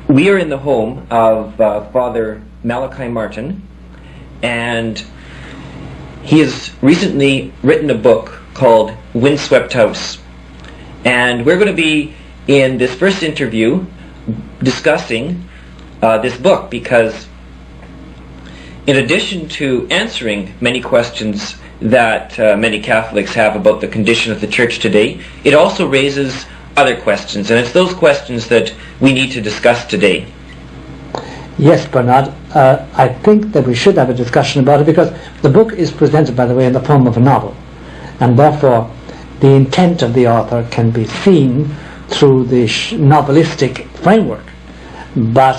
We are in the home of Father Malachi Martin, and he has recently written a book called Windswept House. And we're going to be, in this first interview, discussing this book, because in addition to answering many questions that many Catholics have about the condition of the Church today, it also raises other questions, and it's those questions that we need to discuss today. Yes, Bernard. I think that we should have a discussion about it, because the book is presented, by the way, in the form of a novel, and therefore the intent of the author can be seen through the novelistic framework. But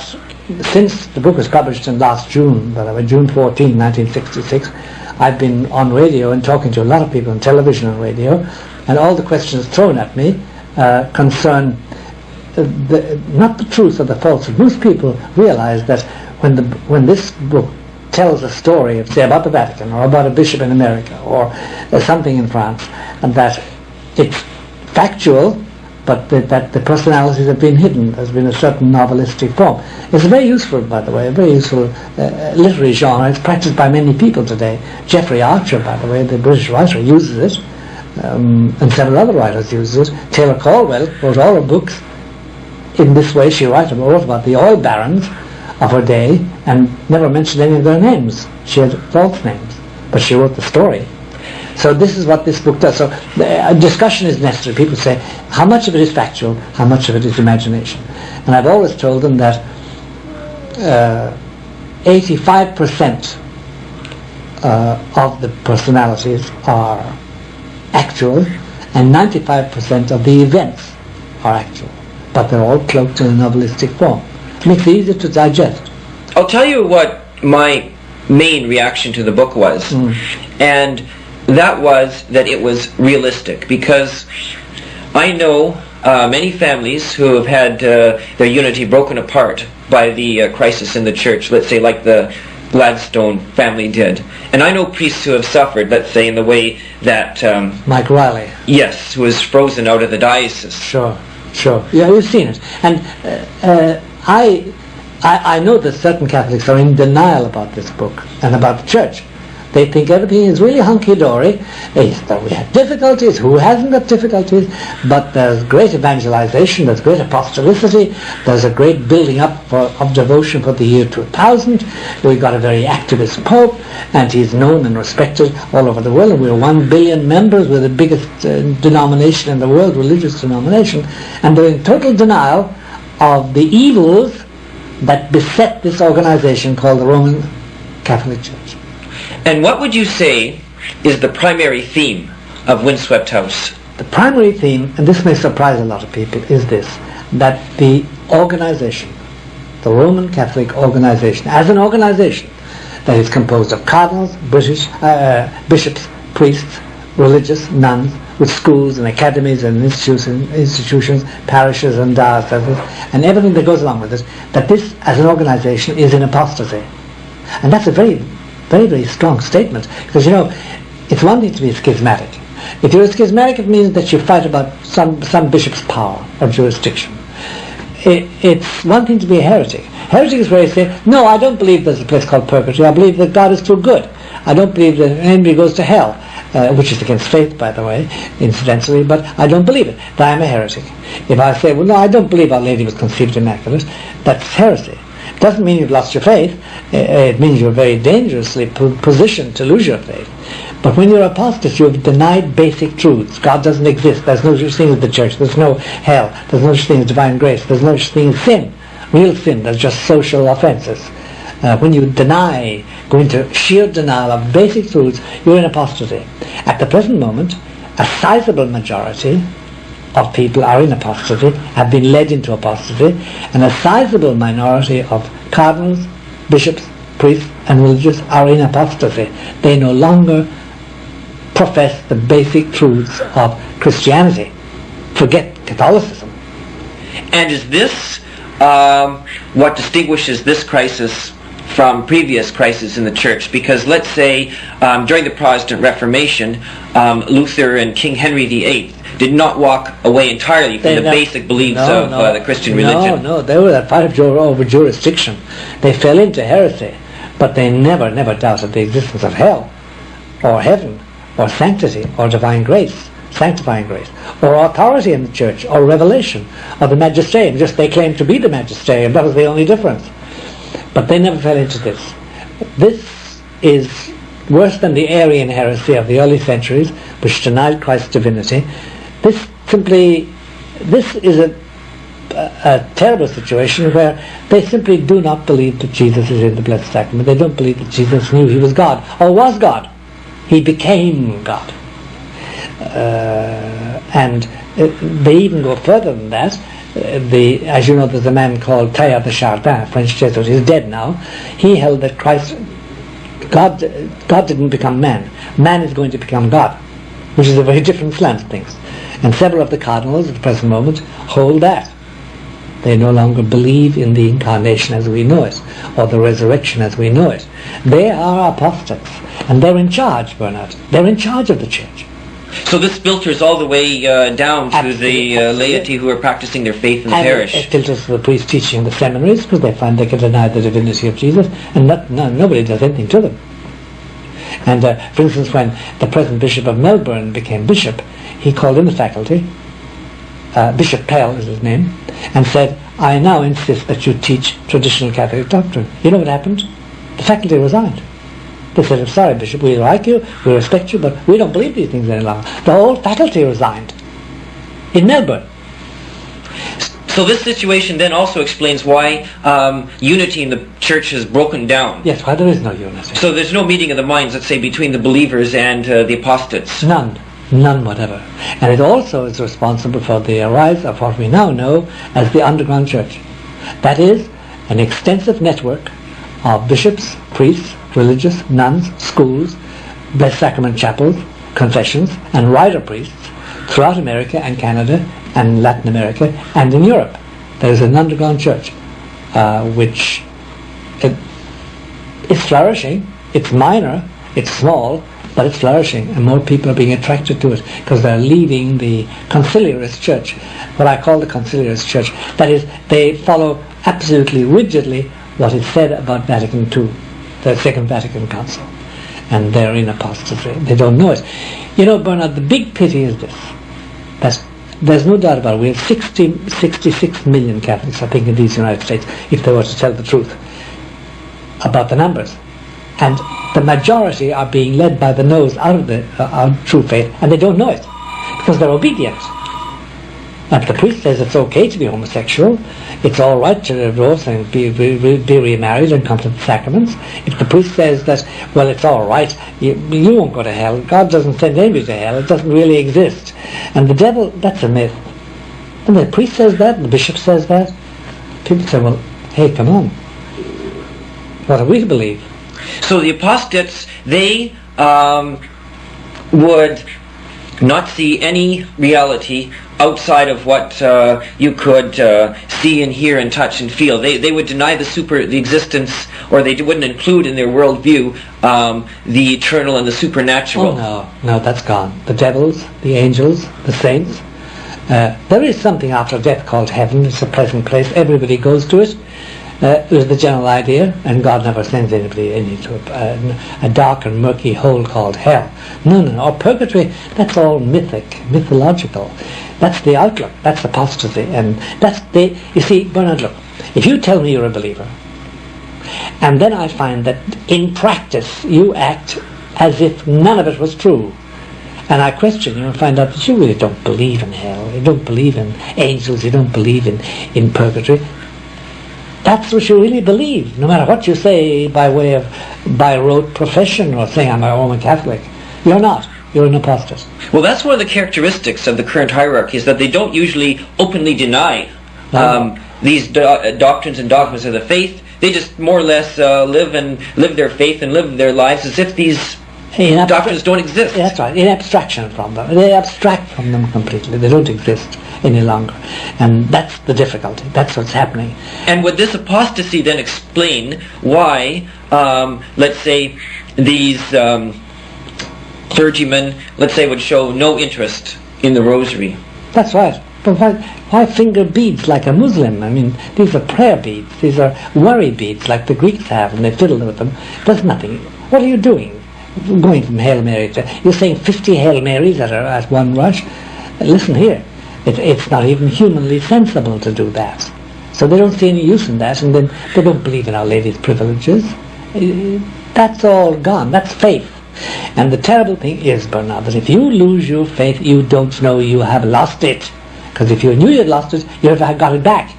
since the book was published in last June, by the way, June 14, 1966, I've been on radio and talking to a lot of people on television and radio, and all the questions thrown at me concern not the truth or the falsehood. Most people realize that when this book tells a story, say, about the Vatican or about a bishop in America or something in France, and that it's factual, but that the personalities have been hidden. There's been a certain novelistic form. It's very useful, by the way, a very useful literary genre. It's practiced by many people today. Geoffrey Archer, by the way, the British writer, uses it. And several other writers use it. Taylor Caldwell wrote all her books in this way. She wrote about the oil barons of her day and never mentioned any of their names. She had false names, but she wrote the story. So this is what this book does. So a discussion is necessary. People say, how much of it is factual, how much of it is imagination? And I've always told them that 85% of the personalities are actual, and 95% of the events are actual, but they're all cloaked in a novelistic form. It makes it easier to digest. I'll tell you what my main reaction to the book was, and that was that it was realistic, because I know many families who have had their unity broken apart by the crisis in the Church, let's say like the Gladstone family did. And I know priests who have suffered, let's say, in the way that Mike Riley. Yes, was frozen out of the diocese. Sure. Yeah, you've seen it. And I know that certain Catholics are in denial about this book and about the Church. They think everything is really hunky-dory. That we have difficulties. Who hasn't got difficulties? But there's great evangelization, there's great apostolicity, there's a great building up of devotion for the year 2000. We've got a very activist Pope, and he's known and respected all over the world. We're 1 billion members. We're the biggest denomination in the world, religious denomination. And they're in total denial of the evils that beset this organization called the Roman Catholic Church. And what would you say is the primary theme of Windswept House? The primary theme, and this may surprise a lot of people, is this: that the organization, the Roman Catholic organization, as an organization that is composed of cardinals, bishops, priests, religious, nuns, with schools and academies and institutions, parishes and dioceses, and everything that goes along with it, that this, as an organization, is in apostasy. And that's a very, very strong statement, because it's one thing to be schismatic. If you're schismatic, it means that you fight about some bishop's power or jurisdiction. It's one thing to be a heretic. Heretic is where you say, no, I don't believe there's a place called purgatory. I believe that God is too good. I don't believe that anybody goes to hell, which is against faith, by the way, incidentally, but I don't believe it. That I'm a heretic. If I say, well, no, I don't believe Our Lady was conceived immaculate, that's heresy. It doesn't mean you've lost your faith. It means you're very dangerously positioned to lose your faith. But when you're apostate, you've denied basic truths. God doesn't exist. There's no such thing as the Church. There's no hell. There's no such thing as divine grace. There's no such thing as sin. Real sin. There's just social offenses. When you go into sheer denial of basic truths, you're in apostasy. At the present moment, a sizable majority of people are in apostasy, have been led into apostasy, and a sizable minority of cardinals, bishops, priests and religious are in apostasy. They no longer profess the basic truths of Christianity. Forget Catholicism. And is this what distinguishes this crisis from previous crises in the Church? Because let's say during the Protestant Reformation, Luther and King Henry VIII did not walk away entirely from the basic beliefs of the Christian religion. No, they were a part of over jurisdiction. They fell into heresy, but they never doubted the existence of hell, or heaven, or sanctity, or divine grace, sanctifying grace, or authority in the church, or revelation, or the magisterium. Just they claimed to be the magisterium. That was the only difference. But they never fell into this. This is worse than the Arian heresy of the early centuries, which denied Christ's divinity. This is a terrible situation where they simply do not believe that Jesus is in the Blessed Sacrament. They don't believe that Jesus knew he was God, or was God. He became God. And they even go further than that. As you know, there's a man called Teilhard de Chardin, a French Jesuit. He's dead now. He held that God didn't become man. Man is going to become God, which is a very different slant of things. And several of the cardinals at the present moment hold that. They no longer believe in the incarnation as we know it, or the resurrection as we know it. They are apostates, and they're in charge, Bernard. They're in charge of the church. So this filters all the way down to the laity who are practicing their faith in the parish. It filters to the priests teaching in the seminaries, because they find they can deny the divinity of Jesus, and nobody does anything to them. And for instance, when the present Bishop of Melbourne became bishop, he called in the faculty, Bishop Pell is his name, and said, "I now insist that you teach traditional Catholic doctrine." You know what happened? The faculty resigned. They said, "I'm sorry, Bishop, we like you, we respect you, but we don't believe these things any longer." The whole faculty resigned in Melbourne. So this situation then also explains why unity in the church has broken down. Yes, why there is no unity. So there's no meeting of the minds, let's say, between the believers and the apostates. None whatever. And it also is responsible for the rise of what we now know as the underground church. That is, an extensive network of bishops, priests, religious, nuns, schools, Blessed Sacrament chapels, confessions, and rider priests throughout America and Canada and Latin America and in Europe. There is an underground church which is flourishing. It's minor, it's small, but it's flourishing, and more people are being attracted to it because they're leaving the conciliarist church, what I call the conciliarist church. That is, they follow absolutely rigidly what is said about Vatican II, the Second Vatican Council, and they're in apostasy. They don't know it. You know, Bernard, the big pity is this, that there's no doubt about it. We have 66 million Catholics, I think, in these United States, if they were to tell the truth about the numbers. And the majority are being led by the nose out of the true faith, and they don't know it because they're obedient. And if the priest says it's okay to be homosexual, it's all right to divorce and be remarried and come to the sacraments. If the priest says that, well, it's all right, you won't go to hell, God doesn't send anybody to hell, it doesn't really exist. And the devil, that's a myth. And the priest says that, and the bishop says that. People say, well, hey, come on. What are we to believe? So the apostates, they would not see any reality outside of what you could see and hear and touch and feel. They would deny the existence, or they wouldn't include in their worldview the eternal and the supernatural. Oh no, that's gone. The devils, the angels, the saints. There is something after death called heaven. It's a pleasant place. Everybody goes to it. It was the general idea, and God never sends anybody into a dark and murky hole called hell. No. Or purgatory, that's all mythological. That's the outlook, that's apostasy, and that's you see, Bernard, look, if you tell me you're a believer, and then I find that in practice you act as if none of it was true, and I question you and find out that you really don't believe in hell, you don't believe in angels, you don't believe in purgatory, that's what you really believe, no matter what you say by way of by rote profession or saying I'm a Roman Catholic. You're not. You're an apostate. Well, that's one of the characteristics of the current hierarchy, is that they don't usually openly deny these doctrines and dogmas of the faith. They just more or less live their faith and live their lives as if these doctrines don't exist. Yeah, that's right, in abstraction from them. They abstract from them completely. They don't exist any longer. And that's the difficulty. That's what's happening. And would this apostasy then explain why, let's say, these clergymen, let's say, would show no interest in the rosary. That's right. But why finger beads like a Muslim? I mean, these are prayer beads. These are worry beads like the Greeks have, and they fiddle with them. It does nothing. What are you doing? Going from Hail Mary to... You're saying 50 Hail Marys at one rush? Listen here. It's not even humanly sensible to do that. So they don't see any use in that, and then they don't believe in Our Lady's privileges. That's all gone. That's faith. And the terrible thing is, Bernard, that if you lose your faith, you don't know you have lost it. Because if you knew you'd lost it, you'd have got it back.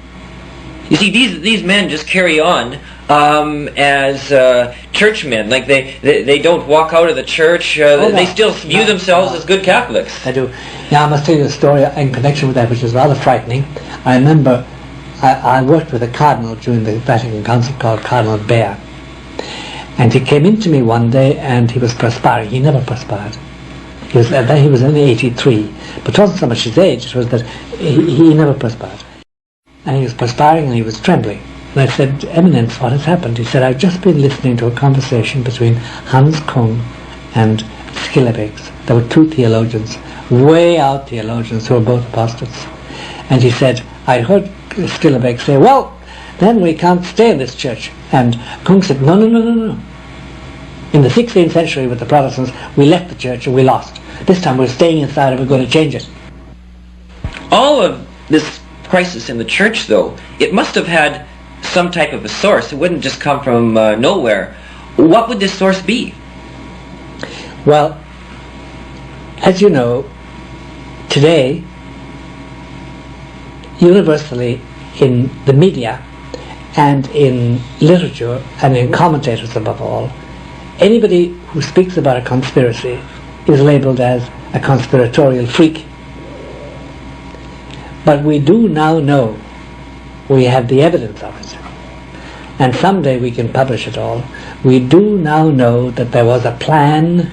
You see, these men just carry on as churchmen. Like they don't walk out of the church. They still view themselves as good Catholics. I do. Now I must tell you a story in connection with that, which is rather frightening. I remember I worked with a cardinal during the Vatican Council called Cardinal Bea. And he came in to me one day and he was perspiring. He never perspired. He was only 83. But it wasn't so much his age, it was that he never perspired. And he was perspiring and he was trembling. And I said, Eminence, what has happened? He said, I've just been listening to a conversation between Hans Kung and Skillebeegs. There were two theologians, way out theologians who were both apostates. And he said, I heard Skillebeegs say, well, then we can't stay in this church. And Kung said, no. In the 16th century with the Protestants, we left the church and we lost. This time we're staying inside and we're going to change it. All of this crisis in the church, though, it must have had some type of a source. It wouldn't just come from nowhere. What would this source be? Well, as you know, today, universally in the media and in literature and in commentators above all, anybody who speaks about a conspiracy is labelled as a conspiratorial freak. But we do now know, we have the evidence of it, and someday we can publish it all. We do now know that there was a plan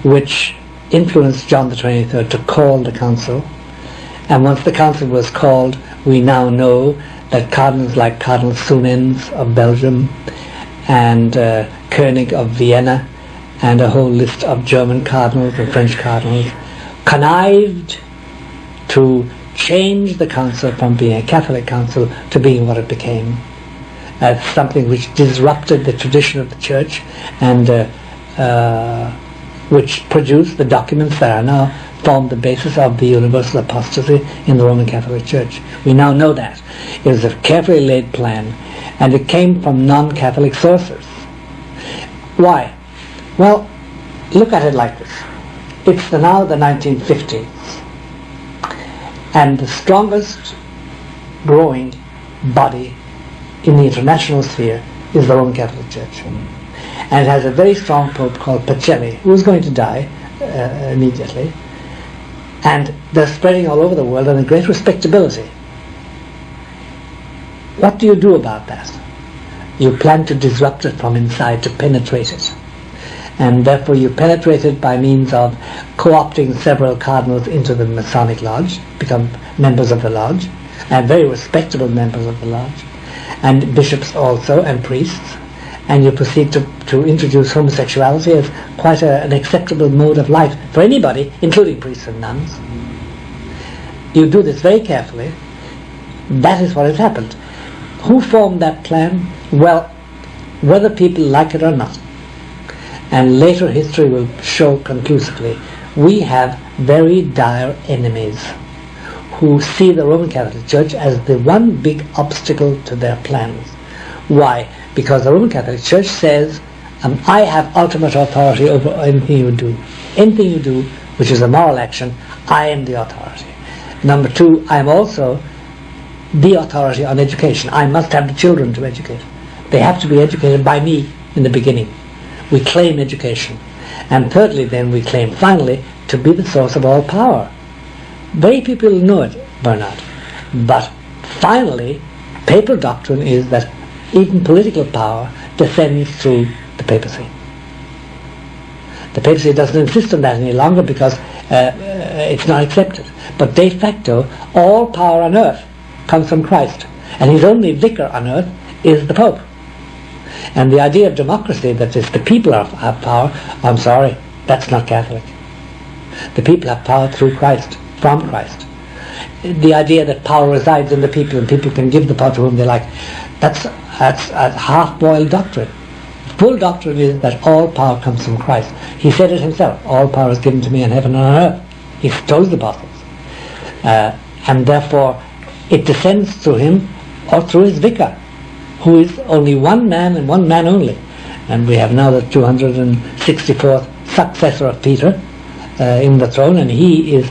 which influenced John the 23rd to call the council, and once the council was called, we now know that cardinals like Cardinal Sunens of Belgium and Koenig of Vienna and a whole list of German cardinals and French cardinals connived to change the council from being a Catholic council to being what it became, as something which disrupted the tradition of the church and which produced the documents that are now form the basis of the universal apostasy in the Roman Catholic Church. We now know that. It was a carefully laid plan, and it came from non-Catholic sources. Why? Well, look at it like this. It's now the 1950s, and the strongest growing body in the international sphere is the Roman Catholic Church. And it has a very strong pope called Pacelli, who is going to die immediately. And they're spreading all over the world and a great respectability. What do you do about that? You plan to disrupt it from inside, to penetrate it. And therefore you penetrate it by means of co-opting several cardinals into the Masonic Lodge, become members of the lodge, and very respectable members of the lodge, and bishops also, and priests. And you proceed to introduce homosexuality as quite an acceptable mode of life for anybody, including priests and nuns. You do this very carefully. That is what has happened. Who formed that plan? Well, whether people like it or not, and later history will show conclusively, we have very dire enemies who see the Roman Catholic Church as the one big obstacle to their plans. Why? Because the Roman Catholic Church says, I have ultimate authority over anything you do. Anything you do, which is a moral action, I am the authority. Number two, I am also the authority on education. I must have the children to educate. They have to be educated by me in the beginning. We claim education. And thirdly, then, we claim, finally, to be the source of all power. Very few people know it, Bernard. But finally, papal doctrine is that even political power descends through the papacy. The papacy doesn't insist on that any longer because it's not accepted. But de facto, all power on earth comes from Christ, and his only vicar on earth is the Pope. And the idea of democracy, that is the people have power, I'm sorry, that's not Catholic. The people have power through Christ, from Christ. The idea that power resides in the people and people can give the power to whom they like, that's a half-boiled doctrine. Full doctrine is that all power comes from Christ. He said it himself, all power is given to me in heaven and on earth. He told the apostles. And therefore it descends through him or through his vicar, who is only one man and one man only. And we have now the 264th successor of Peter in the throne, and he is,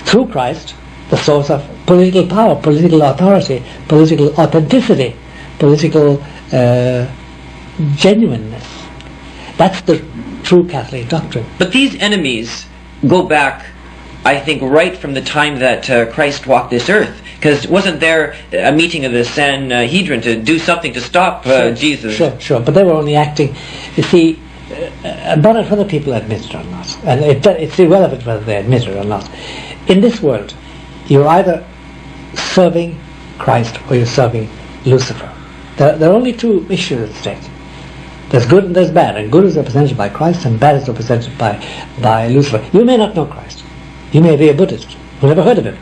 through Christ, the source of political power, political authority, political authenticity, political genuineness. That's the true Catholic doctrine. But these enemies go back, I think, right from the time that Christ walked this earth. Because wasn't there a meeting of the Sanhedrin to do something to stop Jesus? Sure. But they were only acting, you see, about whether people admit it or not. And it's irrelevant whether they admit it or not. In this world, you're either serving Christ or you're serving Lucifer. There are only two issues at stake. There's good and there's bad, and good is represented by Christ and bad is represented by Lucifer. You may not know Christ. You may be a Buddhist who never heard of him.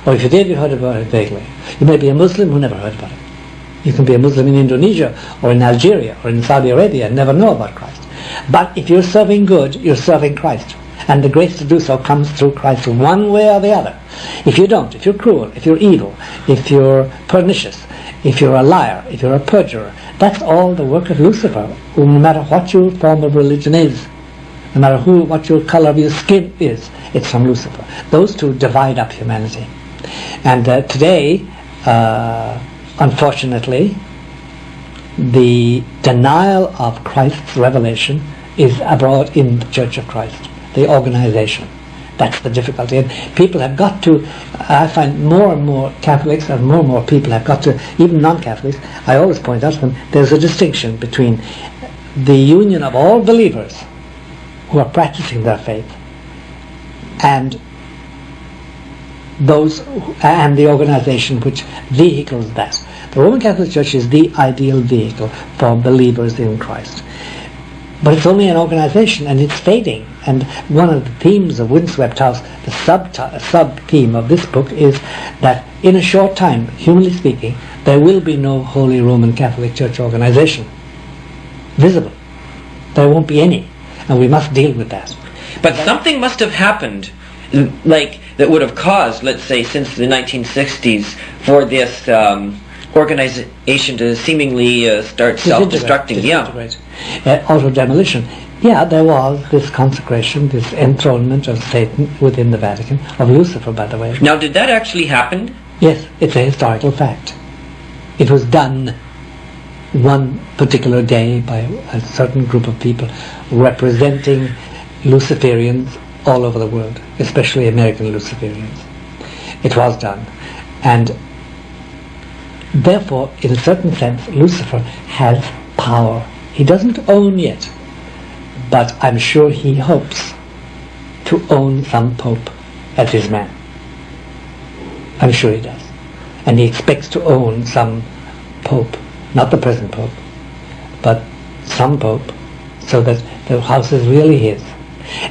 Or if you did, you heard about it vaguely. You may be a Muslim who never heard about it. You can be a Muslim in Indonesia or in Algeria or in Saudi Arabia and never know about Christ. But if you're serving good, you're serving Christ. And the grace to do so comes through Christ one way or the other. If you don't, if you're cruel, if you're evil, if you're pernicious, if you're a liar, if you're a perjurer, that's all the work of Lucifer, no matter what your form of religion is, no matter what your colour of your skin is, it's from Lucifer. Those two divide up humanity. And today, unfortunately, the denial of Christ's revelation is abroad in the Church of Christ, the organisation. That's the difficulty. And people have got to, I find more and more Catholics and more people have got to, even non-Catholics, I always point out to them, there's a distinction between the union of all believers who are practicing their faith and the organisation which vehicles that. The Roman Catholic Church is the ideal vehicle for believers in Christ. But it's only an organisation and it's fading. And one of the themes of Windswept House, the sub-theme of this book, is that in a short time, humanly speaking, there will be no Holy Roman Catholic Church organisation visible. There won't be any. And we must deal with that. But something must have happened, like, that would have caused, let's say, since the 1960s, for this organization to seemingly start self-destructing. Auto-demolition. Yeah, there was this consecration, this enthronement of Satan within the Vatican, of Lucifer, by the way. Now, did that actually happen? Yes, it's a historical fact. It was done one particular day by a certain group of people representing Luciferians all over the world, especially American Luciferians. It was done. And therefore, in a certain sense, Lucifer has power. He doesn't own yet, but I'm sure he hopes to own some pope as his man. I'm sure he does. And he expects to own some pope, not the present pope, but some pope, so that the house is really his.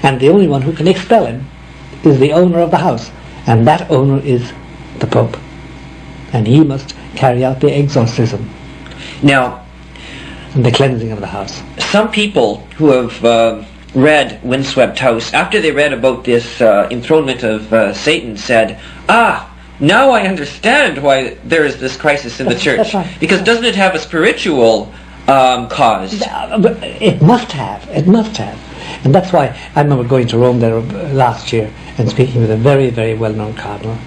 And the only one who can expel him is the owner of the house, and that owner is the Pope. And he must carry out the exorcism. Now, and the cleansing of the house. Some people who have read Windswept House, after they read about this enthronement of Satan, said, now I understand why there is this crisis in the church. That's right. Because doesn't it have a spiritual cause? But it must have. It must have. And that's why I remember going to Rome there last year and speaking with a very, very well-known cardinal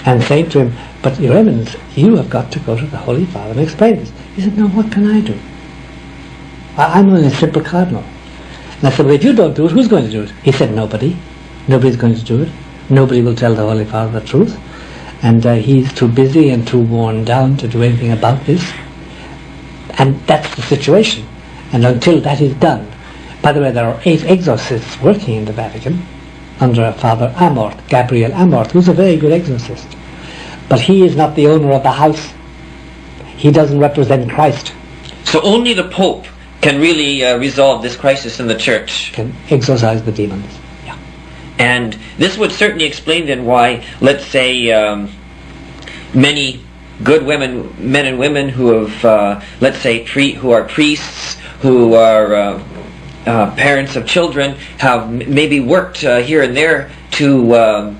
and saying to him, but Your Eminence, you have got to go to the Holy Father and explain this. He said, no, what can I do? I'm only a simple cardinal. And I said, well, if you don't do it, who's going to do it? He said, nobody. Nobody's going to do it. Nobody will tell the Holy Father the truth. And he's too busy and too worn down to do anything about this. And that's the situation. And until that is done, by the way, there are 8 exorcists working in the Vatican under Father Amorth, Gabriel Amorth, who's a very good exorcist. But he is not the owner of the house. He doesn't represent Christ. So only the Pope can really resolve this crisis in the church. Can exorcise the demons. Yeah. And this would certainly explain then why, let's say, many good men and women who have, let's say, who are priests, who are parents of children, have maybe worked here and there to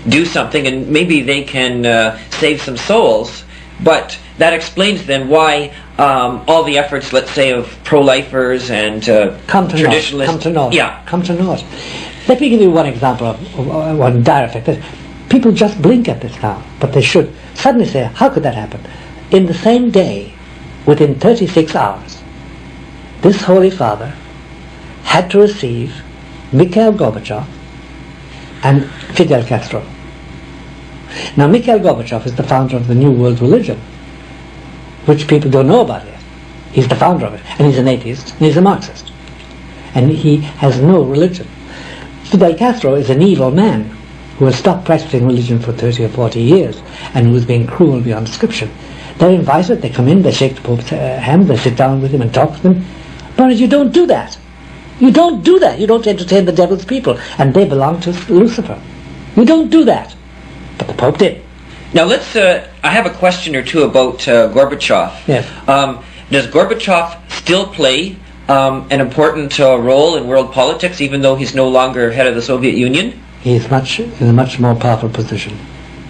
do something, and maybe they can save some souls. But that explains then why all the efforts, let's say, of pro-lifers and traditionalists come to naught. Let me give you one example of one dire effect. People just blink at this now, but they should suddenly say, how could that happen? In the same day, within 36 hours, this Holy Father had to receive Mikhail Gorbachev and Fidel Castro. Now, Mikhail Gorbachev is the founder of the New World Religion, which people don't know about yet. He's the founder of it, and he's an atheist, and he's a Marxist. And he has no religion. Fidel Castro is an evil man who has stopped practicing religion for 30 or 40 years, and who is being cruel beyond description. They're invited, they come in, they shake the Pope's hand, they sit down with him and talk to him. But you don't do that. You don't do that. You don't entertain the devil's people, and they belong to Lucifer. You don't do that. But the Pope did. Now let's, I have a question or two about Gorbachev. Yes. Does Gorbachev still play an important role in world politics, even though he's no longer head of the Soviet Union? He's in a much more powerful position.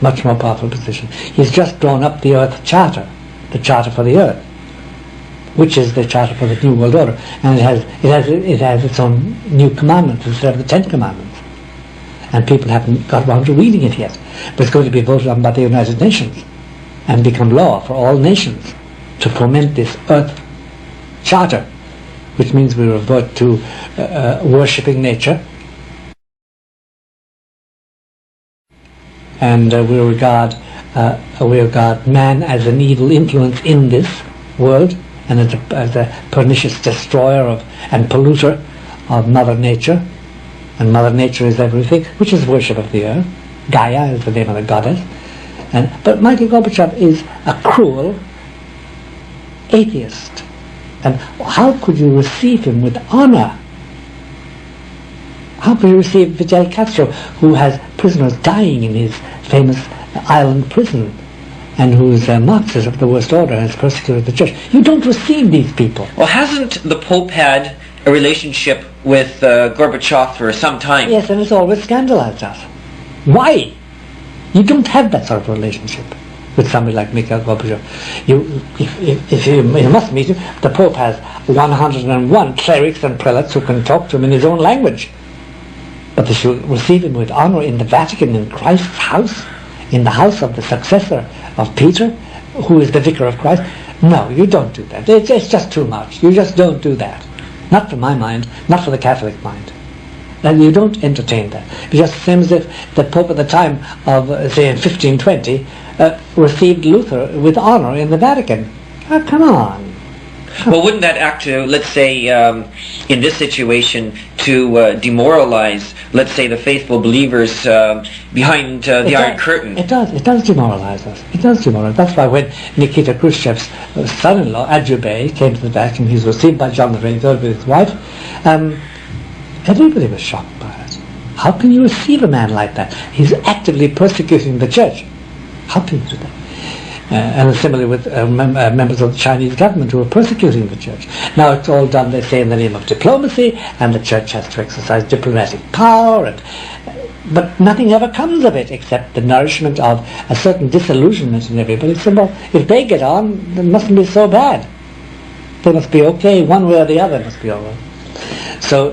Much more powerful position. He's just drawn up the Earth Charter, the Charter for the Earth, which is the Charter for the New World Order, and it has its own new commandments instead of the 10 Commandments. And people haven't got around to reading it yet. But it's going to be voted on by the United Nations and become law for all nations to foment this Earth Charter, which means we revert to worshipping nature, and we regard man as an evil influence in this world, and as a pernicious destroyer and polluter of Mother Nature. And Mother Nature is everything, which is worship of the earth. Gaia is the name of the goddess. But Mikhail Gorbachev is a cruel atheist. And how could you receive him with honor? How could you receive Fidel Castro, who has prisoners dying in his famous island prison, and who is a Marxist of the worst order and has persecuted the church? You don't receive these people. Well, hasn't the Pope had a relationship with Gorbachev for some time? Yes, and it's always scandalized us. Why? You don't have that sort of relationship with somebody like Mikhail Gorbachev. If you must meet him, the Pope has 101 clerics and prelates who can talk to him in his own language. But they should receive him with honor in the Vatican, in Christ's house, in the house of the successor of Peter, who is the vicar of Christ. No, you don't do that. It's just too much. You just don't do that. Not for my mind, not for the Catholic mind. And you don't entertain that. It's just the same as if the Pope at the time of, say, in 1520, received Luther with honor in the Vatican. Oh, come on. Well, wouldn't that act to, let's say, in this situation, to demoralize, let's say, the faithful believers behind the Iron Curtain? It does. It does demoralize us. It does demoralize. That's why when Nikita Khrushchev's son-in-law, Adjubey, came to the Vatican, he was received by John the 23rd with his wife. Everybody was shocked by it. How can you receive a man like that? He's actively persecuting the church. How can you do that? And similarly with members of the Chinese government who are persecuting the church. Now it's all done, they say, in the name of diplomacy, and the church has to exercise diplomatic power, but nothing ever comes of it except the nourishment of a certain disillusionment in everybody. So, well, if they get on, it mustn't be so bad. They must be okay, one way or the other must be all right. So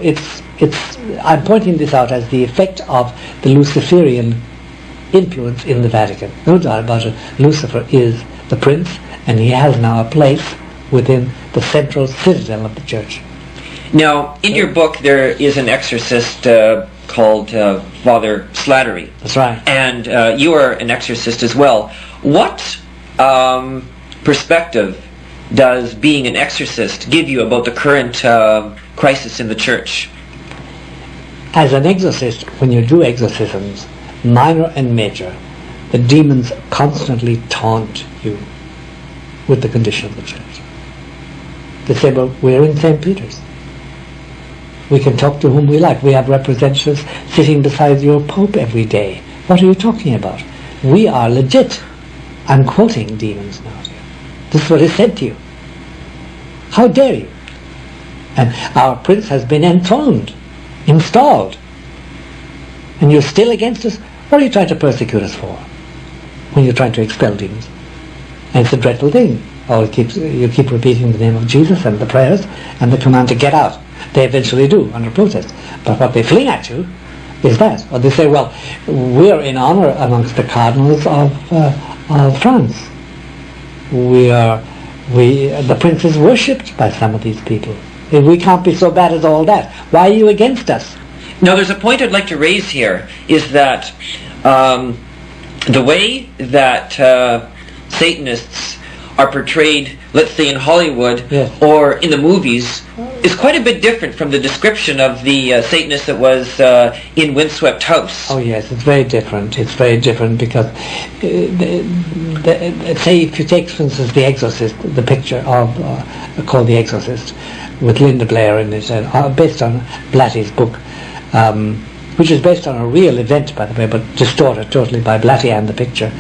I'm pointing this out as the effect of the Luciferian influence in the Vatican. No doubt about it, Lucifer is the prince, and he has now a place within the central citadel of the church. Now, in your book, there is an exorcist called Father Slattery. That's right. And you are an exorcist as well. What perspective does being an exorcist give you about the current crisis in the church? As an exorcist, when you do exorcisms, minor and major, the demons constantly taunt you with the condition of the church. They say, well, we're in St. Peter's. We can talk to whom we like. We have representatives sitting beside your Pope every day. What are you talking about? We are legit. I'm quoting demons now. This is what is said to you. How dare you? And our prince has been enthroned, installed. And you're still against us? What are you trying to persecute us for? When you're trying to expel demons. And it's a dreadful thing. You keep repeating the name of Jesus and the prayers and the command to get out. They eventually do, under protest. But what they fling at you is that. Or they say, well, we're in honor amongst the cardinals of France. The prince is worshipped by some of these people. We can't be so bad as all that. Why are you against us? Now, there's a point I'd like to raise here, is that the way that Satanists are portrayed, let's say in Hollywood, yes, or in the movies, is quite a bit different from the description of the Satanist that was in Windswept House. Oh yes, it's very different. It's very different because, say if you take, for instance, The Exorcist, the picture of called The Exorcist, with Linda Blair in it, based on Blatty's book, which is based on a real event, by the way, but distorted totally by Blatty and the picture.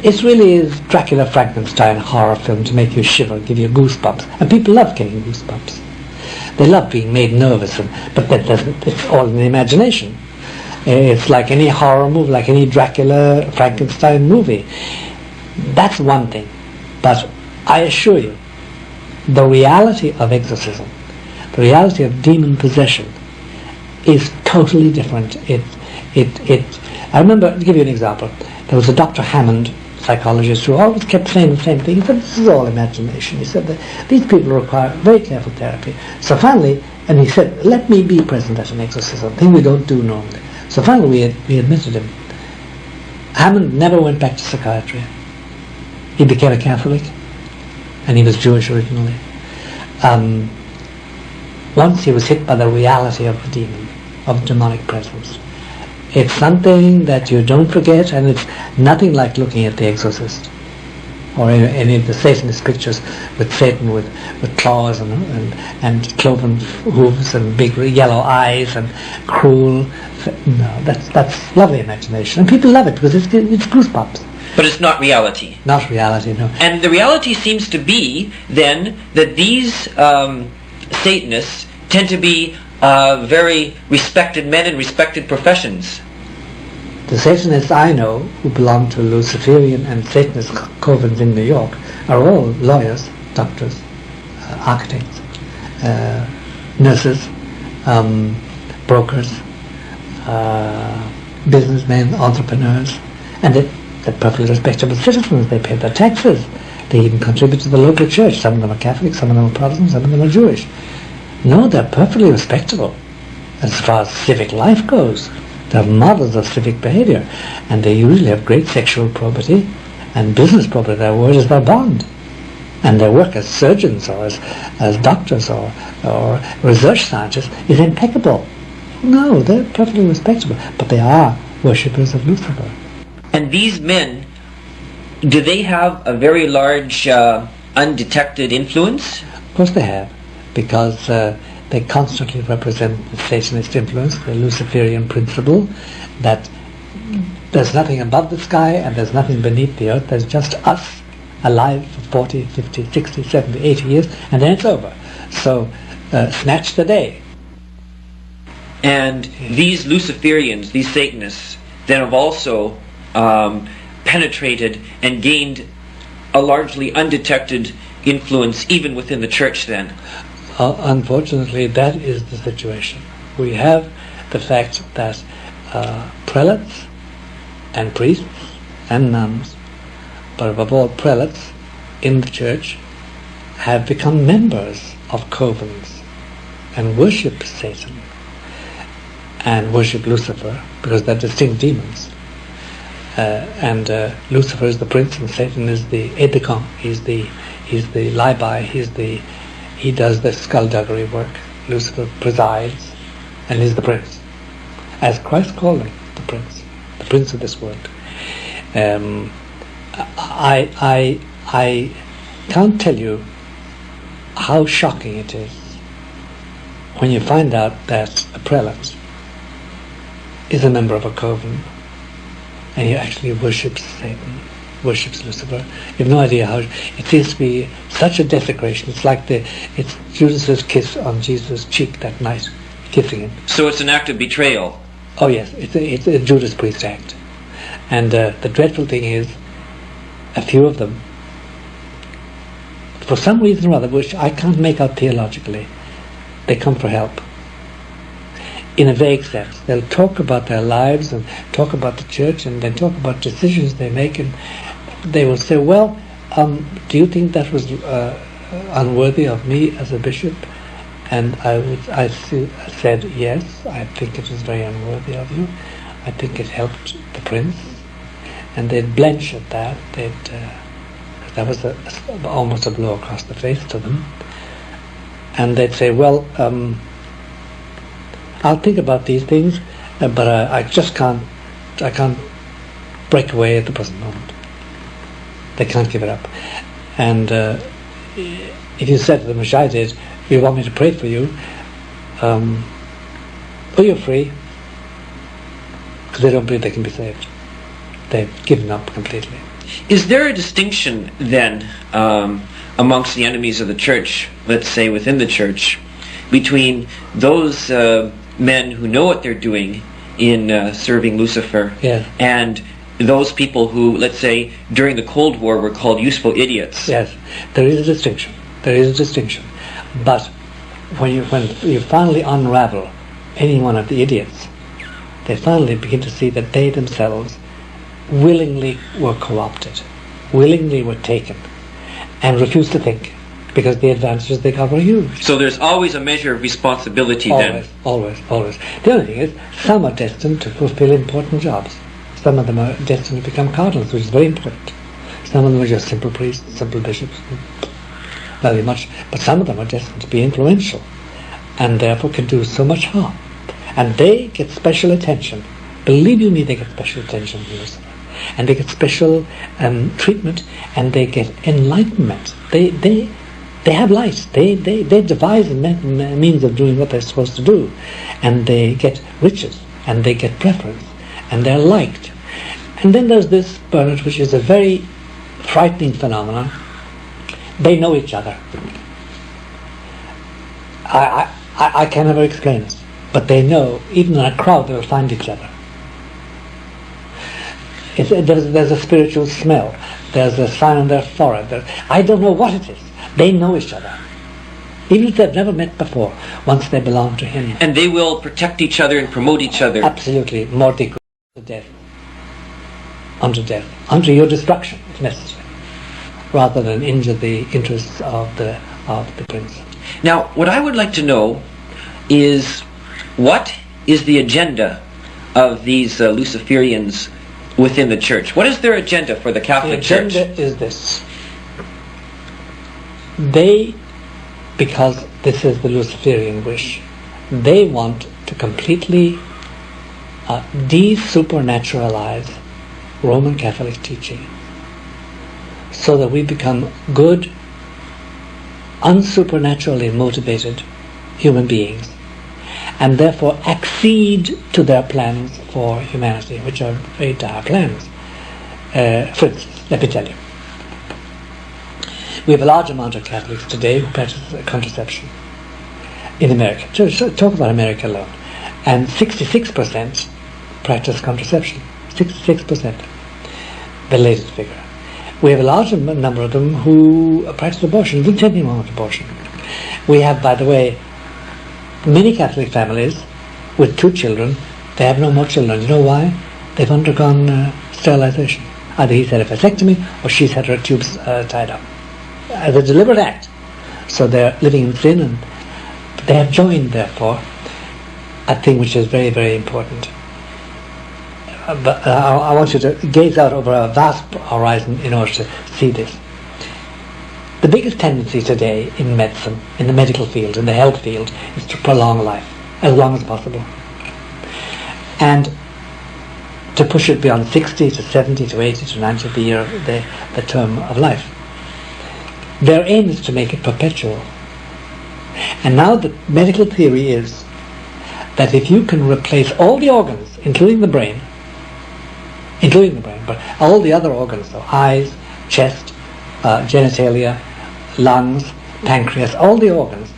It really is Dracula Frankenstein horror film to make you shiver, give you goosebumps. And people love getting goosebumps. They love being made nervous, but that doesn't, it's all in the imagination. It's like any horror movie, like any Dracula Frankenstein movie. That's one thing. But I assure you, the reality of exorcism, the reality of demon possession, is totally different. I remember, to give you an example, there was a Dr. Hammond, psychologist, who always kept saying the same thing. He said, this is all imagination. He said that these people require very careful therapy. So finally, and he said, let me be present at an exorcism, thing we don't do normally. So finally we admitted him. Hammond never went back to psychiatry. He became a Catholic, and he was Jewish originally. Once he was hit by the reality of the demon, of demonic presence. It's something that you don't forget, and it's nothing like looking at The Exorcist or any of the Satanist pictures with Satan with claws and cloven hooves and big yellow eyes and cruel. No, that's lovely imagination, and people love it because it's goosebumps. But it's not reality. Not reality, no. And the reality seems to be then that these Satanists tend to be very respected men in respected professions. The Satanists I know who belong to Luciferian and Satanist covens in New York are all lawyers, doctors, architects, nurses, brokers, businessmen, entrepreneurs, and they're perfectly respectable citizens. They pay their taxes. They even contribute to the local church. Some of them are Catholic, some of them are Protestant, some of them are Jewish. No, they're perfectly respectable as far as civic life goes. They're models of civic behavior, and they usually have great sexual probity and business probity. Their word is their bond, and their work as surgeons or as doctors or research scientists is impeccable. No, they're perfectly respectable, but they are worshippers of Lucifer. And these men, do they have a very large undetected influence? Of course they have, because they constantly represent the Satanist influence, the Luciferian principle, that there's nothing above the sky and there's nothing beneath the earth. There's just us alive for 40, 50, 60, 70, 80 years, and then it's over. So snatch the day. And these Luciferians, these Satanists, then have also penetrated and gained a largely undetected influence even within the church then. Unfortunately, that is the situation. We have the fact that prelates and priests and nuns, but above all prelates in the church, have become members of covens and worship Satan and worship Lucifer because they're distinct demons. And Lucifer is the prince and Satan is the aide de camp. He's the lie-by. He does the skullduggery work. Lucifer presides and is the prince, as Christ called him, the prince of this world. I can't tell you how shocking it is when you find out that a prelate is a member of a coven and he actually worships Satan, worships Lucifer, you have no idea how it seems to be such a desecration. It's like it's Judas's kiss on Jesus' cheek that night, kissing him. So it's an act of betrayal. Oh yes, it's a Judas Priest act. And the dreadful thing is, a few of them, for some reason or other, which I can't make out theologically, they come for help. In a vague sense. They'll talk about their lives and talk about the church and then talk about decisions they make, and they will say, well, do you think that was unworthy of me as a bishop? And I said, yes, I think it was very unworthy of you. I think it helped the prince. And they'd blench at that. That was almost a blow across the face to them. And they'd say, well, I'll think about these things, but I can't break away at the present moment. They can't give it up. And if you said to them, as I did, you want me to pray for you, oh, you're free, because they don't believe they can be saved. They've given up completely. Is there a distinction then amongst the enemies of the church, let's say within the church, between those men who know what they're doing in serving Lucifer, yes, and those people who, let's say, during the Cold War were called useful idiots? Yes, there is a distinction. There is a distinction. But when you finally unravel any one of the idiots, they finally begin to see that they themselves willingly were co-opted, willingly were taken, and refused to think, because the advantages they got were huge. So there's always a measure of responsibility then? Always. The only thing is, some are destined to fulfill important jobs. Some of them are destined to become cardinals, which is very important. Some of them are just simple priests, simple bishops, very much. But some of them are destined to be influential, and therefore can do so much harm. And they get special attention. Believe you me, they get special attention from Lucifer. And they get special treatment, and they get enlightenment. They have light. They devise a means of doing what they're supposed to do, and they get riches, and they get preference, and they're liked. And then there's this, Bernard, which is a very frightening phenomenon. They know each other. I can never explain it, but they know, even in a crowd, they'll find each other. There's a spiritual smell. There's a sign on their forehead. I don't know what it is. They know each other. Even if they've never met before, once they belong to him. And they will protect each other and promote each other. Absolutely. Mordico, to death. Unto death. Unto your destruction, if necessary. Rather than injure the interests of the prince. Now, what I would like to know is, what is the agenda of these Luciferians within the church? What is their agenda for the Catholic Church? The agenda is this. They, because this is the Luciferian wish, they want to completely de-supernaturalize Roman Catholic teaching, so that we become good, unsupernaturally motivated human beings, and therefore accede to their plans for humanity, which are very dire plans. For instance, let me tell you. We have a large amount of Catholics today who practice contraception in America. Just talk about America alone. And 66% practice contraception. 66%. The latest figure. We have a large number of them who practice abortion. Don't tell anyone about abortion. We have, by the way, many Catholic families with 2 children. They have no more children. You know why? They've undergone sterilization. Either he's had a vasectomy or she's had her tubes tied up. As a deliberate act. So they're living in sin, and they have joined, therefore, a thing which is very, very important. But I want you to gaze out over a vast horizon in order to see this. The biggest tendency today in medicine, in the medical field, in the health field, is to prolong life as long as possible. And to push it beyond 60 to 70 to 80 to 90 the year, the term of life. Their aim is to make it perpetual. And now the medical theory is that if you can replace all the organs, including the brain, but all the other organs, so eyes, chest, genitalia, lungs, pancreas, all the organs,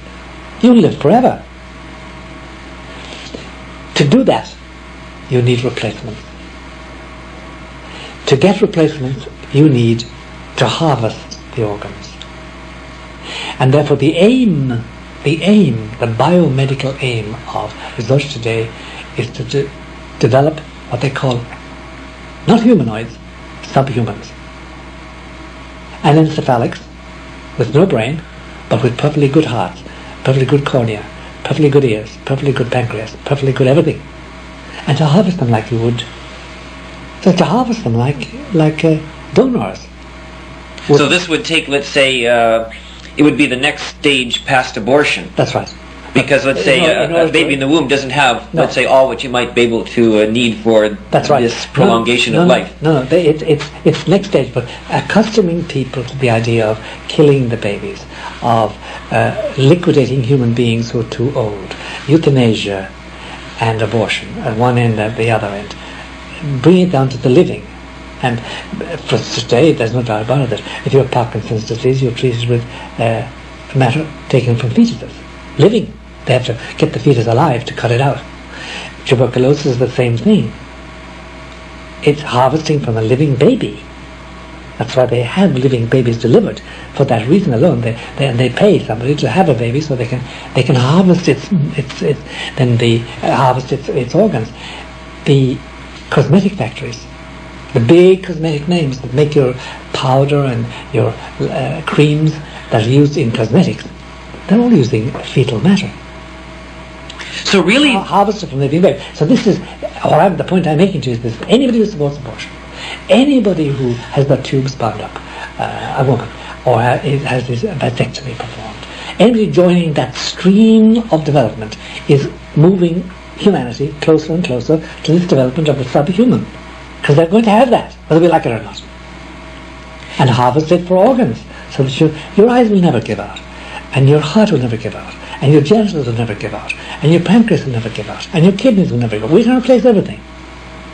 you live forever. To do that, you need replacements. To get replacements, you need to harvest the organs. And therefore the biomedical aim of research today is to develop what they call, not humanoids, subhumans. Anencephalics, with no brain, but with perfectly good hearts, perfectly good cornea, perfectly good ears, perfectly good pancreas, perfectly good everything. And to harvest them like you would. So to harvest them like donors. So this would take, let's say, it would be the next stage past abortion. That's right. Because let's say a baby in the womb doesn't have, let's say, all what you might be able to need for this prolongation of life. No, it's next stage, but accustoming people to the idea of killing the babies, of liquidating human beings who are too old, euthanasia and abortion at one end and the other end. Bring it down to the living. And for today, there's no doubt about it, that if you have Parkinson's disease, you're treated with matter taken from fetuses. Living. They have to get the fetus alive to cut it out. Tuberculosis is the same thing. It's harvesting from a living baby. That's why they have living babies delivered. For that reason alone, they pay somebody to have a baby so they can harvest its organs. The cosmetic factories, the big cosmetic names that make your powder and your creams that are used in cosmetics, they're all using fetal matter. So really, harvested from living baby. So this is, the point I'm making to you is this: anybody who supports abortion, anybody who has their tubes bound up, a woman, or has this vasectomy performed, anybody joining that stream of development is moving humanity closer and closer to this development of the subhuman, because they're going to have that, whether we like it or not, and harvest it for organs, so that your eyes will never give out, and your heart will never give out, and your genitals will never give out, and your pancreas will never give out, and your kidneys will never give out. We can replace everything.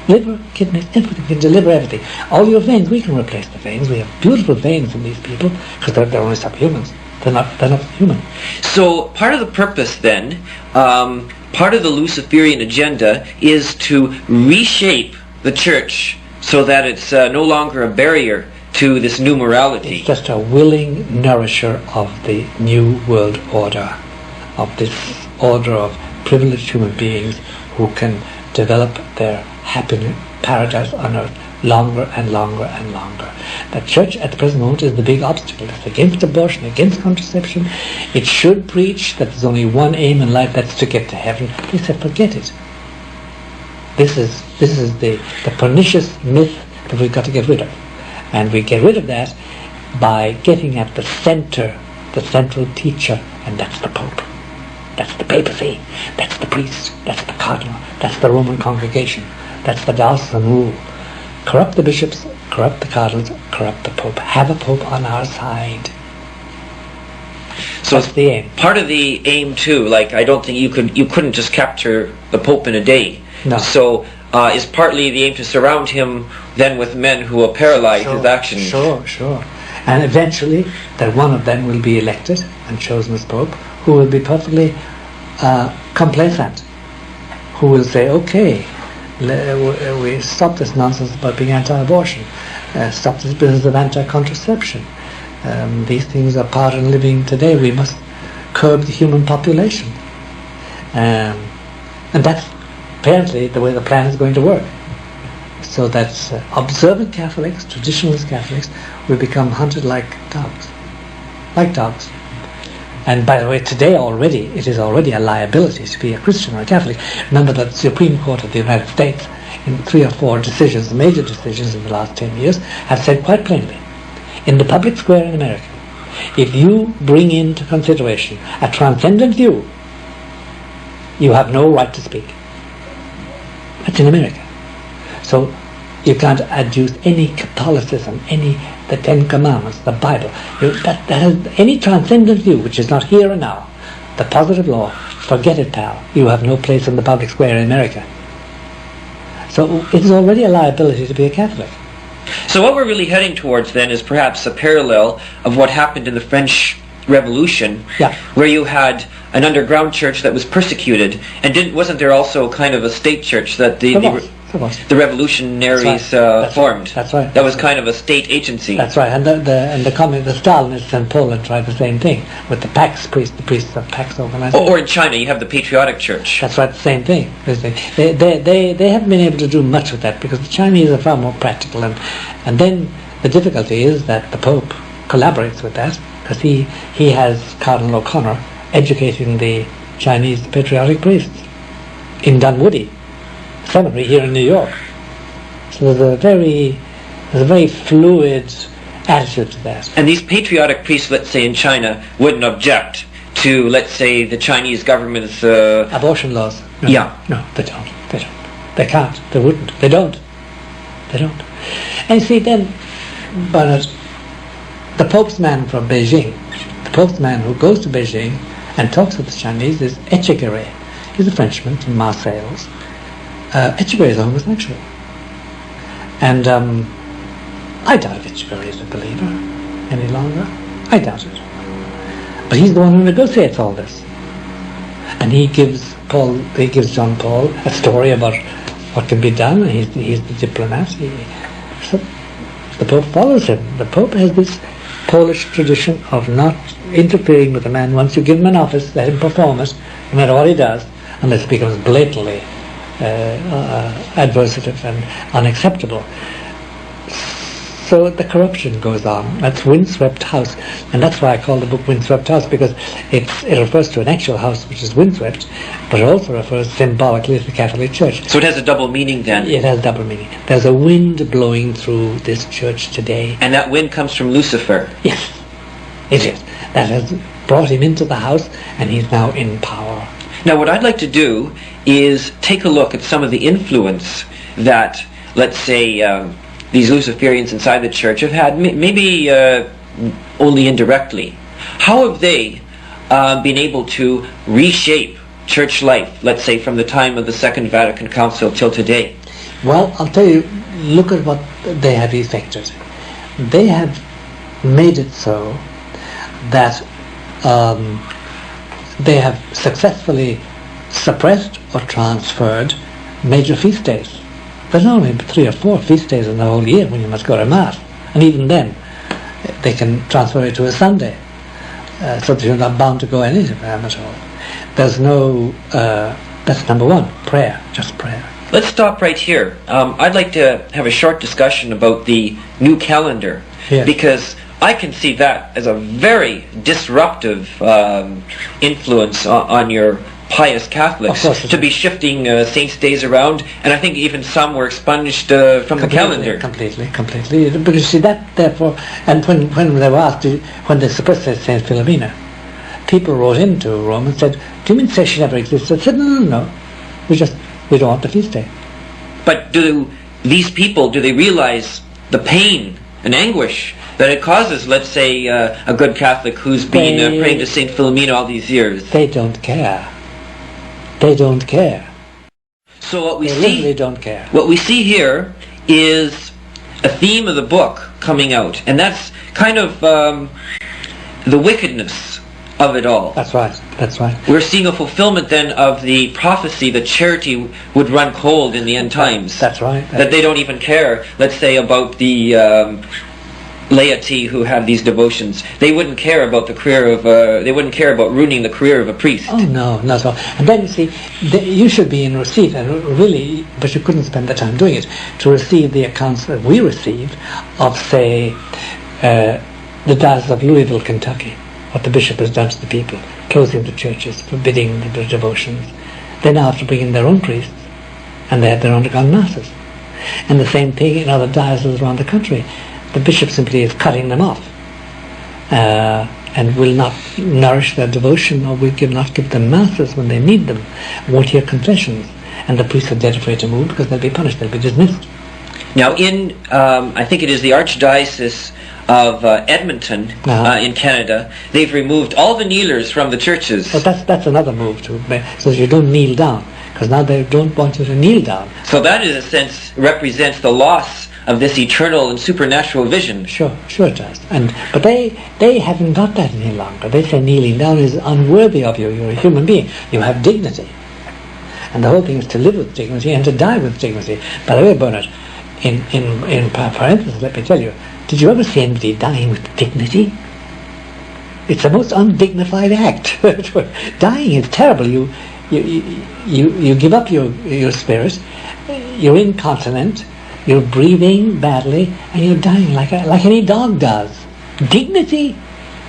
Liver, kidneys, everything. We can deliver everything. All your veins, we can replace the veins. We have beautiful veins in these people, because they're only subhumans. They're not human. So part of the purpose then, part of the Luciferian agenda is to reshape the church so that it's no longer a barrier to this new morality. It's just a willing nourisher of the new world order, of this order of privileged human beings who can develop their happiness, paradise on earth, longer and longer and longer. The church at the present moment is the big obstacle. It's against abortion, against contraception. It should preach that there's only one aim in life, that's to get to heaven. They said, forget it. This is the pernicious myth that we've got to get rid of. And we get rid of that by getting at the center, the central teacher, and that's the Pope. That's the papacy. That's the priest. That's the cardinal. That's the Roman congregation. That's the diocesan rule. Corrupt the bishops, corrupt the cardinals, corrupt the Pope. Have a Pope on our side. So that's the aim. Part of the aim too, like I don't think you couldn't just capture the Pope in a day. No. So is partly the aim to surround him then with men who will paralyze his actions. Sure. And eventually that one of them will be elected and chosen as Pope, who will be perfectly complacent, who will say, okay, we stop this nonsense about being anti-abortion, stop this business of anti-contraception. These things are part of living today. We must curb the human population. And that's apparently the way the plan is going to work. So that observant Catholics, traditionalist Catholics, will become hunted like dogs. Like dogs. And by the way, today already, it is already a liability to be a Christian or a Catholic. Remember that the Supreme Court of the United States, in 3 or 4 decisions, major decisions in the last 10 years, have said quite plainly, in the public square in America, if you bring into consideration a transcendent view, you have no right to speak. That's in America. So you can't adduce any Catholicism, the Ten Commandments, the Bible. That has any transcendent view, which is not here and now, the positive law, forget it, pal. You have no place in the public square in America. So it is already a liability to be a Catholic. So what we're really heading towards then is perhaps a parallel of what happened in the French Revolution, Yeah. where you had an underground church that was persecuted, and wasn't there also kind of a state church that the revolutionaries formed? That's right. That was kind of a state agency. That's right. And the Stalinists in Poland tried the same thing with the Pax priests, the priests of Pax organization. Or in China, you have the Patriotic Church. That's right, the same thing. They haven't been able to do much with that because the Chinese are far more practical, and then the difficulty is that the Pope collaborates with that because he has Cardinal O'Connor educating the Chinese patriotic priests in Dunwoody Seminary here in New York. So there's a very fluid attitude to that. And these patriotic priests, let's say in China, wouldn't object to, let's say, the Chinese government's abortion laws. No, yeah. No, they don't. They can't. They wouldn't. They don't. And you see then, Bernard, the Pope's man from Beijing, the Pope's man who goes to Beijing and talks with the Chinese is Etchegaray. He's a Frenchman from Marseilles. Etchegaray is a homosexual. And I doubt if Etchegaray is a believer any longer. I doubt it. But he's the one who negotiates all this. And he gives John Paul a story about what can be done. He's the diplomat. So the Pope follows him. The Pope has this Polish tradition of not interfering with a man. Once you give him an office, let him perform it, no matter what he does, unless it becomes blatantly adversative and unacceptable. So the corruption goes on. That's windswept house, and that's why I call the book Windswept House, because it refers to an actual house which is windswept, but it also refers symbolically to the Catholic Church. So it has a double meaning then? It has double meaning. There's a wind blowing through this church today. And that wind comes from Lucifer? Yes, it is. That has brought him into the house, and he's now in power. Now what I'd like to do is take a look at some of the influence that, let's say, these Luciferians inside the church have had, maybe only indirectly. How have they been able to reshape church life, let's say from the time of the Second Vatican Council till today? Well, I'll tell you, look at what they have effected. They have made it so that they have successfully suppressed or transferred major feast days. There's only 3 or 4 feast days in the whole year when you must go to Mass. And even then, they can transfer it to a Sunday. So that you're not bound to go any time at all. There's no, that's number one, prayer, just prayer. Let's stop right here. I'd like to have a short discussion about the new calendar. Yes. Because I can see that as a very disruptive influence on your pious Catholics, to be shifting saints' days around, and I think even some were expunged from the calendar. Completely. Because you see that, therefore, and when they were asked, when they suppressed Saint Philomena, people wrote into Rome and said, "Do you mean to say she never existed?" I said, "No. We don't want the feast day." But do these people, do they realize the pain and anguish that it causes, let's say, a good Catholic who's been praying to Saint Philomena all these years? They don't care. They don't care. So what we they see, literally don't care. What we see here is a theme of the book coming out, and that's kind of the wickedness of it all. That's right. We're seeing a fulfillment then of the prophecy that charity would run cold in the end times. That's right. That they don't even care, let's say, about the laity who have these devotions. They wouldn't care about the career of they wouldn't care about ruining the career of a priest. Oh no, not at all. And then you see, you should be in receipt, and really, but you couldn't spend the time doing it, to receive the accounts that we received of, say, the Diocese of Louisville, Kentucky, what the bishop has done to the people, closing the churches, forbidding the devotions. They now have to bring in their own priests, and they have their underground masses. And the same thing in other dioceses around the country. The bishop simply is cutting them off and will not nourish their devotion, or will not give them masses when they need them, won't hear confessions, and the priests are dead afraid to move because they'll be punished, they'll be dismissed. Now in, I think it is the Archdiocese of Edmonton in Canada, they've removed all the kneelers from the churches. But that's another move to make, so you don't kneel down, because now they don't want you to kneel down. So that, in a sense, represents the loss of this eternal and supernatural vision. Sure it does. But they haven't got that any longer. They say kneeling down is unworthy of you. You're a human being. You have dignity. And the whole thing is to live with dignity and to die with dignity. By the way, Bernard, in parentheses, let me tell you, did you ever see anybody dying with dignity? It's the most undignified act. Dying is terrible. You give up your spirit. You're incontinent. You're breathing badly, and you're dying like any dog does. Dignity?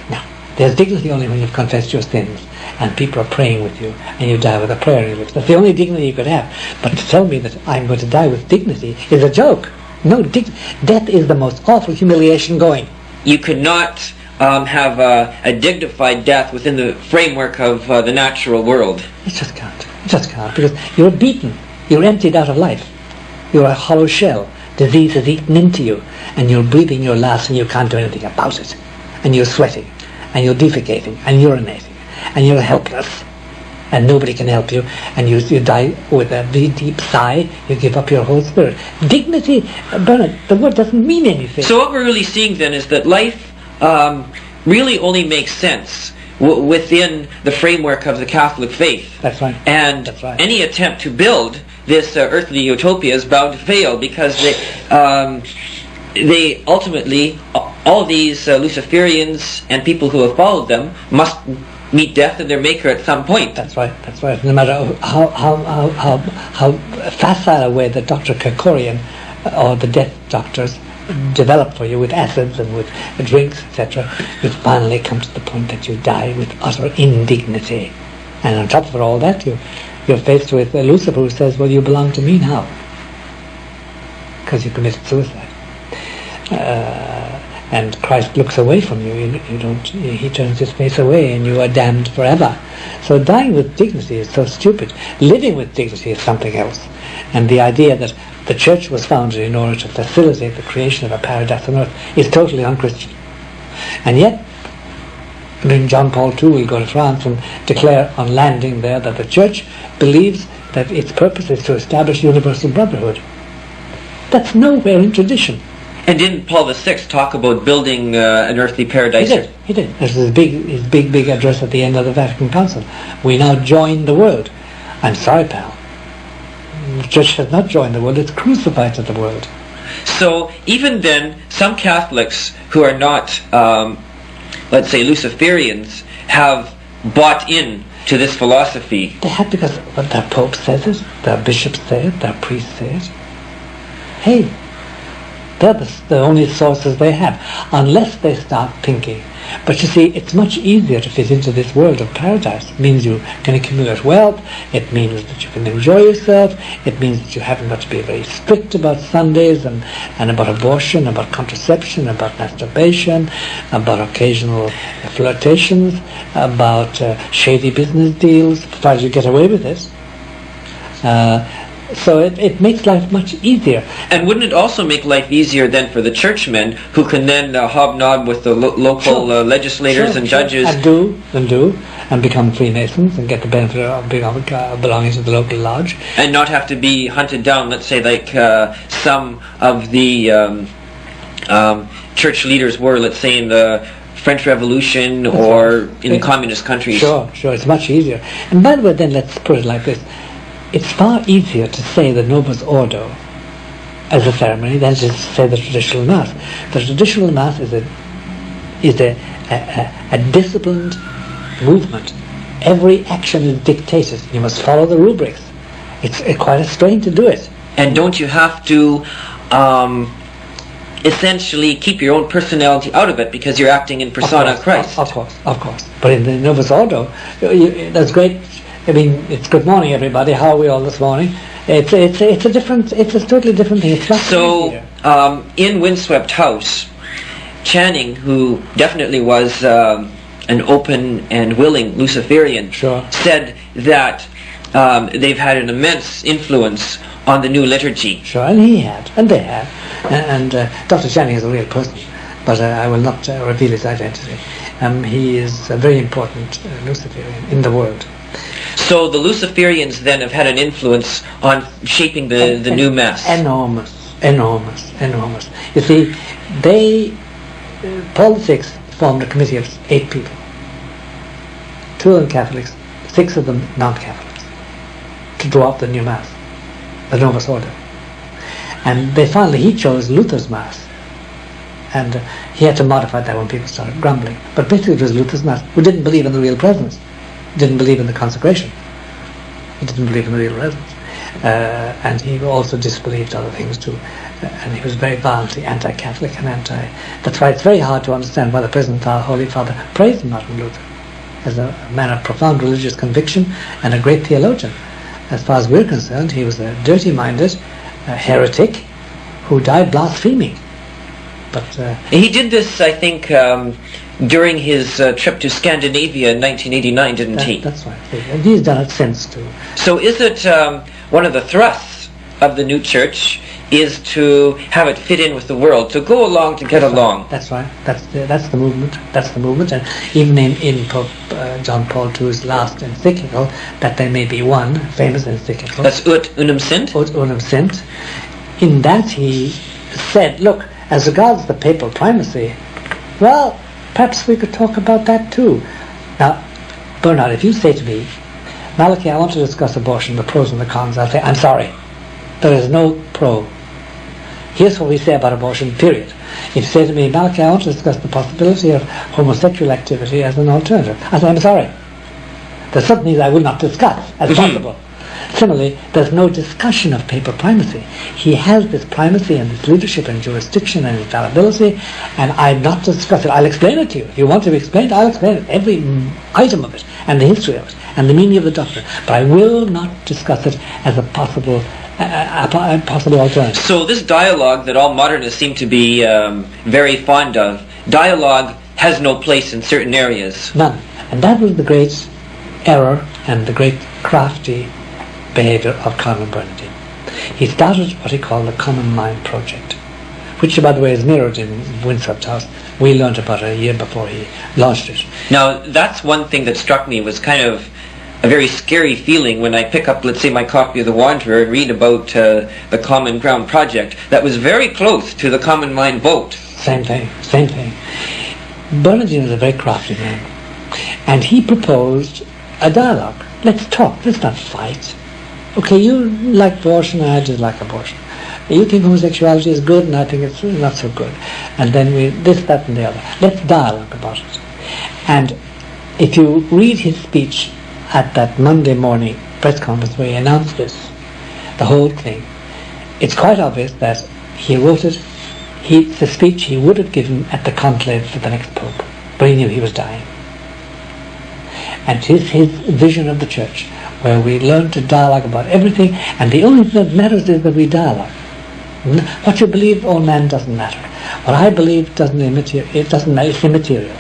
No. There's dignity only when you've confessed your sins, and people are praying with you, and you die with a prayer in your lips. That's the only dignity you could have. But to tell me that I'm going to die with dignity is a joke. No, death is the most awful humiliation going. You could not have a dignified death within the framework of the natural world. You just can't. You just can't, because you're beaten. You're emptied out of life. You're a hollow shell. Disease has eaten into you, and you're breathing your last, and you can't do anything about it. And you're sweating, and you're defecating, and urinating, and you're helpless, and nobody can help you, and you die with a very deep sigh. You give up your whole spirit. Dignity, Bernard, the word doesn't mean anything. So what we're really seeing then is that life really only makes sense within the framework of the Catholic faith. That's right. And That's right. Any attempt to build this earthly utopia is bound to fail, because they ultimately, all these Luciferians and people who have followed them, must meet death and their maker at some point. That's right. No matter how facile a way that Dr. Kerkorian or the death doctors develop for you with acids and with drinks, etc., you finally come to the point that you die with utter indignity. And on top of all that, you're faced with Lucifer, who says, well, you belong to me now, because you committed suicide. And Christ looks away from you. He turns his face away, and you are damned forever. So dying with dignity is so stupid. Living with dignity is something else. And the idea that the church was founded in order to facilitate the creation of a paradise on earth is totally unchristian. And yet, John Paul II will go to France and declare on landing there that the church believes that its purpose is to establish universal brotherhood. That's nowhere in tradition. And didn't Paul VI talk about building an earthly paradise? He did. This is his big address at the end of the Vatican Council. We now join the world. I'm sorry, pal. The church has not joined the world. It's crucified to the world. So even then, some Catholics who are not, let's say, Luciferians, have bought in to this philosophy. They have, because their Pope says it, their bishops say it, their priests say it. Hey, they're the only sources they have, unless they start thinking. But you see, it's much easier to fit into this world of paradise. It means you can accumulate wealth. It means that you can enjoy yourself. It means that you haven't got to be very strict about Sundays and about abortion, about contraception, about masturbation, about occasional flirtations, about shady business deals, provided you get away with it. So it makes life much easier. And wouldn't it also make life easier then for the churchmen, who can then hobnob with the local legislators and judges? And become Freemasons and get the benefit of belonging to the local lodge. And not have to be hunted down, let's say, like some of the church leaders were, let's say, in the French Revolution or in the communist countries. Sure, it's much easier. And by the way, then let's put it like this. It's far easier to say the Novus Ordo as a ceremony than to say the traditional Mass. The traditional Mass is a disciplined movement. Every action is dictated. You must follow the rubrics. It's quite a strain to do it. And don't you have to essentially keep your own personality out of it, because you're acting in persona Christ? Of course. But in the Novus Ordo, that's great. I mean, it's good morning, everybody. How are we all this morning? It's a totally different thing. It's not so in Windswept House, Channing, who definitely was an open and willing Luciferian, said that they've had an immense influence on the new liturgy. Sure, and he had, and they had, and Dr. Channing is a real person. but I will not reveal his identity. He is a very important Luciferian in the world. So the Luciferians then have had an influence on shaping the new Mass. Enormous. You see, Paul VI formed a committee of 8 people. 2 of them Catholics, 6 of them non-Catholics, to draw up the new Mass, the Novus Ordo. And he chose Luther's Mass. And he had to modify that when people started grumbling. But basically it was Luther's Mass, who didn't believe in the real presence, didn't believe in the consecration. He didn't believe in the real presence. And he also disbelieved other things too. And he was very violently anti-Catholic and That's why it's very hard to understand why the present Holy Father praised Martin Luther as a man of profound religious conviction and a great theologian. As far as we're concerned, he was a dirty-minded heretic who died blaspheming. But he did this, I think, during his trip to Scandinavia in 1989, didn't he? That's right. And he's done it since too. So is it one of the thrusts of the new church is to have it fit in with the world, to go along to get along? That's right. That's the movement. That's the movement. And even in Pope John Paul II's last encyclical, that there may be one famous encyclical. That's Ut Unum Sint. Ut Unum Sint. In that he said, look, as regards the papal primacy, well, perhaps we could talk about that too. Now, Bernard, if you say to me, Malachi, I want to discuss abortion, the pros and the cons, I'll say, I'm sorry. There is no pro. Here's what we say about abortion, period. If you say to me, Malachi, I want to discuss the possibility of homosexual activity as an alternative, I say, I'm sorry. There's certain things I will not discuss as possible. Similarly, there's no discussion of papal primacy. He has this primacy and this leadership and jurisdiction and infallibility, and I'm not discussing it. I'll explain it to you. If you want to explain it, I'll explain it, every item of it, and the history of it, and the meaning of the doctrine. But I will not discuss it as a possible alternative. So this dialogue that all modernists seem to be very fond of, dialogue has no place in certain areas. None. And that was the great error and the great crafty behaviour of Cardinal Bernardine. He started what he called the Common Mind Project, which, by the way, is mirrored in Windswept House. We learned about it a year before he launched it. Now, that's one thing that struck me, was kind of a very scary feeling when I pick up, let's say, my copy of The Wanderer and read about the Common Ground Project. That was very close to the Common Mind vote. Same thing. Bernardine is a very crafty man, and he proposed a dialogue. Let's talk, let's not fight. Okay, you like abortion, I dislike abortion. You think homosexuality is good, and I think it's not so good. And then this, that, and the other. Let's dialogue about it. And if you read his speech at that Monday morning press conference where he announced this, the whole thing, it's quite obvious that he wrote it, the speech he would have given at the conclave for the next pope, but he knew he was dying. And it is his vision of the church, where we learn to dialogue about everything, and the only thing that matters is that we dialogue. What you believe, old man, doesn't matter. What I believe doesn't matter, it's immaterial.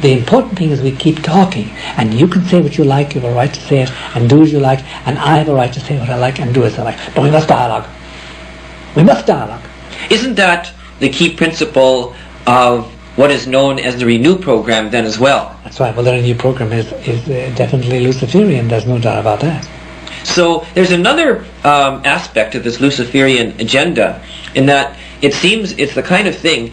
The important thing is we keep talking, and you can say what you like, you have a right to say it, and do as you like, and I have a right to say what I like and do as I like. But we must dialogue. We must dialogue. Isn't that the key principle of what is known as the Renew program then as well? That's right. Well, the Renew program is definitely Luciferian. There's no doubt about that. So there's another aspect of this Luciferian agenda, in that it seems it's the kind of thing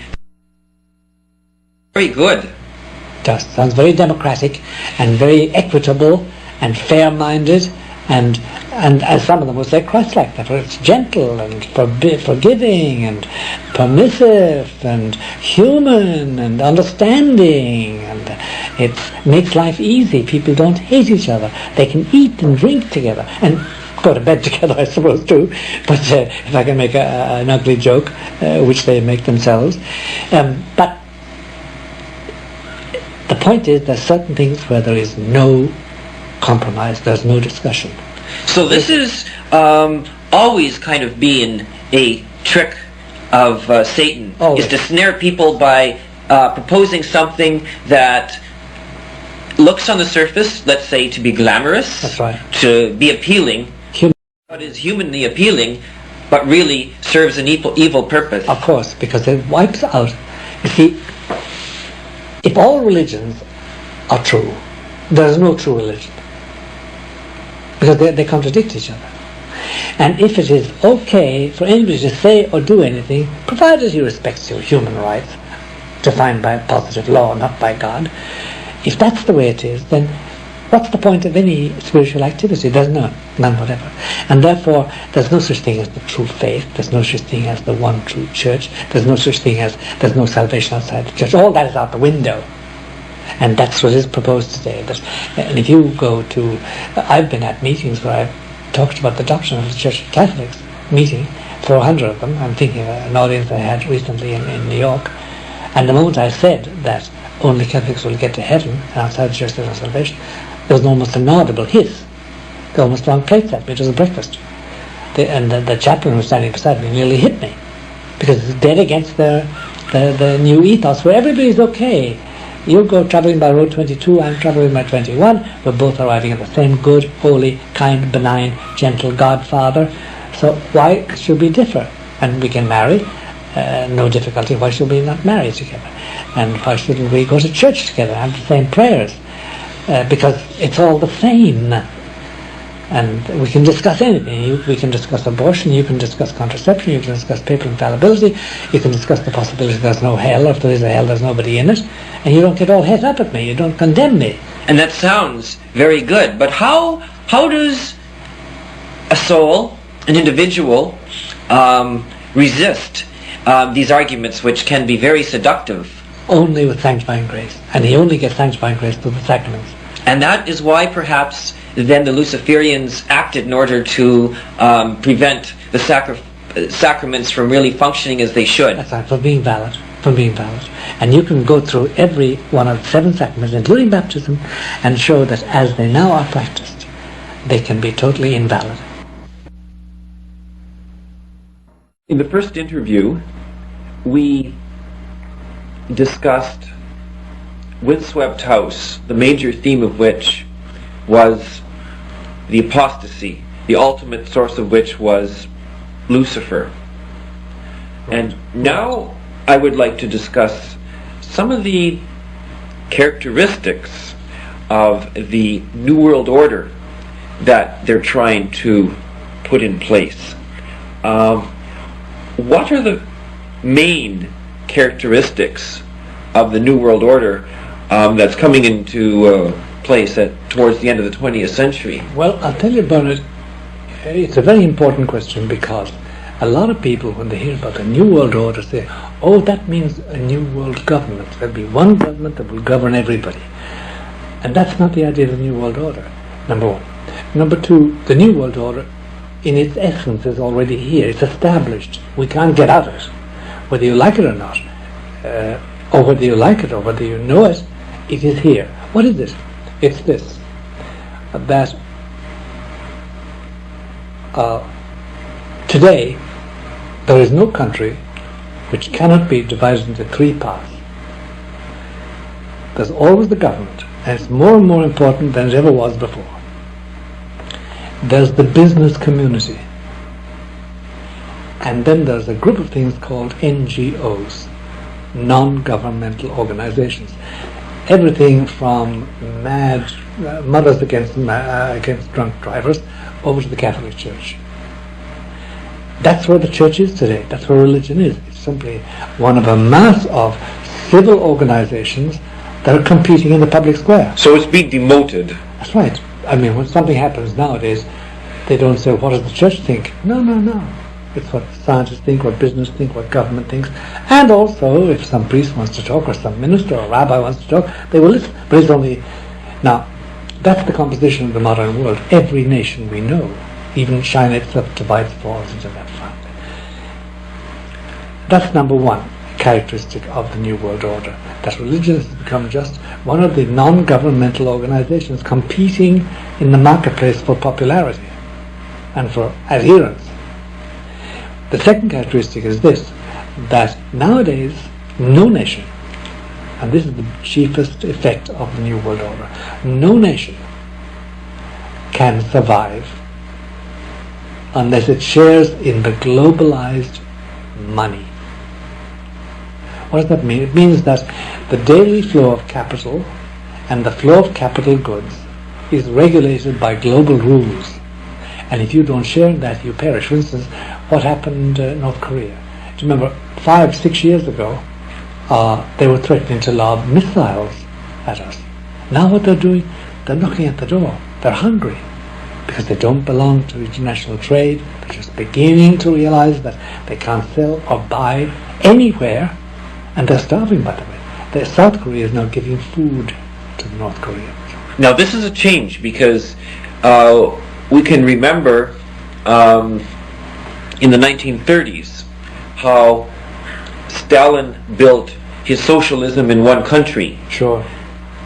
very good. It does. Sounds very democratic and very equitable and fair-minded and as some of them will say, Christ-like. That it's gentle and forgiving and permissive and human and understanding, and it makes life easy. People don't hate each other. They can eat and drink together and go to bed together, I suppose, too. But if I can make an ugly joke, which they make themselves. But the point is, there's certain things where there is no compromise, there's no discussion. So this is always kind of been a trick of Satan, always. Is to snare people by proposing something that looks on the surface, let's say, to be glamorous, that's right, to be appealing, but is humanly appealing, but really serves an evil purpose. Of course, because it wipes out You see, if all religions are true, there is no true religion, because they contradict each other. And if it is okay for anybody to say or do anything, provided he respects your human rights, defined by positive law, not by God, if that's the way it is, then what's the point of any spiritual activity? There's none whatever. And therefore, there's no such thing as the true faith, there's no such thing as the one true church, there's no such thing as there's no salvation outside the church. All that is out the window. And that's what is proposed today. And if you go to, I've been at meetings where I've talked about the doctrine of the Church of Catholics, meeting, 400 of them. I'm thinking of an audience I had recently in New York. And the moment I said that only Catholics will get to heaven, and outside the church there's no salvation, there was almost an audible hiss. They almost thrown plates at me. It was a breakfast. The chaplain who was standing beside me nearly hit me, because it's dead against the new ethos where everybody's okay. You go travelling by road 22, I'm travelling by 21. We're both arriving at the same good, holy, kind, benign, gentle Godfather. So why should we differ? And we can marry, no difficulty. Why should we not marry together? And why shouldn't we go to church together and have the same prayers? Because it's all the same. And we can discuss anything. We can discuss abortion, you can discuss contraception, you can discuss papal infallibility, you can discuss the possibility there's no hell, or if there is a hell there's nobody in it, and you don't get all het up at me, you don't condemn me. And that sounds very good, but how does a soul, an individual, resist these arguments which can be very seductive? Only with sanctifying grace, and he only gets sanctifying grace through the sacraments. And that is why perhaps then the Luciferians acted in order to prevent the sacraments from really functioning as they should. That's right, from being valid. And you can go through every one of the 7 sacraments, including baptism, and show that as they now are practiced, they can be totally invalid. In the first interview, we discussed Windswept House, the major theme of which was the apostasy, the ultimate source of which was Lucifer. And now I would like to discuss some of the characteristics of the New World Order that they're trying to put in place. What are the main characteristics of the New World Order that's coming into place towards the end of the 20th century? Well, I'll tell you, Bernard, it's a very important question, because a lot of people, when they hear about the New World Order, say, oh, that means a new world government. There'll be one government that will govern everybody. And that's not the idea of the New World Order, number one. Number two, the New World Order, in its essence, is already here. It's established. We can't get out of it, whether you like it or not. Or whether you like it or whether you know it, it is here. What is it? It's this, that today there is no country which cannot be divided into 3 parts. There's always the government, and it's more and more important than it ever was before. There's the business community, and then there's a group of things called NGOs, non-governmental organizations. Everything from mad mothers against drunk drivers over to the Catholic Church. That's where the church is today. That's where religion is. It's simply one of a mass of civil organizations that are competing in the public square. So it's being demoted. That's right. I mean, when something happens nowadays, they don't say, what does the church think? No. It's what scientists think, what business think, what government thinks. And also, if some priest wants to talk, or some minister or rabbi wants to talk, they will listen. But it's only... Now, that's the composition of the modern world. Every nation we know, even China itself, divides, falls into that family. That's number one characteristic of the New World Order, that religion has become just one of the non-governmental organizations competing in the marketplace for popularity and for adherence. The second characteristic is this, that nowadays no nation, and this is the chiefest effect of the New World Order, no nation can survive unless it shares in the globalized money. What does that mean? It means that the daily flow of capital and the flow of capital goods is regulated by global rules. And if you don't share in that, you perish. For instance, what happened in North Korea? Do you remember 5-6 years ago, they were threatening to lob missiles at us. Now what they're doing, they're knocking at the door. They're hungry because they don't belong to international trade. They're just beginning to realize that they can't sell or buy anywhere, and they're starving, by the way. South Korea is now giving food to the North Koreans. Now this is a change because we can remember in the 1930s how Stalin built his socialism in one country. Sure.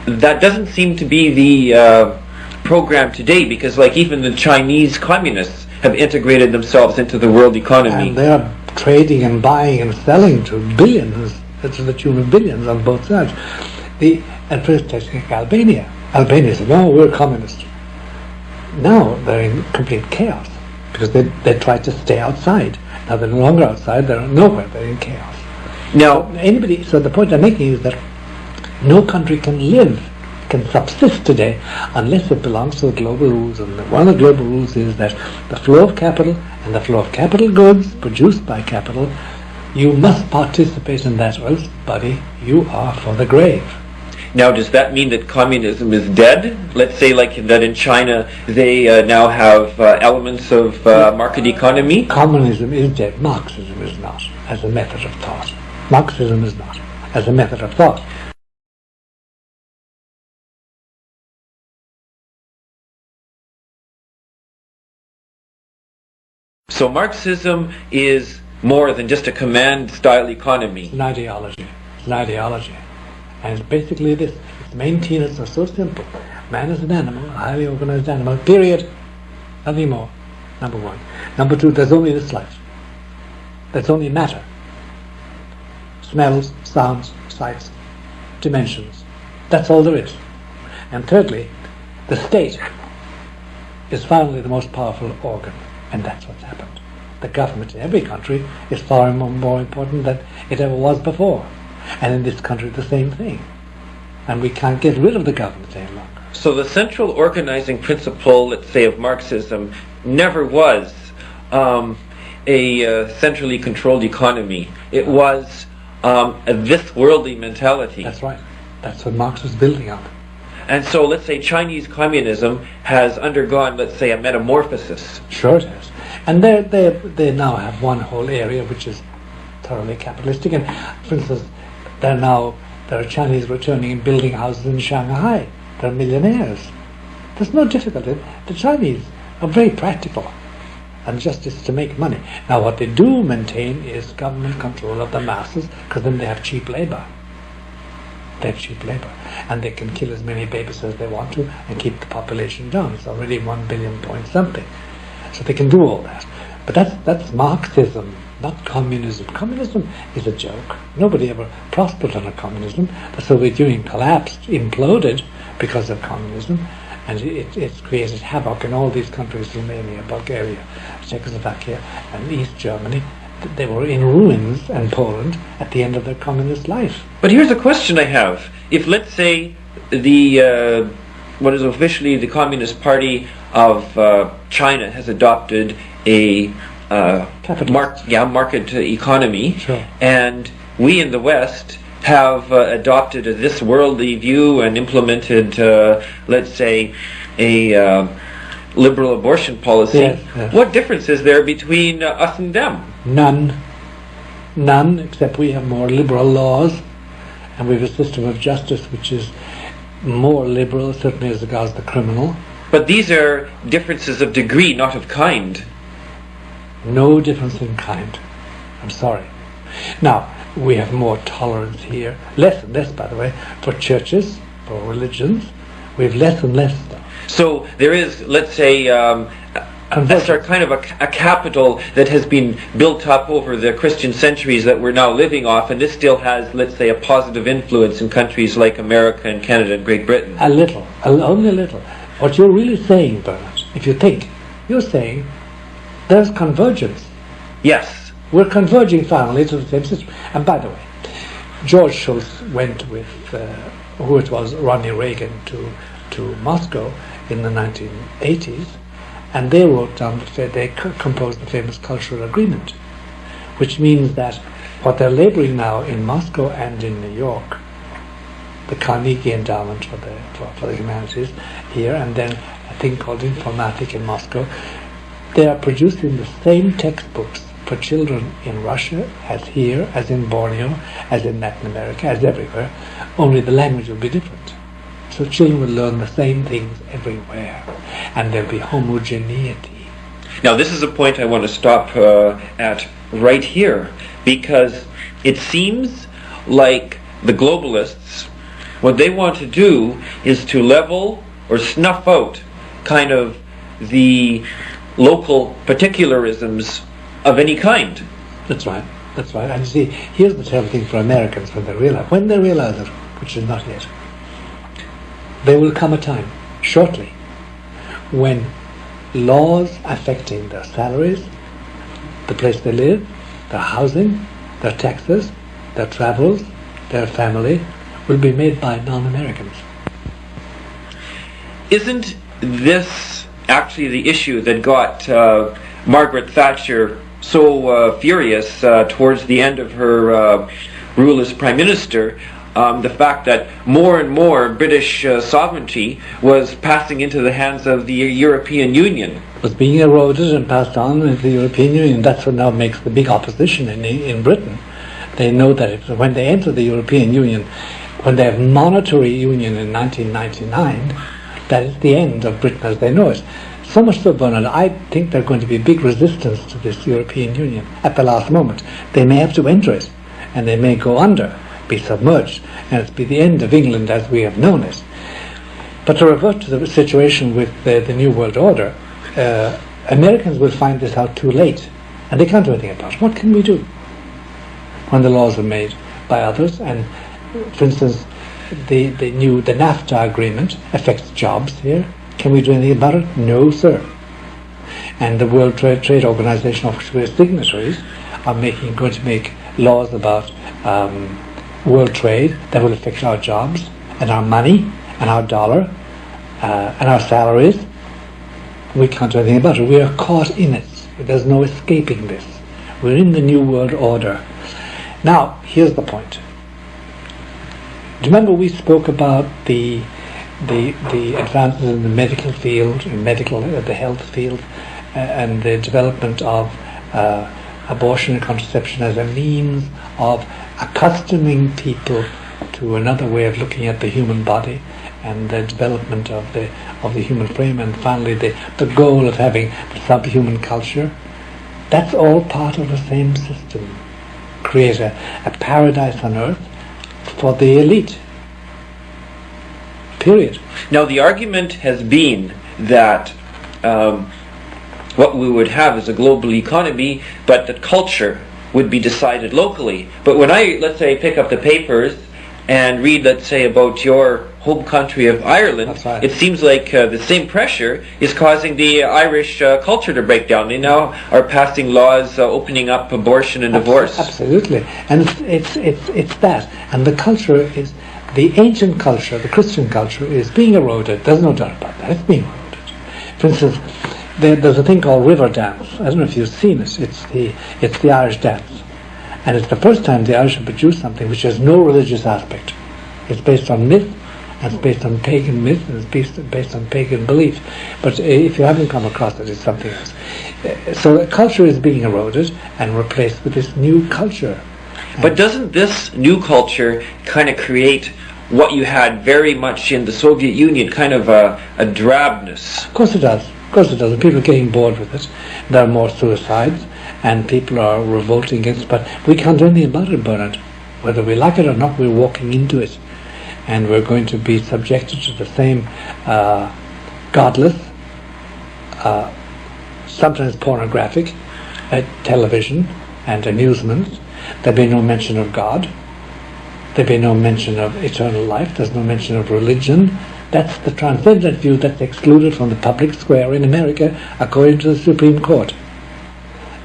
That doesn't seem to be the program today, because like even the Chinese communists have integrated themselves into the world economy. And they are trading and buying and selling to billions, to the tune of billions on both sides. And first take Albania. Albania said, no, we're communist. Now they're in complete chaos because they tried to stay outside. Now they're no longer outside, they're nowhere, they're in chaos. Now, So the point I'm making is that no country can subsist today unless it belongs to the global rules. And one of the global rules is that the flow of capital and the flow of capital goods produced by capital, you must participate in that, or else, buddy, you are for the grave. now does that mean that communism is dead? Let's say like that in China they now have elements of market economy? Communism is dead. Marxism is not, as a method of thought. Marxism is not, as a method of thought. So Marxism is more than just a command-style economy. It's an ideology. It's an ideology. And it's basically this. Its main tenets are so simple. Man is an animal, a highly organized animal, period. Nothing more. Number one. Number two, there's only this life. There's only matter. Smells, sounds, sights, dimensions. That's all there is. And thirdly, the state is finally the most powerful organ. And that's what's happened. The government in every country is far more important than it ever was before. And in this country, the same thing. And we can't get rid of the government any longer. So the central organizing principle, let's say, of Marxism never was a centrally controlled economy. It was a this-worldly mentality. That's right. That's what Marx was building up. And so let's say Chinese communism has undergone, let's say, a metamorphosis. Sure it has. And they now have one whole area which is thoroughly capitalistic. And for instance, there are Chinese returning and building houses in Shanghai. They're millionaires. There's no difficulty. The Chinese are very practical, and just is to make money. Now what they do maintain is government control of the masses, because then they have cheap labor. They have cheap labor, and they can kill as many babies as they want to and keep the population down. It's already 1 billion point something. So they can do all that. But that's Marxism, not communism. Communism is a joke. Nobody ever prospered under communism. The Soviet Union collapsed, imploded because of communism, and it's created havoc in all these countries, Romania, Bulgaria, Czechoslovakia, and East Germany. They were in ruins, and Poland, at the end of their communist life. But here's a question I have. If, let's say, the what is officially the Communist Party of China has adopted a market economy, sure, and we in the West have adopted this worldly view and implemented, let's say, a liberal abortion policy, yes. What difference is there between us and them? None, except we have more liberal laws, and we have a system of justice which is more liberal, certainly as regards the criminal. But these are differences of degree, not of kind. No difference in kind. I'm sorry. Now, we have more tolerance here, less and less, by the way, for churches, for religions. We have less and less stuff. So there is, let's say, a sort of kind of a capital that has been built up over the Christian centuries that we're now living off, and this still has, let's say, a positive influence in countries like America and Canada and Great Britain. A little, only a little. What you're really saying, Bernard, if you think, you're saying there's convergence. Yes. We're converging finally to the same system. And by the way, George Shultz went with, who it was, Ronnie Reagan, to Moscow in the 1980s, and they wrote down, they composed the famous Cultural Agreement, which means that what they're laboring now in Moscow and in New York, the Carnegie Endowment for the Humanities here, and then a thing called Informatic in Moscow, they are producing the same textbooks for children in Russia as here, as in Borneo, as in Latin America, as everywhere, only the language will be different. So children will learn the same things everywhere, and there'll be homogeneity. Now this is a point I want to stop at right here, because it seems like the globalists, what they want to do is to level or snuff out kind of the local particularisms of any kind. That's right. And you see, here's the terrible thing for Americans when they realize it, which is not yet. There will come a time, shortly, when laws affecting their salaries, the place they live, their housing, their taxes, their travels, their family, will be made by non-Americans. Isn't this actually the issue that got Margaret Thatcher so furious towards the end of her rule as Prime Minister? The fact that more and more British sovereignty was passing into the hands of the European Union. Was being eroded and passed on into the European Union. That's what now makes the big opposition in Britain. They know that when they enter the European Union, when they have monetary union in 1999, that is the end of Britain as they know it. So much so, Bernard, I think there's going to be big resistance to this European Union at the last moment. They may have to enter it, and they may go under, be submerged, and it'll be the end of England as we have known it. But to revert to the situation with the New World Order, Americans will find this out too late, and they can't do anything about it. What can we do when the laws are made by others? And, for instance, the NAFTA agreement affects jobs here. Can we do anything about it? No, sir. And the World Trade Organization, of which we're signatories, are going to make laws about world trade that will affect our jobs and our money and our dollar and our salaries. We can't do anything about it. We are caught in it. There's no escaping this. We're in the New World Order. Now, here's the point. Do you remember we spoke about the advances in the medical field, the health field, and the development of abortion and contraception as a means of accustoming people to another way of looking at the human body, and the development of the human frame, and finally the goal of having the subhuman culture? That's all part of the same system. Create a paradise on earth for the elite. Period. Now the argument has been that what we would have is a global economy, but that culture would be decided locally. But when I, let's say, pick up the papers and read, let's say, about your home country of Ireland, right, it seems like the same pressure is causing the Irish culture to break down. They now are passing laws opening up abortion and divorce. Absolutely. And it's that. And the culture is, the ancient culture, the Christian culture, is being eroded. There's no doubt about that. It's being eroded. For instance, there's a thing called river dance. I don't know if you've seen it. It's the Irish dance. And it's the first time the Irish have produced something which has no religious aspect. It's based on myth, and it's based on pagan myth, and it's based on pagan belief. But if you haven't come across it, it's something else. So the culture is being eroded and replaced with this new culture. But doesn't this new culture kind of create what you had very much in the Soviet Union, kind of a drabness? Of course it does. Of course it does. And people are getting bored with it. There are more suicides, and people are revolting against it. But we can't do anything about it, Bernard. Whether we like it or not, we're walking into it. And we're going to be subjected to the same godless, sometimes pornographic, television and amusement. There'll be no mention of God. There'll be no mention of eternal life. There's no mention of religion. That's the transcendent view that's excluded from the public square in America, according to the Supreme Court.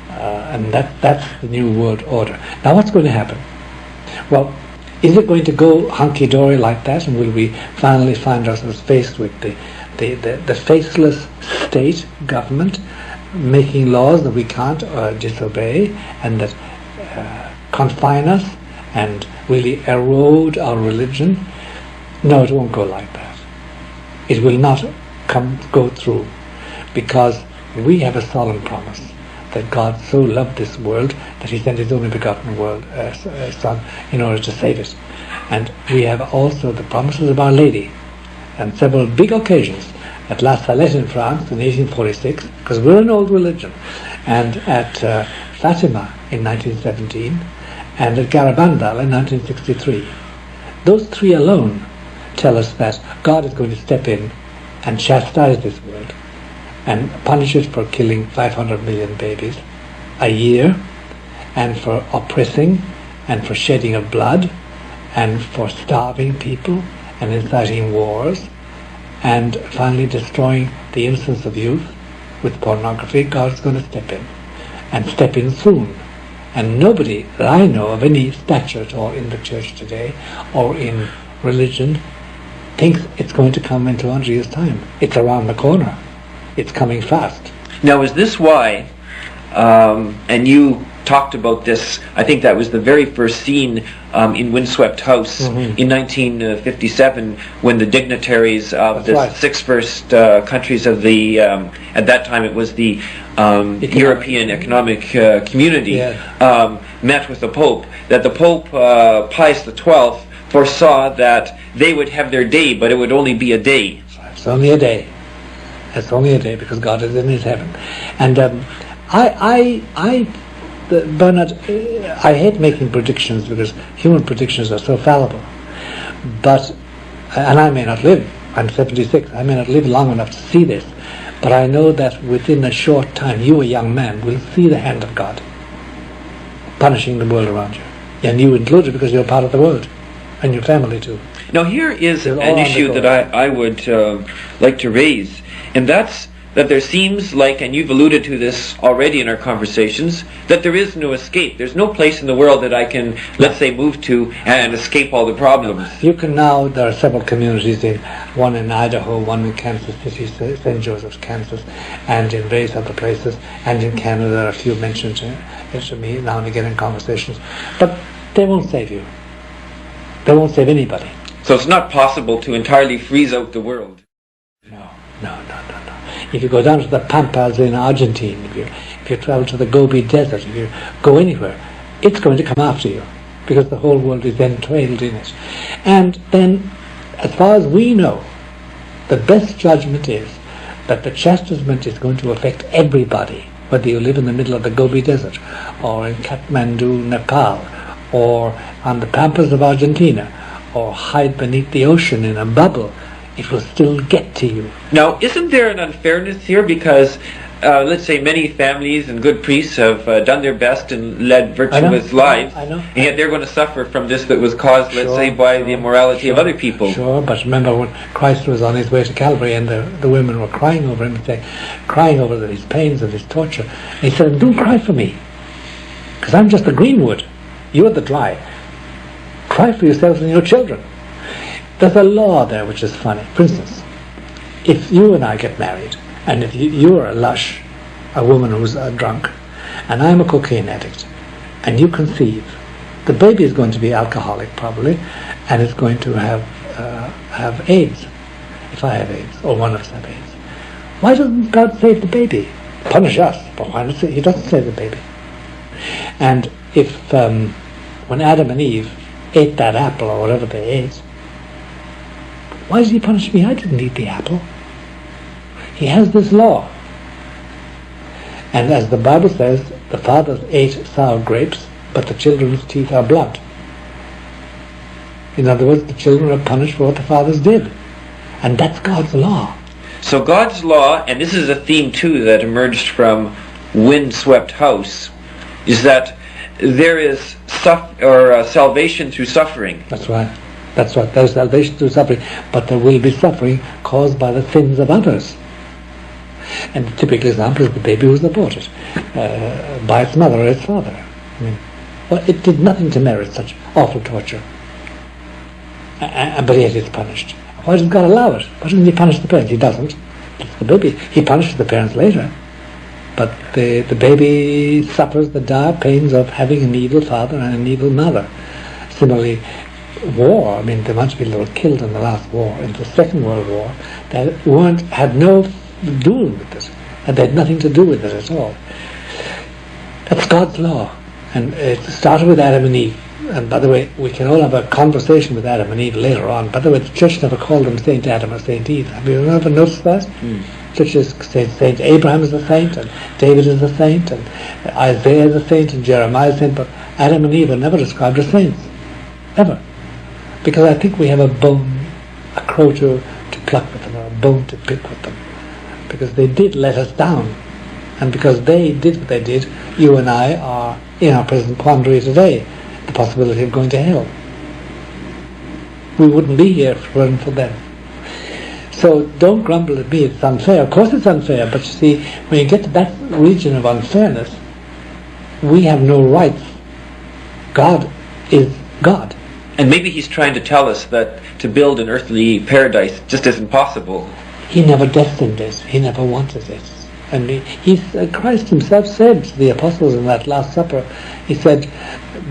And that's the New World Order. Now, what's going to happen? Well, Is it going to go hunky-dory like that, and will we finally find ourselves faced with the faceless state government making laws that we can't disobey, and that confine us and really erode our religion? No, it won't go like that. It will not go through, because we have a solemn promise that God so loved this world that he sent his only begotten Son in order to save it. And we have also the promises of Our Lady, and several big occasions at La Salette in France in 1846, because we're an old religion, and at Fatima in 1917, and at Garabandal in 1963. Those three alone tell us that God is going to step in and chastise this world and punish it for killing 500 million babies a year, and for oppressing and for shedding of blood and for starving people and inciting wars, and finally destroying the innocence of youth with pornography. God's going to step in, and step in soon. And nobody that I know of any stature at all in the church today or in religion thinks it's going to come in 200 years' time. It's around the corner. It's coming fast. Now, is this why, and you talked about this, I think that was the very first scene in Windswept House in 1957, when the dignitaries of the six first countries of the, at that time it was the European Economic Community, met with the Pope, that the Pope, Pius XII, foresaw that they would have their day, but it would only be a day. It's only a day. It's only a day, because God is in his heaven. And Bernard, I hate making predictions, because human predictions are so fallible. But, and I may not live, I'm 76, I may not live long enough to see this, but I know that within a short time, you, a young man, will see the hand of God punishing the world around you. And you included, because you're part of the world, and your family too. Now here is an issue that I would like to raise, and that's that there seems like, and you've alluded to this already in our conversations, that there is no escape. There's no place in the world that I can, let's say, move to and escape all the problems. You can now, there are several communities, one in Idaho, one in Kansas City, St. Joseph's, Kansas, and in various other places, and in Canada. There are a few mentioned to me now and again in conversations. But they won't save you. They won't save anybody. So it's not possible to entirely freeze out the world. No. If you go down to the Pampas in Argentina, if you travel to the Gobi Desert, if you go anywhere, it's going to come after you, because the whole world is entrailed in it. And then, as far as we know, the best judgment is that the chastisement is going to affect everybody, whether you live in the middle of the Gobi Desert, or in Kathmandu, Nepal, or on the Pampas of Argentina, or hide beneath the ocean in a bubble. It will still get to you. Now, isn't there an unfairness here? Because, let's say, many families and good priests have done their best and led virtuous lives, and yet they're going to suffer from this that was caused, let's say, by the immorality of other people. Sure, but remember when Christ was on his way to Calvary, and the women were crying over him, crying over his pains and his torture. And he said, "Don't cry for me, because I'm just the green wood. You're the dry. Cry for yourselves and your children." There's a law there which is funny. For instance, if you and I get married, and if you're a lush, a woman who's a drunk, and I'm a cocaine addict, and you conceive, the baby is going to be alcoholic probably, and it's going to have AIDS, if I have AIDS, or one of us have AIDS. Why doesn't God save the baby? Punish us, but why not he doesn't save the baby? And if when Adam and Eve ate that apple, or whatever they ate, why does he punish me? I didn't eat the apple. He has this law. And as the Bible says, the fathers ate sour grapes, but the children's teeth are blood. In other words, the children are punished for what the fathers did. And that's God's law. So God's law, and this is a theme too that emerged from Windswept House, is that there is salvation through suffering. That's right. That's right. There's salvation through suffering, but there will be suffering caused by the sins of others. And the typical example is the baby who's aborted by its mother or its father. I mean, well, it did nothing to merit such awful torture. but yet it's punished. Why does God allow it? Why doesn't he punish the parents? He doesn't. It's the baby. He punishes the parents later. But the baby suffers the dire pains of having an evil father and an evil mother. Similarly, war, I mean, there must be little killed in the last war, in the Second World War, that had no doing with it, and they had nothing to do with it at all. That's God's law, and it started with Adam and Eve. And by the way, we can all have a conversation with Adam and Eve later on. By the way, the church never called them Saint Adam or Saint Eve. Have you ever noticed that? Churches say Saint Abraham is a saint, and David is a saint, and Isaiah is a saint, and Jeremiah is a saint, but Adam and Eve are never described as saints. Ever. Because I think we have a bone, a crow to pluck with them, or a bone to pick with them. Because they did let us down. And because they did what they did, you and I are in our present quandary today, the possibility of going to hell. We wouldn't be here if it weren't for them. So don't grumble at me, it's unfair. Of course it's unfair, but you see, when you get to that region of unfairness, we have no rights. God is God. And maybe he's trying to tell us that to build an earthly paradise just isn't possible. He never destined it. He never wanted it. And Christ himself said to the apostles in that Last Supper, he said,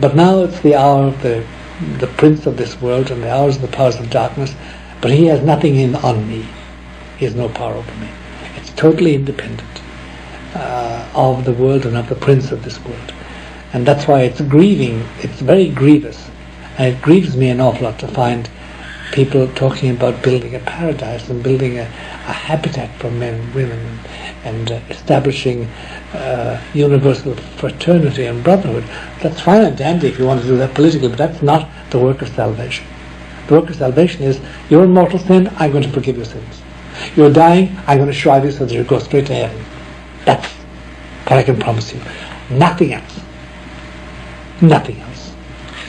but now it's the hour of the prince of this world and the hours of the powers of darkness, but he has nothing on me. He has no power over me. It's totally independent of the world and of the prince of this world. And that's why it's grieving. It's very grievous. And it grieves me an awful lot to find people talking about building a paradise and building a habitat for men and women and establishing universal fraternity and brotherhood. That's fine and dandy if you want to do that politically, but that's not the work of salvation. The work of salvation is, you're in mortal sin, I'm going to forgive your sins. You're dying, I'm going to shrive you so that you go straight to heaven. That's what I can promise you. Nothing else. Nothing else.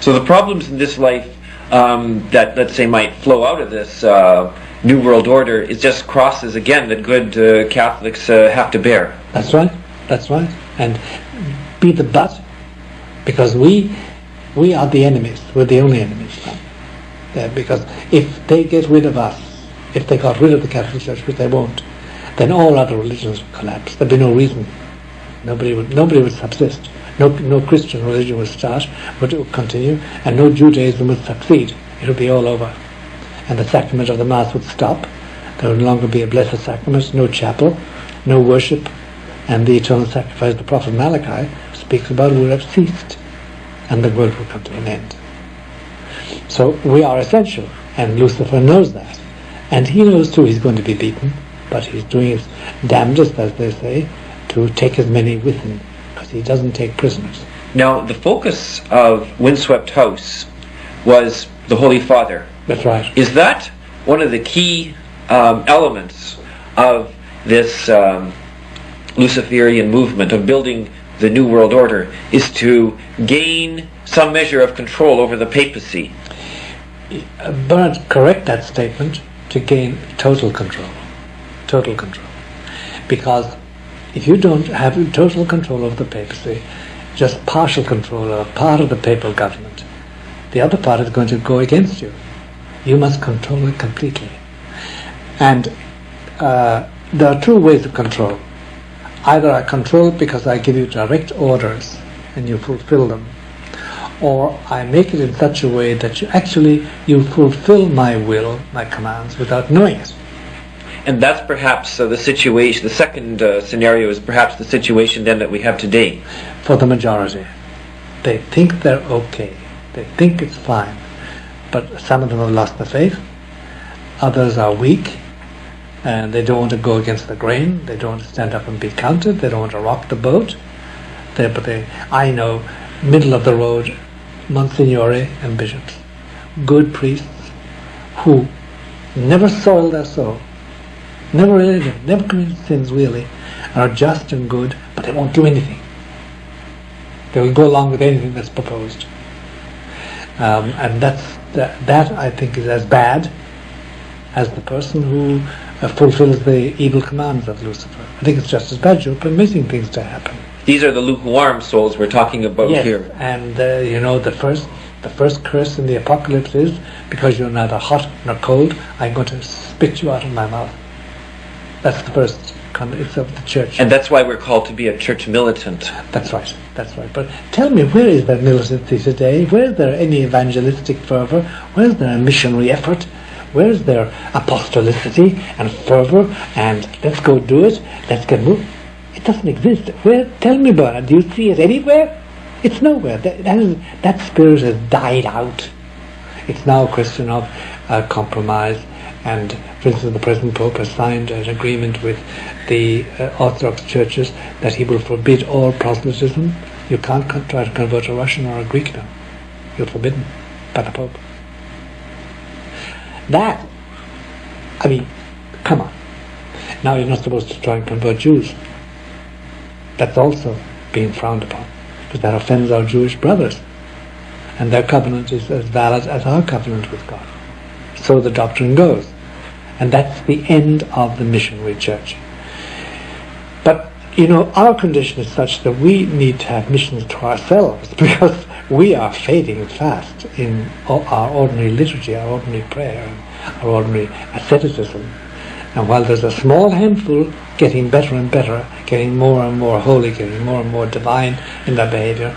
So the problems in this life that, let's say, might flow out of this New World Order is just crosses, again, that good Catholics have to bear. That's right. That's right. And be the butt, because we are the enemies. We're the only enemies. Because if they get rid of us, if they got rid of the Catholic Church, which they won't, then all other religions would collapse. There'd be no reason. Nobody would subsist. No Christian religion would start, would continue, and no Judaism would succeed. It would be all over. And the sacrament of the Mass would stop. There would no longer be a blessed sacrament, no chapel, no worship, and the eternal sacrifice the prophet Malachi speaks about would have ceased, and the world would come to an end. So we are essential, and Lucifer knows that. And he knows too he's going to be beaten, but he's doing his damnedest, as they say, to take as many with him, because he doesn't take prisoners. Now, the focus of Windswept House was the Holy Father. That's right. Is that one of the key elements of this Luciferian movement of building the New World Order, is to gain some measure of control over the papacy? Bernard, correct that statement, to gain total control. Total control. Because if you don't have total control over the papacy, just partial control of part of the papal government, the other part is going to go against you. You must control it completely. And there are two ways of control. Either I control it because I give you direct orders and you fulfill them, or I make it in such a way that you fulfill my will, my commands, without knowing it. And that's perhaps the situation. The second scenario is perhaps the situation then that we have today. For the majority, they think they're okay. They think it's fine. But some of them have lost their faith. Others are weak, and they don't want to go against the grain. They don't want to stand up and be counted. They don't want to rock the boat. I know, middle of the road, Monsignori and bishops, good priests, who never soil their soul, never committed sins really, are just and good, but they won't do anything. They will go along with anything that's proposed. And that I think is as bad as the person who fulfills the evil commands of Lucifer. I think it's just as bad. You're permitting things to happen. These are the lukewarm souls we're talking about yes, here. And the The first curse in the apocalypse is, because you're neither hot nor cold, I'm going to spit you out of my mouth. That's the first it's of the church. And that's why we're called to be a church militant. That's right. But tell me, where is that militancy today? Where is there any evangelistic fervour? Where is there a missionary effort? Where is there apostolicity and fervour and let's go do it, let's get moving? It doesn't exist. Where? Tell me about it. Do you see it anywhere? It's nowhere. That spirit has died out. It's now a question of compromise. And, for instance, the present Pope has signed an agreement with the Orthodox churches that he will forbid all proselytism. You can't try to convert a Russian or a Greek now. You're forbidden by the Pope. That, I mean, come on. Now you're not supposed to try and convert Jews. That's also being frowned upon, because that offends our Jewish brothers. And their covenant is as valid as our covenant with God. So the doctrine goes. And that's the end of the missionary church. But, our condition is such that we need to have missions to ourselves, because we are fading fast in our ordinary liturgy, our ordinary prayer, and our ordinary asceticism. And while there's a small handful getting better and better, getting more and more holy, getting more and more divine in their behaviour,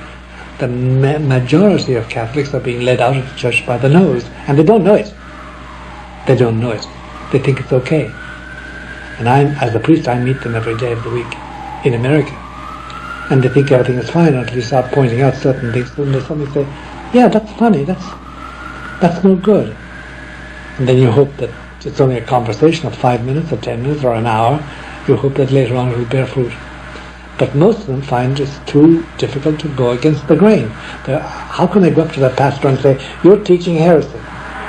the majority of Catholics are being led out of the church by the nose, and they don't know it. They don't know it. They think it's okay. And as a priest, I meet them every day of the week in America. And they think everything is fine until you start pointing out certain things, and they suddenly say, yeah, that's funny, that's no good. And then you hope that it's only a conversation of 5 minutes or 10 minutes or an hour. You hope that later on it will bear fruit. But most of them find it's too difficult to go against the grain. How can they go up to their pastor and say, you're teaching heresy,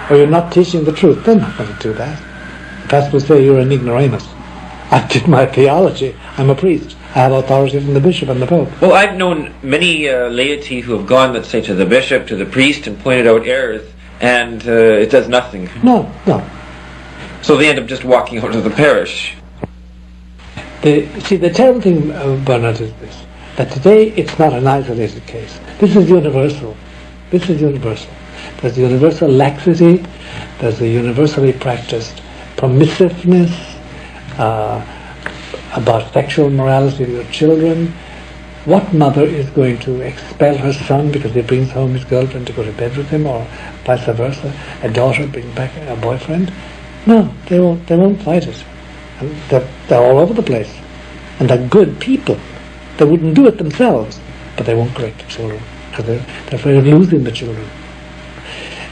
or you're not teaching the truth? They're not going to do that. The pastor will say, you're an ignoramus. I did my theology. I'm a priest. I have authority from the bishop and the pope. Well, I've known many laity who have gone, let's say, to the bishop, to the priest, and pointed out errors, and it does nothing. No. So they end up just walking out of the parish. The terrible thing, Bernard, is this, that today it's not an isolated case. This is universal. There's a universal laxity, there's a universally practiced permissiveness about sexual morality of your children. What mother is going to expel her son because he brings home his girlfriend to go to bed with him, or vice versa? A daughter brings back a boyfriend? No, they won't fight it. And they're all over the place. And they're good people. They wouldn't do it themselves, but they won't correct the children because they're afraid of losing the children.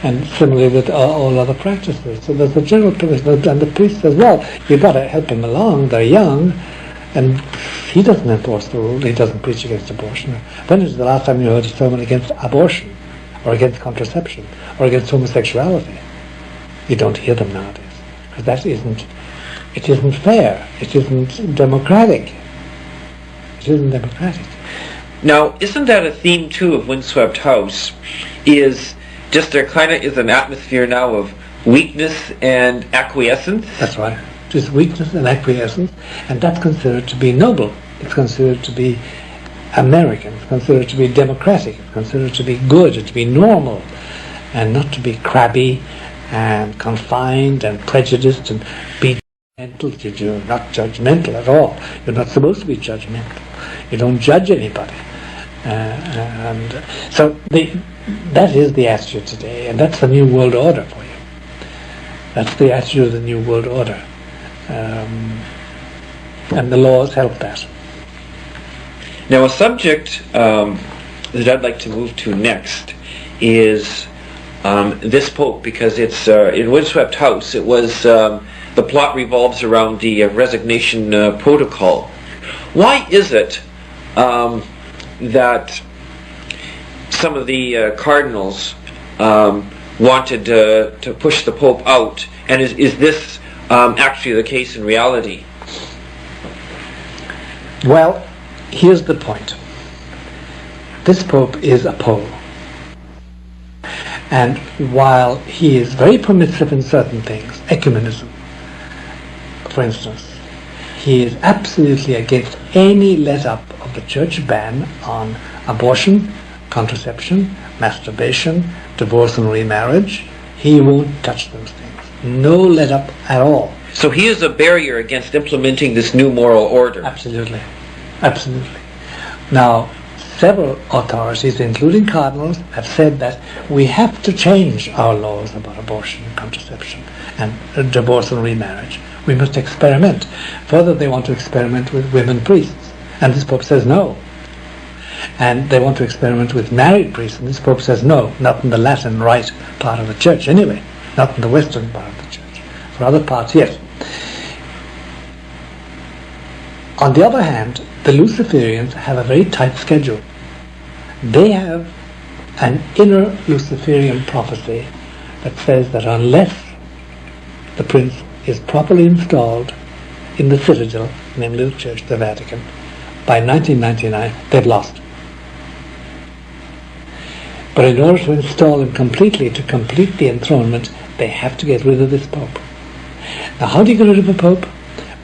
And similarly with all other practices. So there's a general provision, and the priest says, well, you've got to help them along, they're young, and he doesn't enforce the rule, he doesn't preach against abortion. When is the last time you heard a sermon against abortion, or against contraception, or against homosexuality? You don't hear them nowadays, because it isn't fair, it isn't democratic. Now, isn't that a theme too of Windswept House? Is just there kind of is an atmosphere now of weakness and acquiescence? That's right. Just weakness and acquiescence, and that's considered to be noble. It's considered to be American. It's considered to be democratic. It's considered to be good, to be normal, and not to be crabby and confined and prejudiced and be judgmental. You're not judgmental at all. You're not supposed to be judgmental. You don't judge anybody. And so that is the attitude today, and that's the New World Order for you. That's the attitude of the New World Order. And the laws help that. Now, a subject that I'd like to move to next is this Pope, because it's in Windswept House. It was the plot revolves around the resignation protocol. Why is it that some of the cardinals wanted to push the Pope out, and is this actually the case in reality? Well, here's the point. This Pope is a Pole. And while he is very permissive in certain things, ecumenism, for instance, he is absolutely against any let-up of the church ban on abortion, contraception, masturbation, divorce and remarriage, he won't touch those things. No let up at all. So he is a barrier against implementing this new moral order. Absolutely. Absolutely. Now, several authorities, including cardinals, have said that we have to change our laws about abortion and contraception and divorce and remarriage. We must experiment. Further, they want to experiment with women priests, and this Pope says no. And they want to experiment with married priests, and this Pope says no, not in the Latin Rite part of the Church anyway, not in the Western part of the Church. For other parts, yes. On the other hand, the Luciferians have a very tight schedule. They have an inner Luciferian prophecy that says that unless the prince is properly installed in the citadel, namely the Church, the Vatican, by 1999, they've lost. But in order to install him completely, to complete the enthronement, they have to get rid of this Pope. Now, how do you get rid of a Pope?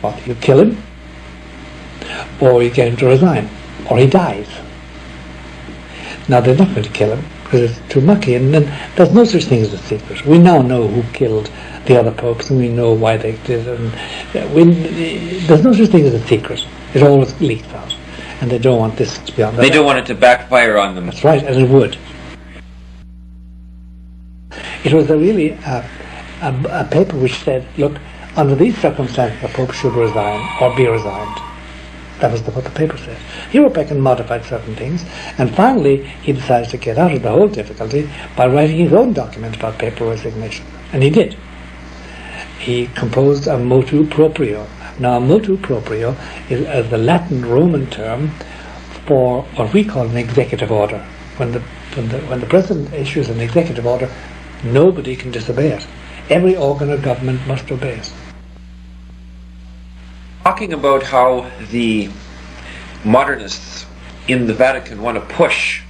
Well, you kill him, or you get him to resign, or he dies. Now, they're not going to kill him, because it's too mucky, and then there's no such thing as a secret. We now know who killed the other popes, and we know why they did it, and there's no such thing as a secret. It always leaks out, and they don't want this to be on the They don't want it to backfire on them. That's right, and it would. It was a paper which said, look, under these circumstances the Pope should resign or be resigned. That was what the paper said. He went back and modified certain things, and finally he decided to get out of the whole difficulty by writing his own document about papal resignation. And he did. He composed a motu proprio. Now, a motu proprio is the Latin Roman term for what we call an executive order. When the president issues an executive order, nobody can disobey it. Every organ of government must obey it. Talking about how the modernists in the Vatican want to push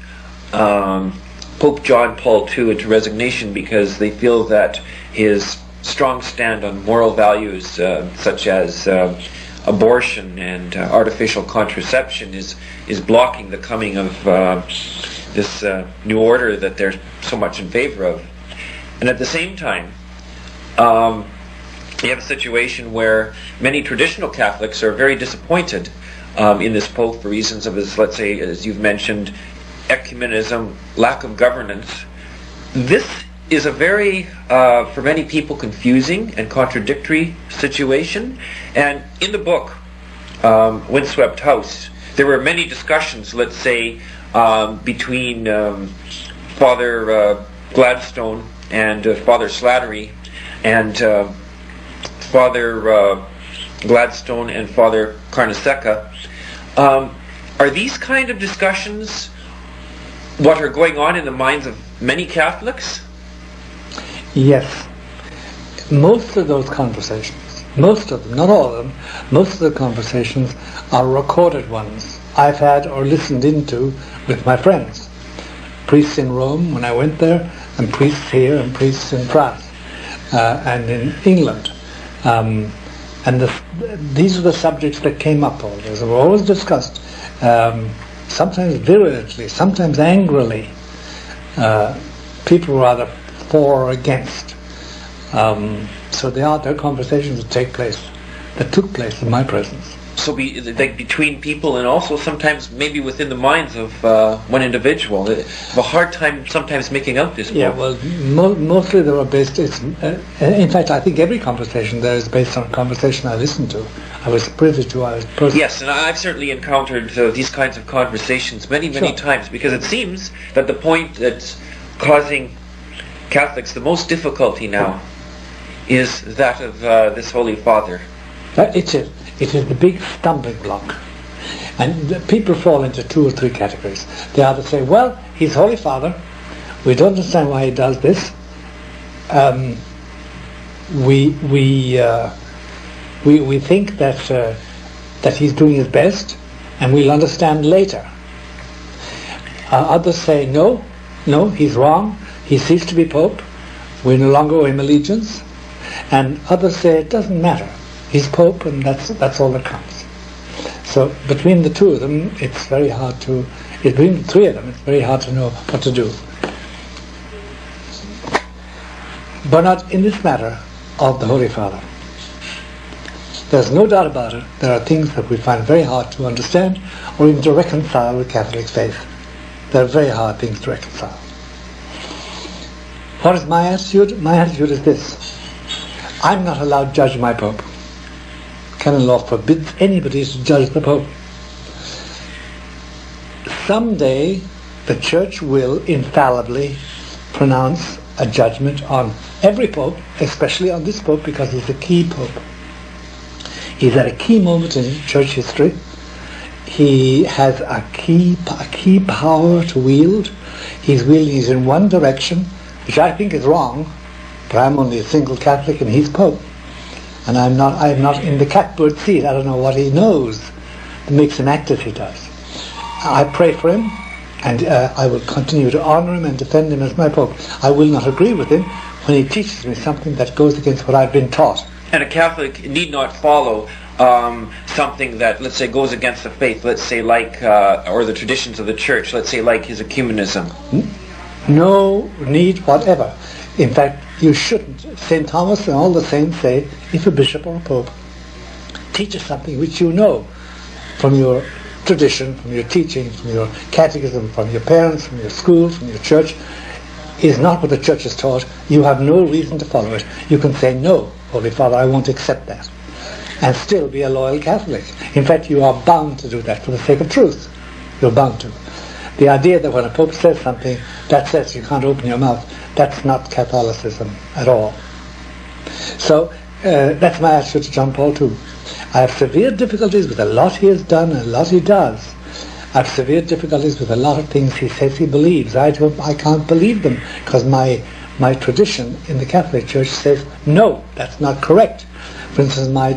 Pope John Paul II into resignation because they feel that his strong stand on moral values such as abortion and artificial contraception is blocking the coming of this new order that they're so much in favor of. And at the same time, you have a situation where many traditional Catholics are very disappointed in this Pope for reasons of his, let's say, as you've mentioned, ecumenism, lack of governance. This is a very, for many people, confusing and contradictory situation. And in the book, Windswept House, there were many discussions, let's say, between Father Gladstone and Father Slattery, and Father Gladstone and Father Carnesecca. Are these kind of discussions what are going on in the minds of many Catholics? Yes. Most of those conversations, most of them, not all of them, most of the conversations are recorded ones I've had or listened into with my friends. Priests in Rome when I went there, and priests here, and priests in France, and in England. These are the subjects that came up always. They were always discussed, sometimes virulently, sometimes angrily. People rather for or against. So there are conversations that took place in my presence. So like between people and also sometimes maybe within the minds of one individual. They have a hard time sometimes making out this. Yeah, well, mostly they were based, in fact I think every conversation there is based on a conversation I listened to. I was privy to, Yes, and I've certainly encountered these kinds of conversations many times, because it seems that the point that's causing Catholics the most difficulty now is that of this Holy Father. It is the big stumbling block. And people fall into two or three categories. They either say, well, he's Holy Father, we don't understand why he does this, we think that he's doing his best, and we'll understand later. Others say, no, he's wrong, he ceased to be Pope, we no longer owe him allegiance. And others say, it doesn't matter, he's Pope, and that's all that counts. So between the two of them, between the three of them, it's very hard to know what to do. but not in this matter of the Holy Father. There's no doubt about it, there are things that we find very hard to understand or even to reconcile with Catholic faith. They're very hard things to reconcile. What is my attitude? My attitude is this. I'm not allowed to judge my Pope. Canon law forbids anybody to judge the Pope. Someday the Church will infallibly pronounce a judgment on every Pope, especially on this Pope, because he's a key Pope. He's at a key moment in Church history. He has a key power to wield. He's wielding it in one direction, which I think is wrong, but I'm only a single Catholic and he's Pope. And I'm not in the catbird seat. I don't know what he knows that makes him act as he does. I pray for him, and I will continue to honour him and defend him as my Pope. I will not agree with him when he teaches me something that goes against what I've been taught. And a Catholic need not follow something that, let's say, goes against the faith, let's say like, or the traditions of the Church, let's say like his ecumenism. No need whatever. In fact, you shouldn't. St. Thomas and all the saints say, if a bishop or a pope teaches something which you know from your tradition, from your teaching, from your catechism, from your parents, from your school, from your church, is not what the Church has taught, you have no reason to follow it. You can say, no, Holy Father, I won't accept that, and still be a loyal Catholic. In fact, you are bound to do that for the sake of truth. You're bound to. The idea that when a Pope says something, that says you can't open your mouth, that's not Catholicism at all. So, that's my attitude to John Paul II. I have severe difficulties with a lot he has done and a lot he does. I have severe difficulties with a lot of things he says he believes. I can't believe them, because my tradition in the Catholic Church says, no, that's not correct. For instance, my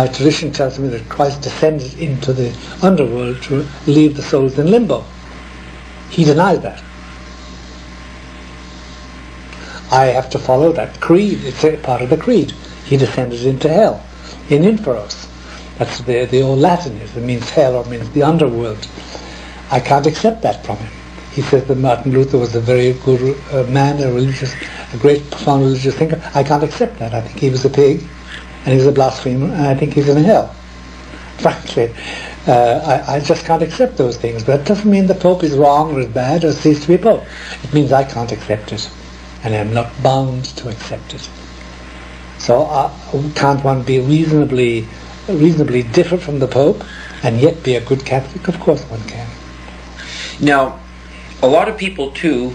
tradition tells me that Christ descended into the underworld to leave the souls in limbo. He denies that. I have to follow that creed. It's a part of the creed. He descended into hell, in inferos. That's the old Latin. It means hell, or means the underworld. I can't accept that from him. He says that Martin Luther was a very good man, a great, profound religious thinker. I can't accept that. I think he was a pig, and he was a blasphemer, and I think he's in hell. Frankly, I just can't accept those things. But it doesn't mean the Pope is wrong or is bad or ceased to be Pope. It means I can't accept it, and I'm not bound to accept it. So can't one be reasonably different from the Pope and yet be a good Catholic? Of course one can. Now, a lot of people too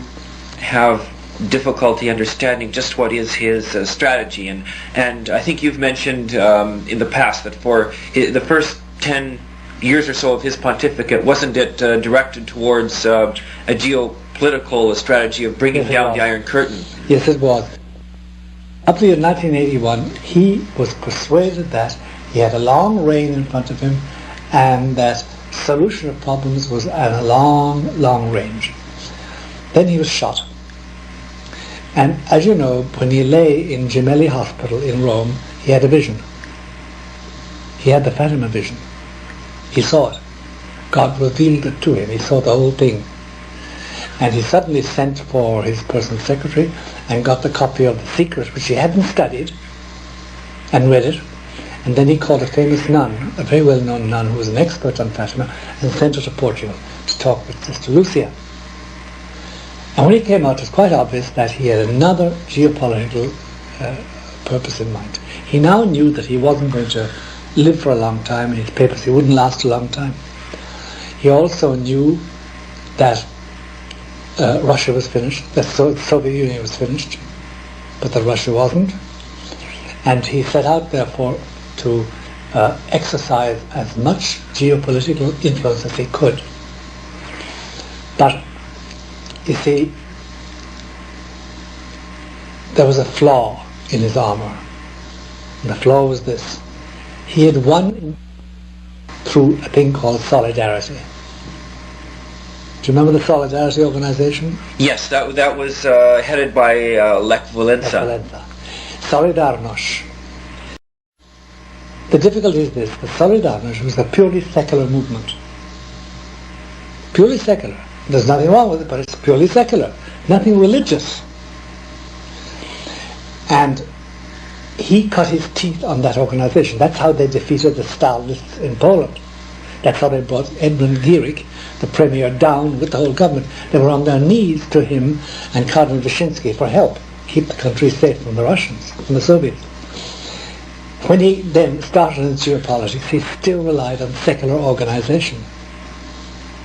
have difficulty understanding just what is his strategy, and I think you've mentioned in the past that for the first 10 years or so of his pontificate, wasn't it directed towards a geopolitical strategy of bringing down the Iron Curtain? Yes, it was. Up to 1981, he was persuaded that he had a long reign in front of him, and that solution of problems was at a long range. Then he was shot. And as you know, when he lay in Gemelli Hospital in Rome, he had a vision. He had the Fatima vision. He saw it. God revealed it to him. He saw the whole thing. And he suddenly sent for his personal secretary and got the copy of The Secret, which he hadn't studied, and read it. And then he called a famous nun, a very well-known nun who was an expert on Fatima, and sent her to Portugal to talk with Sister Lucia. And when he came out, it was quite obvious that he had another geopolitical purpose in mind. He now knew that he wasn't going to live for a long time, and his papacy wouldn't last a long time. He also knew that Russia was finished, that the Soviet Union was finished, but that Russia wasn't. And he set out, therefore, to exercise as much geopolitical influence as he could. But, you see, there was a flaw in his armour. And the flaw was this. He had won through a thing called solidarity. Do you remember the Solidarity organization? Yes, that was headed by Lech Walesa. Solidarność. The difficulty is this: the Solidarność was a purely secular movement. Purely secular. There's nothing wrong with it, but it's purely secular. Nothing religious. And he cut his teeth on that organization. That's how they defeated the Stalinists in Poland. That's how they brought Edmund Gierek, the premier, down with the whole government. They were on their knees to him and Cardinal Wyszynski for help, keep the country safe from the Russians, from the Soviets. When he then started in geopolitics, he still relied on secular organization.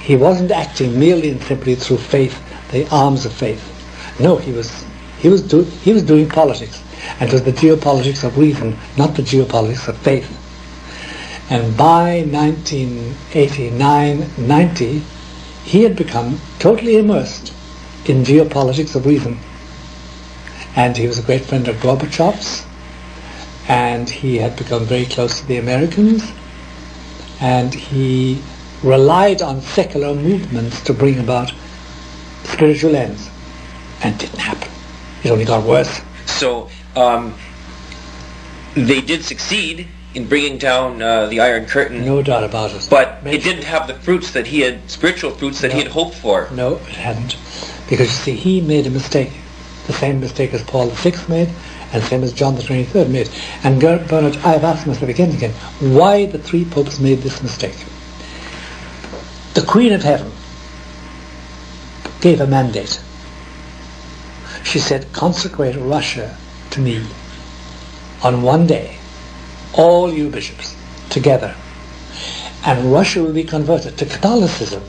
He wasn't acting merely and simply through faith, the arms of faith. No, he was doing politics, and it was the geopolitics of reason, not the geopolitics of faith. And by 1989-90, he had become totally immersed in geopolitics of reason. And he was a great friend of Gorbachev's, and he had become very close to the Americans, and he relied on secular movements to bring about spiritual ends. And it didn't happen. It only got worse. So they did succeed in bringing down the Iron Curtain. No doubt about it. But it didn't have the fruits that he had, spiritual fruits that he had hoped for. No, it hadn't. Because you see, he made a mistake. The same mistake as Paul VI made, and the same as John the 23rd made. And Bernard, I have asked myself again and again, why the three popes made this mistake. The Queen of Heaven gave a mandate. She said, consecrate Russia to me on one day, all you bishops together, and Russia will be converted to Catholicism.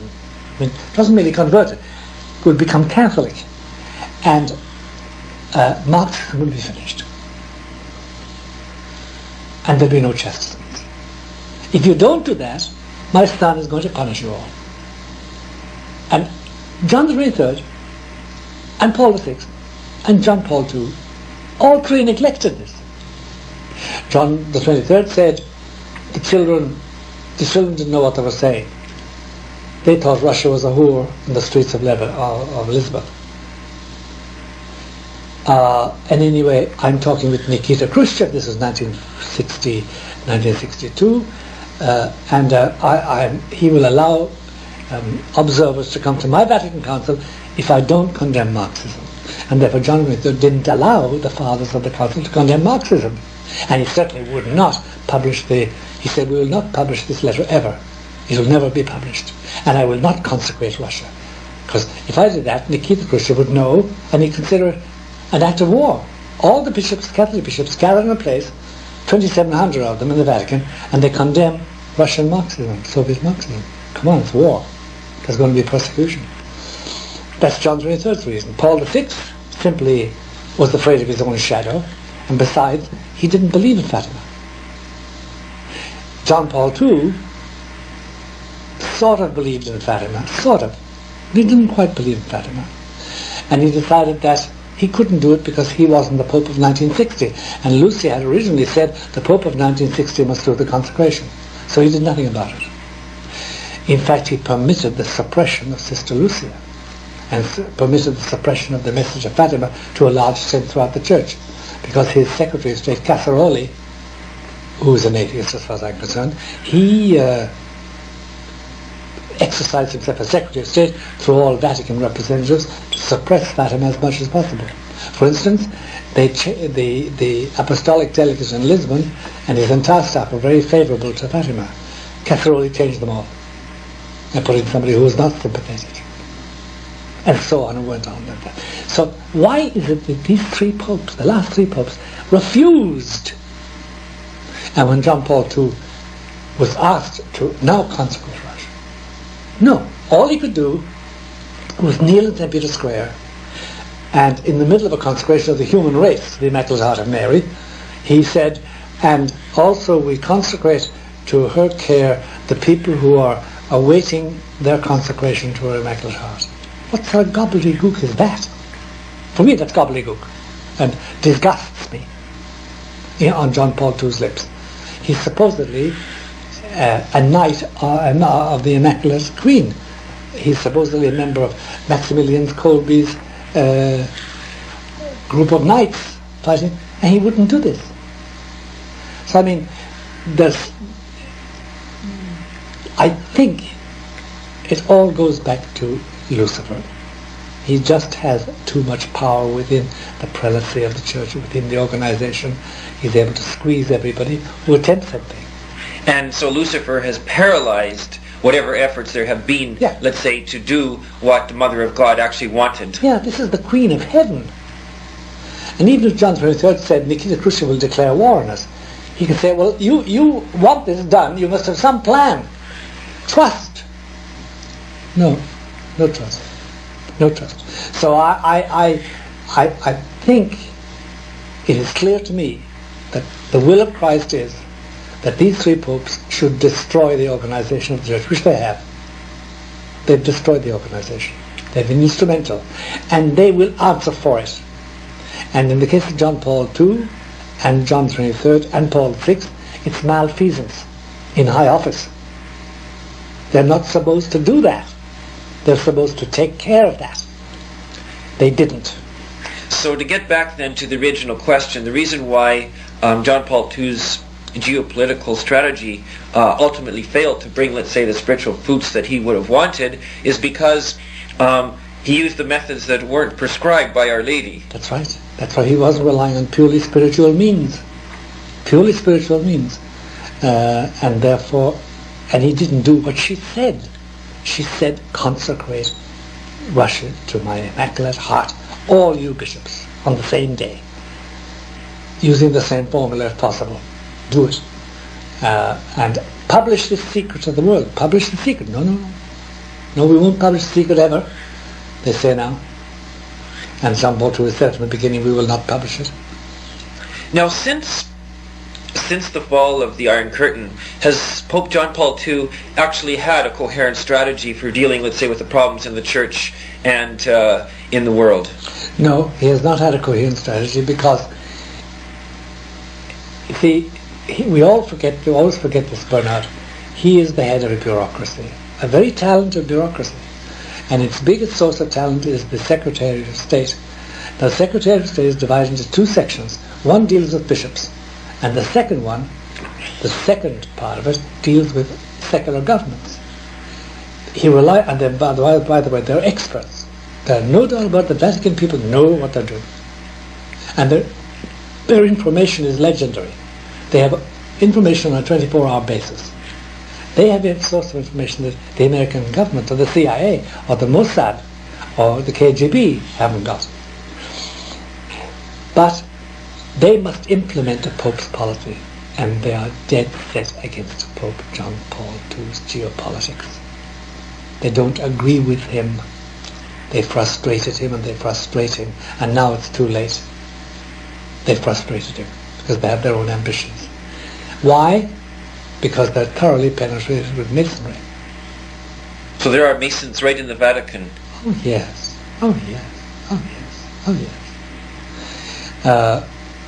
I mean, it doesn't really convert it, will become Catholic, and Marxism will be finished, and there'll be no chastisement. If you don't do that, my son is going to punish you all. And John the 23rd and Paul VI and John Paul II, all three neglected this. John the 23rd said the children didn't know what they were saying. They thought Russia was a whore in the streets of Lisbon. And anyway, I'm talking with Nikita Khrushchev. This was 1960, 1962, and he will allow observers to come to my Vatican Council if I don't condemn Marxism. And therefore John didn't allow the fathers of the council to condemn Marxism. And he certainly would not publish he said, we will not publish this letter ever. It will never be published. And I will not consecrate Russia. Because if I did that, Nikita Khrushchev would know, and he'd consider it an act of war. All the bishops, Catholic bishops, gather in a place, 2,700 of them in the Vatican, and they condemn Russian Marxism, Soviet Marxism. Come on, it's war. There's going to be persecution. That's John XXIII's reason. Paul VI simply was afraid of his own shadow, and besides, he didn't believe in Fatima. John Paul II sort of believed in Fatima, sort of. He didn't quite believe in Fatima. And he decided that he couldn't do it because he wasn't the Pope of 1960. And Lucy had originally said the Pope of 1960 must do the consecration. So he did nothing about it. In fact, he permitted the suppression of Sister Lucia and permitted the suppression of the message of Fatima to a large extent throughout the Church, because his Secretary of State, Casaroli, who is an atheist as far as I'm concerned, he exercised himself as Secretary of State through all Vatican representatives to suppress Fatima as much as possible. For instance, the apostolic delegates in Lisbon and his entire staff were very favourable to Fatima. Casaroli changed them all and put in somebody who was not sympathetic. And so on and went on like that. So why is it that these three popes, the last three popes, refused? And when John Paul II was asked to now consecrate Russia, no, all he could do was kneel in St. Peter's Square, and in the middle of a consecration of the human race, the Immaculate Heart of Mary, he said, and also we consecrate to her care the people who are awaiting their consecration to her Immaculate Heart. What sort of gobbledygook is that? For me, that's gobbledygook, and disgusts me on John Paul II's lips. He's supposedly a knight of the Immaculate Queen. He's supposedly a member of Maximilian Kolbe's group of knights fighting, and he wouldn't do this. So I mean, I think it all goes back to Lucifer. He just has too much power within the prelacy of the church, within the organization. He's able to squeeze everybody who attempts something. And so Lucifer has paralyzed whatever efforts there have been, Yeah. let's say, to do what the Mother of God actually wanted. Yeah, this is the Queen of Heaven. And even if John 23rd said Nikita Khrushchev will declare war on us, he could say, well, you want this done, you must have some plan. Trust. No trust. No trust. So I think it is clear to me that the will of Christ is that these three popes should destroy the organization of the church, which they have. They've destroyed the organization. They've been instrumental. And they will answer for it. And in the case of John Paul II and John 23rd and Paul VI, it's malfeasance in high office. They're not supposed to do that. They're supposed to take care of that. They didn't. So to get back then to the original question, the reason why John Paul II's geopolitical strategy ultimately failed to bring, let's say, the spiritual fruits that he would have wanted is because he used the methods that weren't prescribed by Our Lady. That's right. That's why he wasn't relying on purely spiritual means. Purely spiritual means. And therefore, and he didn't do what she said. She said, consecrate Russia to my Immaculate Heart, all you bishops, on the same day, using the same formula if possible. Do it. And publish this secret to the world. Publish the secret. No, we won't publish the secret ever, they say now. And John Paul II said from the beginning, we will not publish it. Now, since the fall of the Iron Curtain, has Pope John Paul II actually had a coherent strategy for dealing, let's say, with the problems in the church and in the world? No, he has not had a coherent strategy because, you see, we always forget this, Bernard. He is the head of a bureaucracy, a very talented bureaucracy. And its biggest source of talent is the Secretary of State. Now, the Secretary of State is divided into two sections. One deals with bishops, and the second one, the second part of it, deals with secular governments. And then, by the way, they're experts. There's no doubt about it, the Vatican people know what they're doing. And their information is legendary. They have information on a 24-hour basis. They have a source of information that the American government or the CIA or the Mossad or the KGB haven't got. But they must implement the Pope's policy, and they are dead set against Pope John Paul II's geopolitics. They don't agree with him. They frustrated him and they frustrate him, and now it's too late. They frustrated him because they have their own ambitions. Why? Because they're thoroughly penetrated with Masonry. So there are Masons right in the Vatican. Oh yes. Oh yes. Oh yes. Oh yes.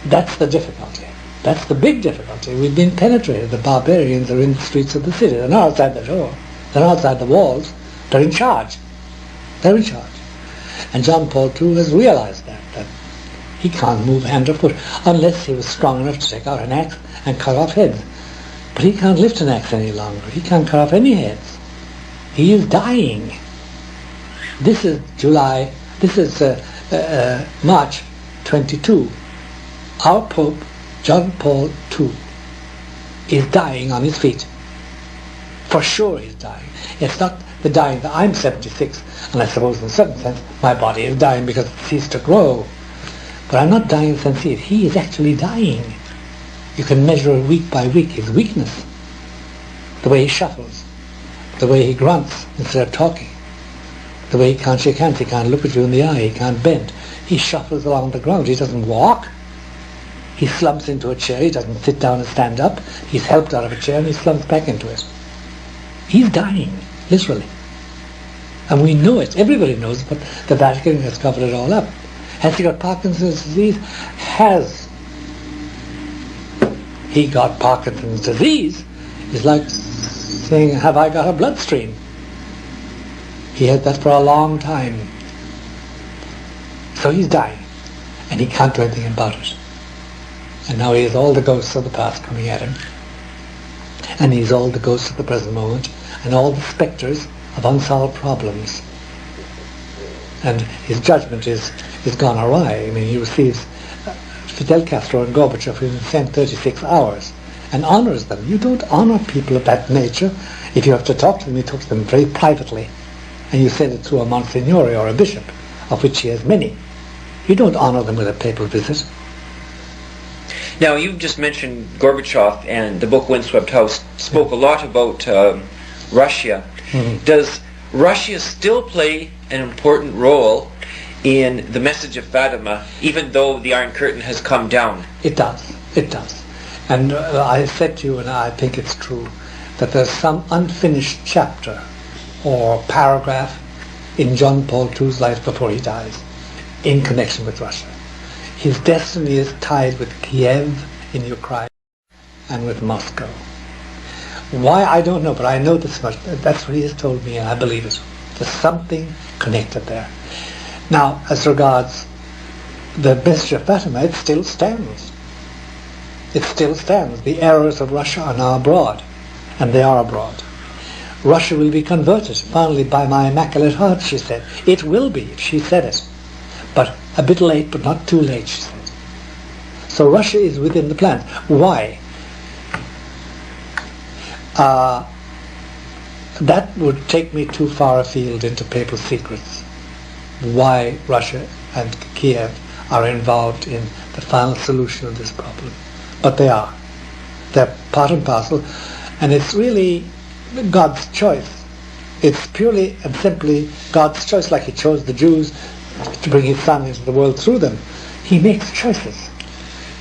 That's the difficulty. That's the big difficulty. We've been penetrated. The barbarians are in the streets of the city. They're not outside the door. They're not outside the walls. They're in charge. They're in charge. And John Paul II has realized that he can't move hand or foot unless he was strong enough to take out an axe and cut off heads. But he can't lift an axe any longer. He can't cut off any heads. He is dying. This is March 22. Our Pope, John Paul II, is dying on his feet. For sure he's dying. It's not the dying that I'm 76, and I suppose in a certain sense my body is dying because it ceased to grow. But I'm not dying in the sense he is actually dying. You can measure it week by week, his weakness. The way he shuffles, the way he grunts instead of talking, the way he can't shake hands, he can't look at you in the eye, he can't bend. He shuffles along the ground, he doesn't walk. He slumps into a chair, he doesn't sit down and stand up. He's helped out of a chair and he slumps back into it. He's dying, literally. And we know it, everybody knows it, but the Vatican has covered it all up. Has he got Parkinson's disease? Has he got Parkinson's disease? It's like saying, have I got a bloodstream? He had that for a long time. So he's dying, and he can't do anything about it. And now he has all the ghosts of the past coming at him, and he's all the ghosts of the present moment, and all the spectres of unsolved problems. and his judgment is gone awry. I mean, he receives Fidel Castro and Gorbachev in the same 36 hours and honors them. You don't honor people of that nature. If you have to talk to them, you talk to them very privately, and you send it through a Monsignore or a bishop, of which he has many. You don't honor them with a papal visit. Now, you just mentioned Gorbachev, and the book Windswept House spoke a lot about Russia. Mm-hmm. Does Russia still play an important role in the message of Fatima, even though the Iron Curtain has come down? It does. It does. And I said to you, and I think it's true, that there's some unfinished chapter or paragraph in John Paul II's life before he dies in connection with Russia. His destiny is tied with Kiev in Ukraine and with Moscow. Why, I don't know, but I know this much. That's what he has told me, and I believe it. There's something connected there. Now, as regards the message of Fatima, it still stands. It still stands. The errors of Russia are now abroad, and they are abroad. Russia will be converted, finally, by my Immaculate Heart, she said. It will be, she said it. But a bit late, but not too late, she said. So Russia is within the plan. Why? That would take me too far afield into papal secrets. Why Russia and Kiev are involved in the final solution of this problem. But they are. They're part and parcel. And it's really God's choice. It's purely and simply God's choice, like he chose the Jews to bring his son into the world through them. He makes choices.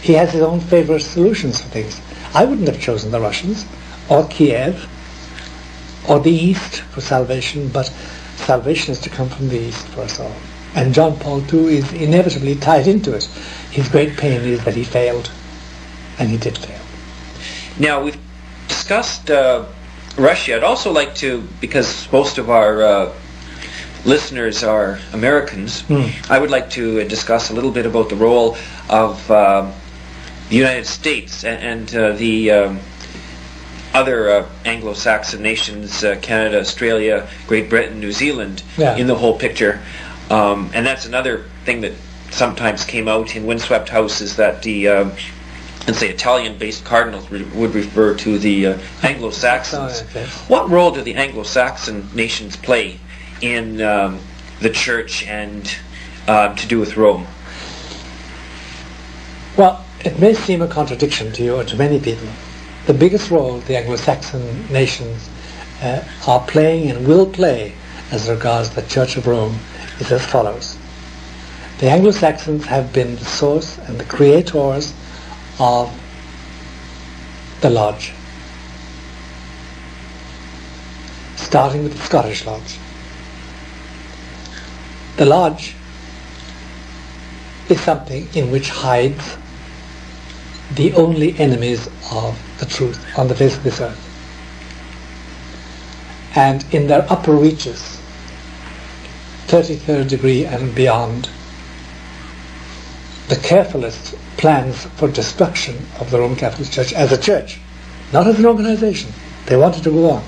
He has his own favourite solutions for things. I wouldn't have chosen the Russians or Kiev or the East for salvation, but salvation is to come from the East for us all. And John Paul II is inevitably tied into it. His great pain is that he failed, and he did fail. Now, we've discussed Russia. I'd also like to, because most of our listeners are Americans, I would like to discuss a little bit about the role of the United States and the other Anglo-Saxon nations, Canada, Australia, Great Britain, New Zealand, in the whole picture. And that's another thing that sometimes came out in Windswept House, is that the let's say Italian-based cardinals would refer to the Anglo-Saxons. What role do the Anglo-Saxon nations play in the Church and to do with Rome? Well, it may seem a contradiction to you or to many people. The biggest role the Anglo-Saxon nations are playing and will play as regards the Church of Rome is as follows. The Anglo-Saxons have been the source and the creators of the Lodge, starting with the Scottish Lodge. The Lodge is something in which hides the only enemies of the truth on the face of this earth. And in their upper reaches, 33rd degree and beyond, the carefulest plans for destruction of the Roman Catholic Church as a church, not as an organization. They wanted to go on.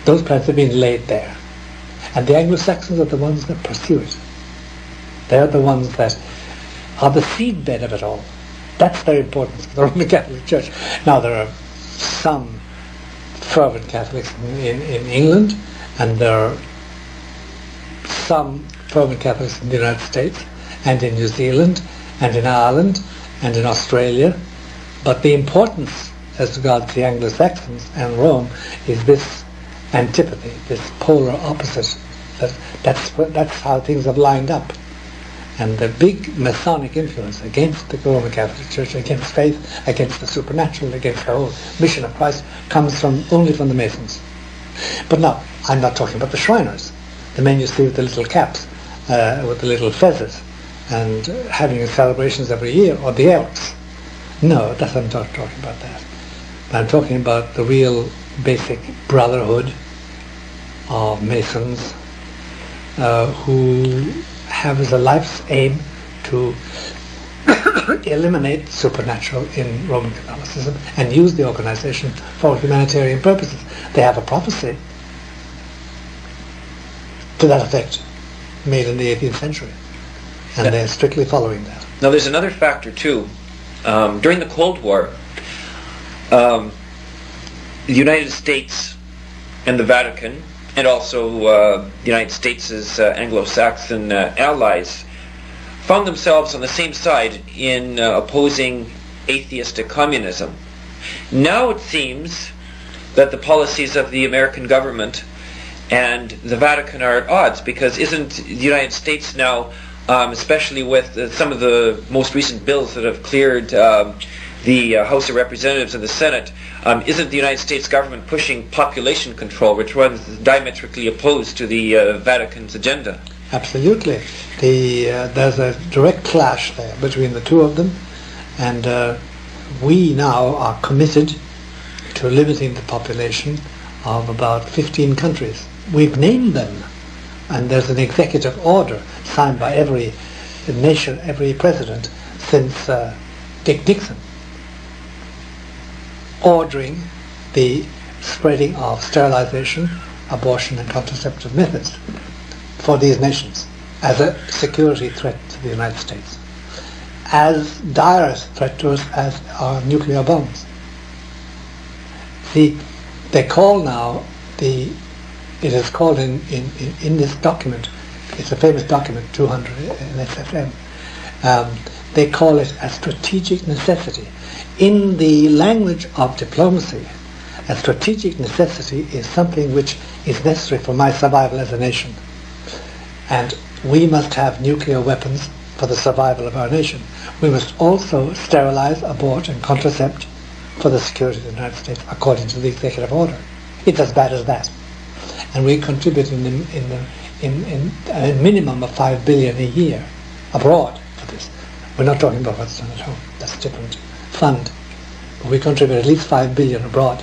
Those plans have been laid there. And the Anglo-Saxons are the ones that pursue it. They are the ones that are the seedbed of it all. That's their importance for the Roman Catholic Church. Now, there are some fervent Catholics in England, and there are some fervent Catholics in the United States, and in New Zealand, and in Ireland, and in Australia. But the importance as regards the Anglo-Saxons and Rome is this antipathy, this polar opposite. That's how things have lined up. And the big Masonic influence against the Roman Catholic Church, against faith, against the supernatural, against the whole mission of Christ, comes only from the Masons. But now, I'm not talking about the Shriners, the men you see with the little caps, with the little feathers, and having celebrations every year, or the Elks. No, I'm not talking about that. I'm talking about the real basic brotherhood of Masons who have as a life's aim to eliminate supernatural in Roman Catholicism and use the organization for humanitarian purposes. They have a prophecy to that effect. made in the 18th century, and they're strictly following that. Now there's another factor too. During the Cold War, the United States and the Vatican, and also the United States' Anglo-Saxon allies, found themselves on the same side in opposing atheistic communism. Now it seems that the policies of the American government and the Vatican are at odds, because isn't the United States now, especially with some of the most recent bills that have cleared the House of Representatives and the Senate, isn't the United States government pushing population control, which runs diametrically opposed to the Vatican's agenda? Absolutely. There's a direct clash there between the two of them, and we now are committed to limiting the population of about 15 countries. We've named them, and there's an executive order signed by every nation, every president since Dick Nixon, ordering the spreading of sterilization, abortion and contraceptive methods for these nations as a security threat to the United States, as dire a threat to us as our nuclear bombs. They call now it is called in this document, it's a famous document, 200 in SFM, they call it a strategic necessity. In the language of diplomacy, a strategic necessity is something which is necessary for my survival as a nation. And we must have nuclear weapons for the survival of our nation. We must also sterilize, abort and contracept for the security of the United States according to the executive order. It's as bad as that. And we contribute in a minimum of $5 billion a year abroad for this. We're not talking about what's done at home. That's a different fund. But we contribute at least $5 billion abroad,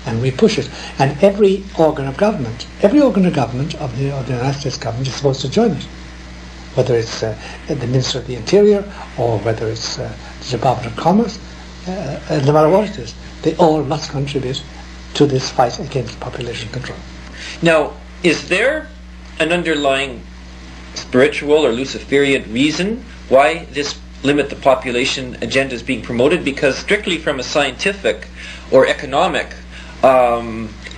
and we push it. And every organ of government of the United States government is supposed to join it. Whether it's the Minister of the Interior or whether it's the Department of Commerce, no matter what it is, they all must contribute to this fight against population control. Now, is there an underlying spiritual or Luciferian reason why this limit the population agenda is being promoted? Because strictly from a scientific or economic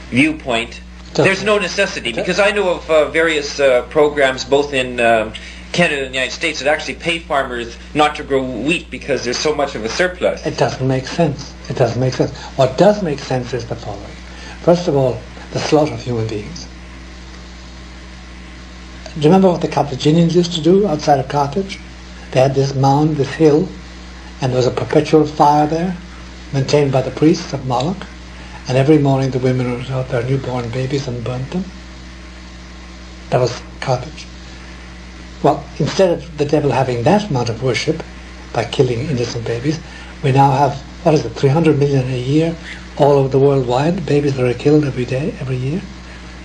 viewpoint, there's no necessity. Because I know of various programs both in Canada and the United States that actually pay farmers not to grow wheat because there's so much of a surplus. It doesn't make sense. It doesn't make sense. What does make sense is the following. First of all, the slaughter of human beings. Do you remember what the Carthaginians used to do outside of Carthage? They had this mound, this hill, and there was a perpetual fire there, maintained by the priests of Moloch, and every morning the women would out their newborn babies and burnt them. That was Carthage. Well, instead of the devil having that amount of worship by killing innocent babies, we now have, 300 million a year all over the world wide, babies that are killed every day, every year.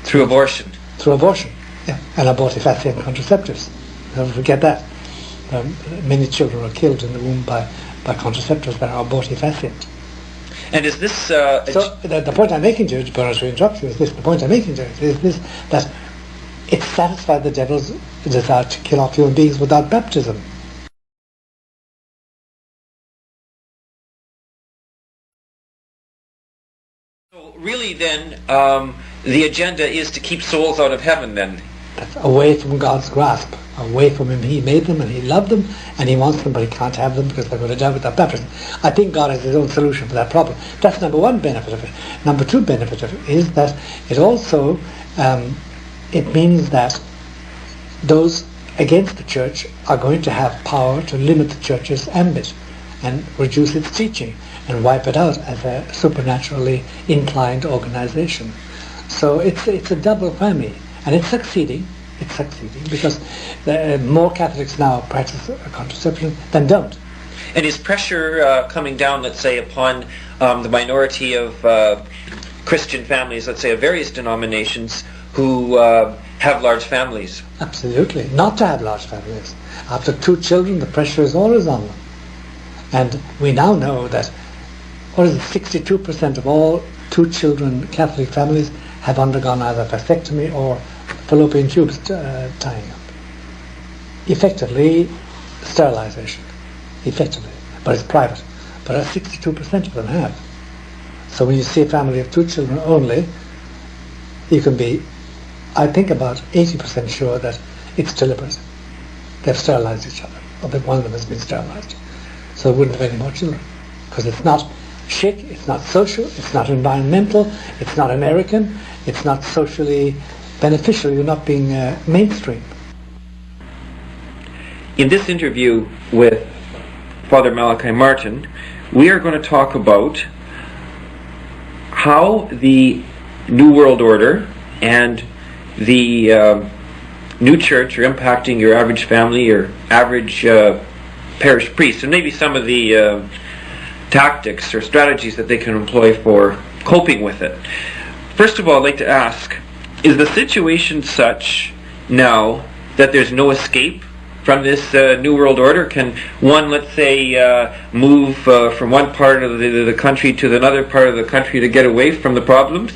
Through abortion. Through abortion, yeah. And abortifacient contraceptives. Don't forget that. Many children are killed in the womb by contraceptives that are abortifacient. And is this... so the point I'm making to you, to interrupt you, is this. The point I'm making to you is this, that it satisfied the devil's desire to kill off human beings without baptism. So really then, the agenda is to keep souls out of heaven then? That's away from God's grasp, away from Him. He made them and He loved them and He wants them, but He can't have them because they're going to die without baptism. I think God has His own solution for that problem. That's number one benefit of it. Number two benefit of it is that it also, it means that those against the church are going to have power to limit the church's ambit and reduce its teaching and wipe it out as a supernaturally inclined organization. So it's a double whammy. And it's succeeding because more Catholics now practice contraception than don't. And is pressure coming down, let's say, upon the minority of Christian families, let's say, of various denominations who have large families? Absolutely. Not to have large families. After 2 children, the pressure is always on them. And we now know that 62% of all 2 children Catholic families have undergone either vasectomy or fallopian tubes tying up. effectively sterilization, effectively, but it's private. But 62% of them have. So when you see a family of 2 children only, you can be, I think, about 80% sure that it's deliberate. They've sterilized each other, or that one of them has been sterilized. So they wouldn't have any more children. Because it's not chic, it's not social, it's not environmental, it's not American, it's not socially beneficial, you're not being mainstream. In this interview with Father Malachi Martin, we are going to talk about how the New World Order and the new church are impacting your average family, your average parish priest, and maybe some of the tactics or strategies that they can employ for coping with it. First of all, I'd like to ask, is the situation such now that there's no escape from this New World Order? Can one, let's say, move from one part of the country to another part of the country to get away from the problems?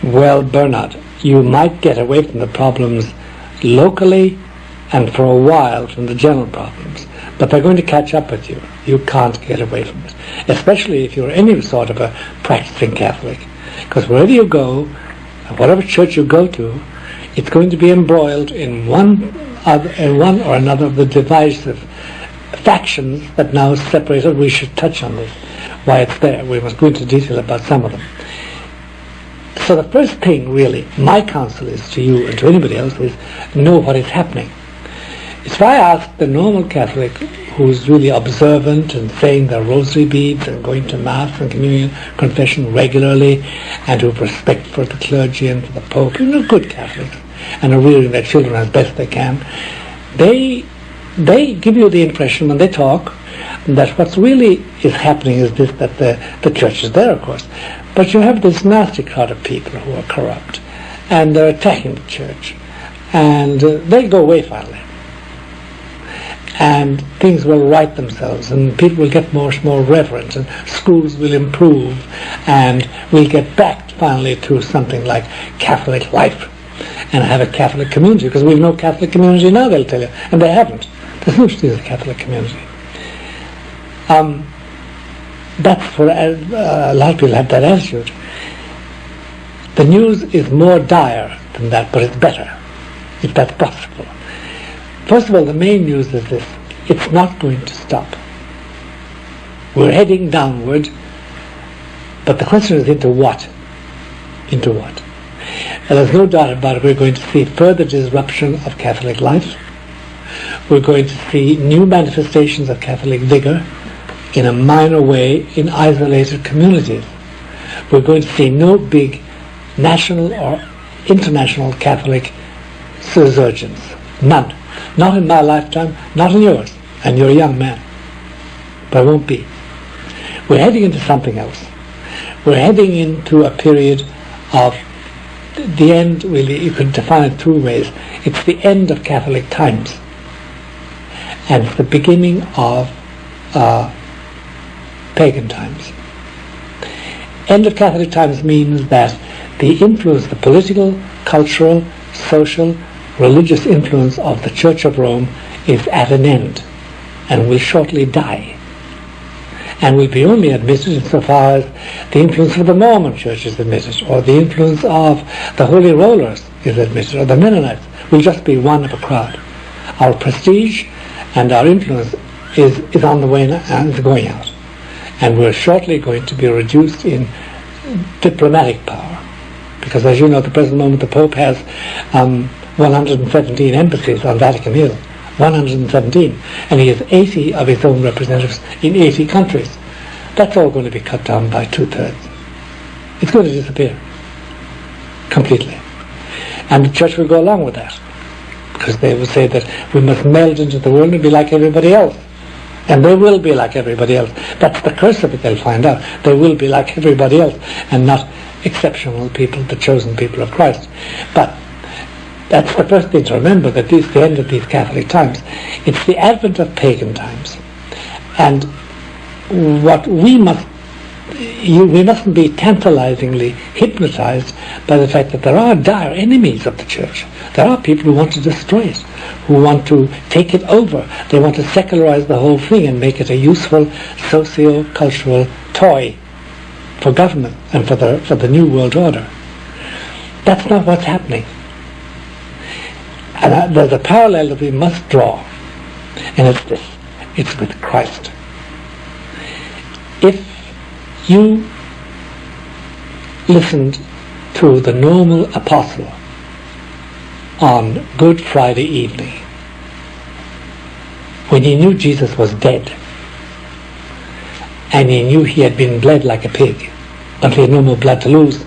Well, Bernard, you might get away from the problems locally and for a while from the general problems, but they're going to catch up with you. You can't get away from it, especially if you're any sort of a practicing Catholic, because wherever you go, whatever church you go to, it's going to be embroiled in one or another of the divisive factions that now separated. We should touch on this, why it's there. We must go into detail about some of them. So the first thing, really, my counsel is to you and to anybody else is know what is happening. If I ask the normal Catholic who's really observant and saying their rosary beads and going to Mass and communion, confession regularly, and who have respect for the clergy and for the Pope, good Catholics, and are rearing their children as best they can, they give you the impression when they talk that what's really is happening is this, that the church is there, of course, but you have this nasty crowd of people who are corrupt, and they're attacking the church, and they'll go away finally. And things will right themselves, and people will get more reverent, and schools will improve, and we'll get back finally to something like Catholic life, and have a Catholic community, because we've no Catholic community now, they'll tell you, and they haven't. There's no such thing as a Catholic community. That's for a lot of people have that attitude. The news is more dire than that, but it's better, if that's possible. First of all, the main news is this: it's not going to stop. We're heading downward, but the question is into what? Into what? And there's no doubt about it, we're going to see further disruption of Catholic life. We're going to see new manifestations of Catholic vigor in a minor way in isolated communities. We're going to see no big national or international Catholic resurgence. None. Not in my lifetime, not in yours, and you're a young man. But it won't be. We're heading into something else. We're heading into a period of the end, really, you could define it 2 ways. It's the end of Catholic times, and it's the beginning of pagan times. End of Catholic times means that the influence, the political, cultural, social, religious influence of the Church of Rome is at an end and will shortly die, and will be only admitted insofar as the influence of the Mormon Church is admitted, or the influence of the Holy Rollers is admitted, or the Mennonites. We'll just be one of a crowd. Our prestige and our influence is on the way and is going out, and we're shortly going to be reduced in diplomatic power, because as you know, at the present moment the Pope has 117 embassies on Vatican Hill, 117, and he has 80 of his own representatives in 80 countries. That's all going to be cut down by 2/3. It's going to disappear completely, and the Church will go along with that, because they will say that we must meld into the world and be like everybody else, and they will be like everybody else. That's the curse of it. They'll find out they will be like everybody else and not exceptional people, the chosen people of Christ. But that's the first thing to remember, that this is the end of these Catholic times. It's the advent of pagan times. And what we must we mustn't be tantalizingly hypnotized by the fact that there are dire enemies of the church. There are people who want to destroy it, who want to take it over. They want to secularize the whole thing and make it a useful socio-cultural toy for government and for the new world order. That's not what's happening. And there's a parallel that we must draw, and it's this. It's with Christ. If you listened to the normal apostle on Good Friday evening, when he knew Jesus was dead, and he knew he had been bled like a pig until he had no more blood to lose,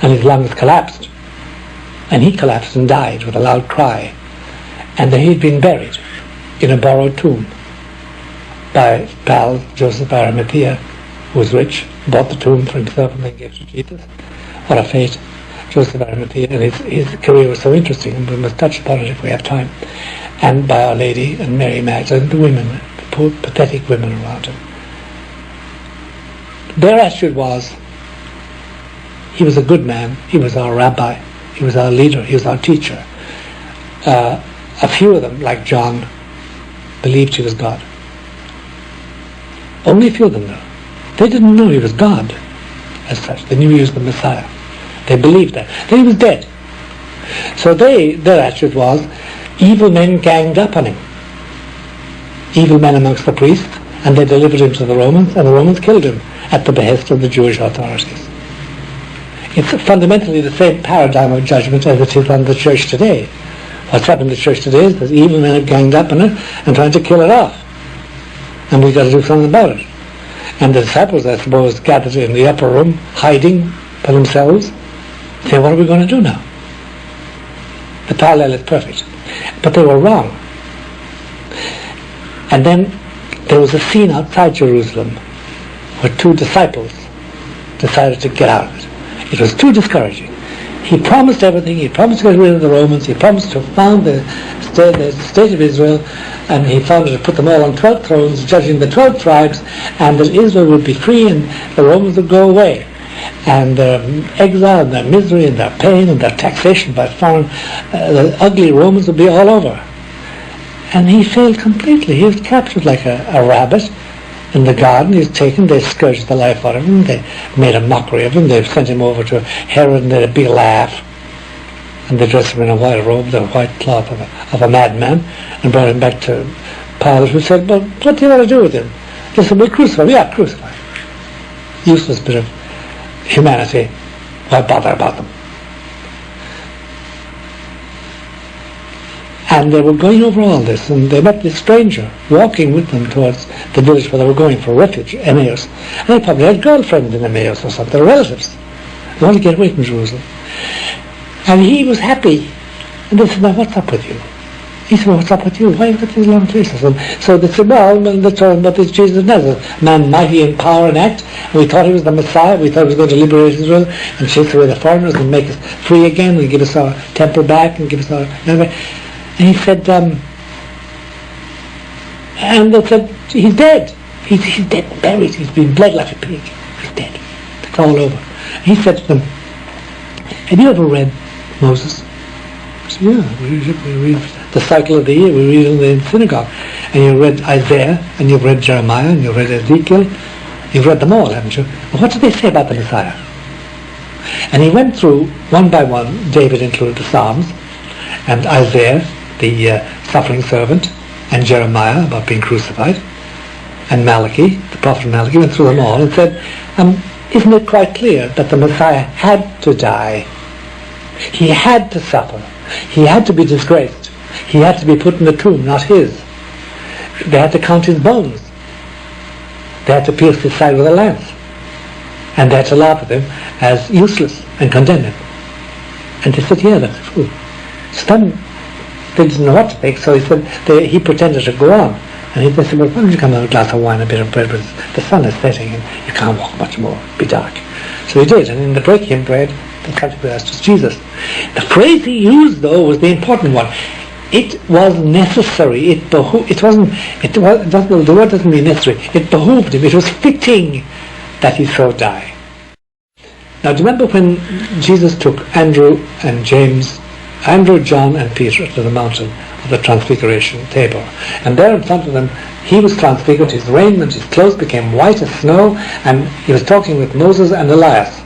and his lungs collapsed, and he collapsed and died with a loud cry, and that he had been buried in a borrowed tomb by his pal Joseph Arimathea, who was rich, bought the tomb for himself and then gave it to Jesus. What a fate, Joseph Arimathea, and his career was so interesting, and we must touch upon it if we have time. And by Our Lady and Mary Magdalene, the women, the poor pathetic women around him. Their attitude was, he was a good man, he was our rabbi, he was our leader, he was our teacher. A few of them, like John, believed he was God. Only a few of them, though. They didn't know he was God as such. They knew he was the Messiah. They believed that. Then he was dead. So their attitude was, evil men ganged up on him. Evil men amongst the priests, and they delivered him to the Romans, and the Romans killed him at the behest of the Jewish authorities. It's fundamentally the same paradigm of judgment as it is on the church today. What's happened to the church today is that evil men have ganged up on it and trying to kill it off. And we've got to do something about it. And the disciples, I suppose, gathered in the upper room, hiding by themselves, saying, what are we going to do now? The parallel is perfect. But they were wrong. And then there was a scene outside Jerusalem where two disciples decided to get out of it. It was too discouraging. He promised everything. He promised to get rid of the Romans. He promised to found the state of Israel, and he founded to put them all on 12 thrones, judging the 12 tribes, and that Israel would be free and the Romans would go away. And their exile and their misery and their pain and their taxation by foreign, the ugly Romans would be all over. And he failed completely. He was captured like a rabbit in the garden. He was taken, they scourged the life out of him, they made a mockery of him, they sent him over to Herod and they had a big laugh. And they dressed him in a white robe, the white cloth of a madman, and brought him back to Pilate, who said, well, what do you want to do with him? They said, we'll crucify him. Yeah, crucify him. Useless bit of humanity. Why bother about them? And they were going over all this, and they met this stranger walking with them towards the village where they were going for refuge, Emmaus. And they probably had girlfriends in Emmaus or something, relatives. They wanted to get away from Jerusalem. And he was happy. And they said, now what's up with you? He said, well, what's up with you? Why have you got these long faces? And so they said, well, let's talk about this Jesus of Nazareth, a man mighty in power and act. And we thought he was the Messiah. We thought he was going to liberate Israel and chase away the foreigners and make us free again and give us our temple back and give us our... And he said, and they said, he's dead. He's dead, buried. He's been bled like a pig. He's dead. It's all over. And he said to them, have you ever read Moses? I said, yeah, we read the cycle of the year. We read in the synagogue. And you read Isaiah, and you've read Jeremiah, and you've read Ezekiel. You've read them all, haven't you? Well, what do they say about the Messiah? And he went through, one by one, David included the Psalms, and Isaiah, the suffering servant, and Jeremiah about being crucified, and Malachi, the prophet Malachi, went through them all and said, isn't it quite clear that the Messiah had to die? He had to suffer. He had to be disgraced. He had to be put in the tomb, not his. They had to count his bones. They had to pierce his side with a lance. And they had to laugh at him as useless and condemn him. And they said, yeah, that's true. Some they didn't know what to think, so he said he pretended to go on. And they said, well, why don't you come have a glass of wine, a bit of bread, because the sun is setting and you can't walk much more, it'll be dark. So he did, and in the breaking of bread, the category asked was Jesus. The phrase he used, though, was the important one. It was necessary. The word doesn't mean necessary. It behooved him. It was fitting that he so die. Now, do you remember when Jesus took Andrew and James, Andrew, John and Peter to the mountain of the Transfiguration table, and there in front of them he was transfigured, his raiment, his clothes became white as snow, and he was talking with Moses and Elias.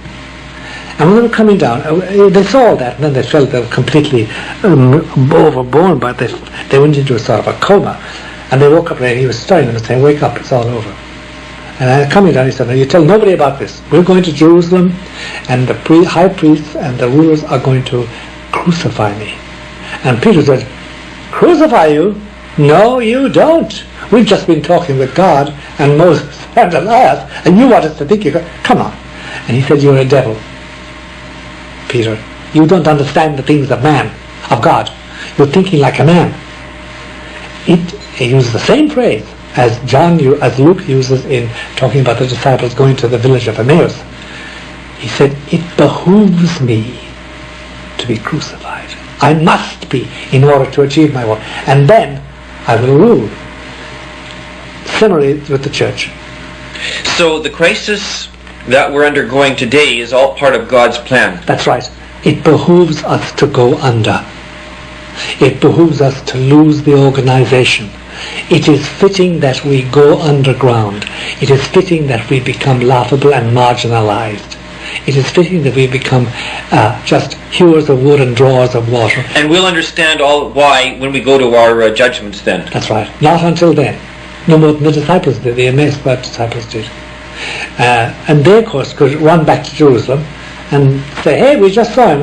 And when they were coming down, they saw all that, and then they felt they were completely overborne by this. They went into a sort of a coma, and they woke up and he was stirring them and saying, "Wake up, it's all over." And coming down, he said, "No, you tell nobody about this. We're going to Jerusalem, and the high priests and the rulers are going to crucify me." And Peter said, "Crucify you? No, you don't. We've just been talking with God and Moses and Elias, and you want us to think come on." And he said, "You're a devil, Peter. You don't understand the things of man, of God. You're thinking like a man." He used the same phrase as Luke uses in talking about the disciples going to the village of Emmaus. He said, "It behooves me to be crucified. I must be in order to achieve my work. And then I will rule." Similarly with the church. So the crisis that we're undergoing today is all part of God's plan. That's right. It behooves us to go under. It behooves us to lose the organization. It is fitting that we go underground. It is fitting that we become laughable and marginalized. It is fitting that we become just hewers of wood and drawers of water. And we'll understand all why when we go to our judgments then. That's right. Not until then. No more than the disciples did, the Emmaus disciples did. And they, of course, could run back to Jerusalem and say, "Hey, we just saw him.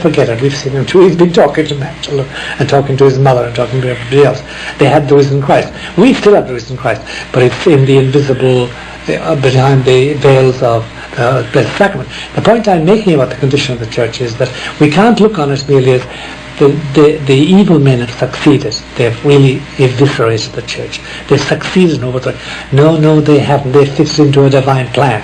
Forget it. We've seen him too. He's been talking to Magdalene and talking to his mother and talking to everybody else." They had the risen Christ. We still have the risen Christ, but it's in the invisible, behind the veils of the Blessed Sacrament. The point I'm making about the condition of the church is that we can't look on it merely as the evil men have succeeded. They've really eviscerated the church. They've succeeded in overthrowing. No, they haven't. They fit into a divine plan.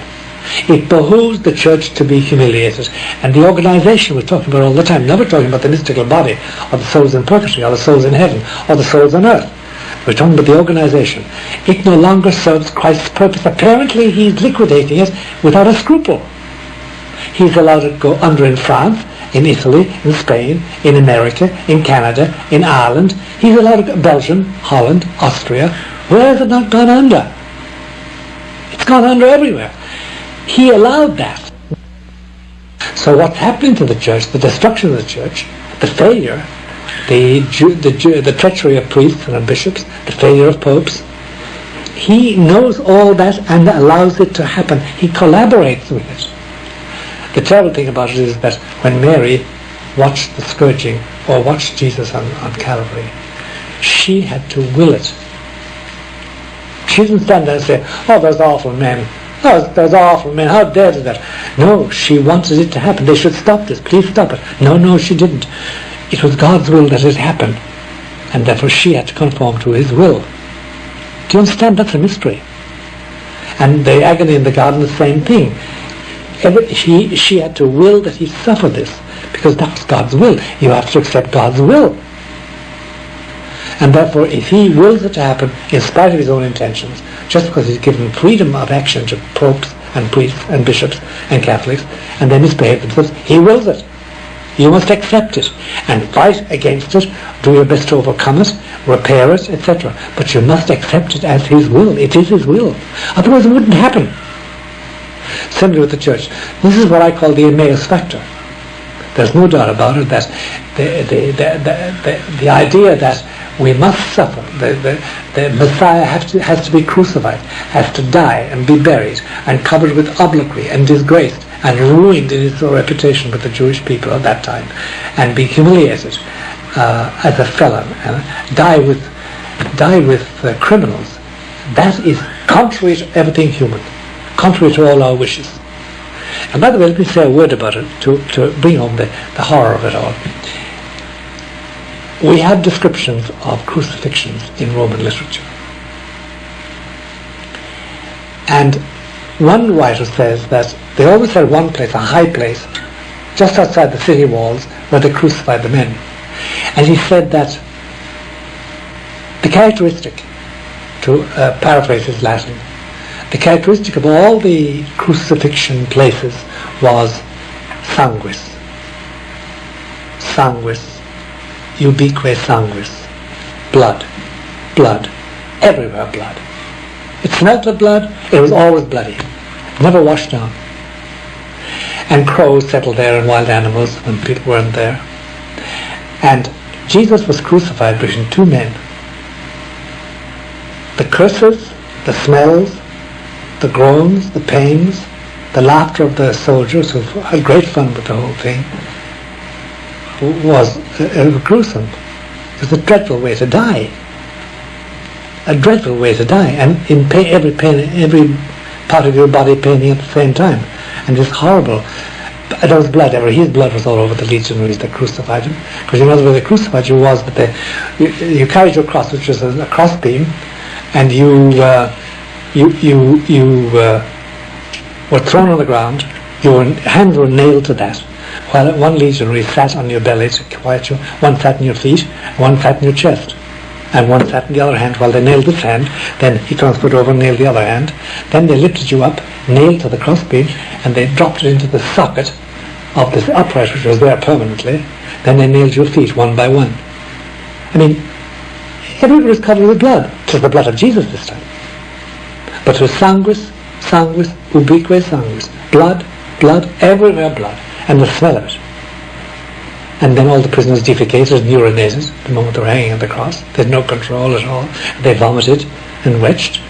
It behooves the church to be humiliated. And the organization we're talking about all the time, never talking about the mystical body, or the souls in purgatory, or the souls in heaven, or the souls on earth. We're talking about the organization. It no longer serves Christ's purpose. Apparently he's liquidating it without a scruple. He's allowed it to go under in France, in Italy, in Spain, in America, in Canada, in Ireland. He's allowed it to go Belgium, Holland, Austria. Where has it not gone under? It's gone under everywhere. He allowed that. So what's happening to the church, the destruction of the church, the failure, the treachery of priests and of bishops, the failure of popes, he knows all that and allows it to happen. He collaborates with it. The terrible thing about it is that when Mary watched the scourging or watched Jesus on Calvary, she had to will it. She didn't stand there and say, "Oh, those awful men. Oh, those awful men. How dare they do that?" No, she wanted it to happen. They should stop this. Please stop it. No, she didn't. It was God's will that it happened, and therefore she had to conform to his will. Do you understand? That's a mystery. And the agony in the garden, the same thing. She had to will that he suffer this, because that was God's will. You have to accept God's will. And therefore, if he wills it to happen in spite of his own intentions, just because he's given freedom of action to popes and priests and bishops and Catholics, and they misbehave themselves, he wills it. You must accept it and fight against it, do your best to overcome it, repair it, etc. But you must accept it as his will. It is his will. Otherwise it wouldn't happen. Similarly with the church. This is what I call the Emmaus factor. There's no doubt about it that the idea that we must suffer, the Messiah has to be crucified, has to die and be buried and covered with obloquy and disgraced and ruined in his reputation with the Jewish people of that time, and be humiliated as a felon and die with criminals. That is contrary to everything human, contrary to all our wishes. And by the way, let me say a word about it to bring home the horror of it all. We have descriptions of crucifixions in Roman literature. And one writer says that they always had one place, a high place, just outside the city walls, where they crucified the men. And he said that the characteristic, to paraphrase his Latin, The characteristic of all the crucifixion places was sanguis. Sanguis. Ubique sanguis. Blood. Blood. Everywhere blood. It smelt of blood, it was always bloody. Never washed down. And crows settled there and wild animals when people weren't there. And Jesus was crucified between two men. The curses, the smells, the groans, the pains, the laughter of the soldiers who had great fun with the whole thing was gruesome. It was a dreadful way to die. A dreadful way to die, and in pain, every part of your body paining at the same time, and it's horrible. There was blood everywhere. His blood was all over the legionaries that crucified him, because you know the way they crucified you was that you carried your cross, which was a crossbeam, and you were thrown on the ground. Your hands were nailed to that, while one legionary sat on your belly to quiet you. One sat in your feet, one sat in your chest, and one sat in the other hand while they nailed this hand. Then he transferred over and nailed the other hand. Then they lifted you up, nailed to the crossbeam, and they dropped it into the socket of this upright which was there permanently. Then they nailed your feet one by one. I mean, everything was covered with blood. It was the blood of Jesus this time. But it was sanguis, ubique sanguis. Blood, blood, everywhere blood. And the smell of it. And then all the prisoners defecated and urinated the moment they were hanging on the cross. They had no control at all. They vomited and retched.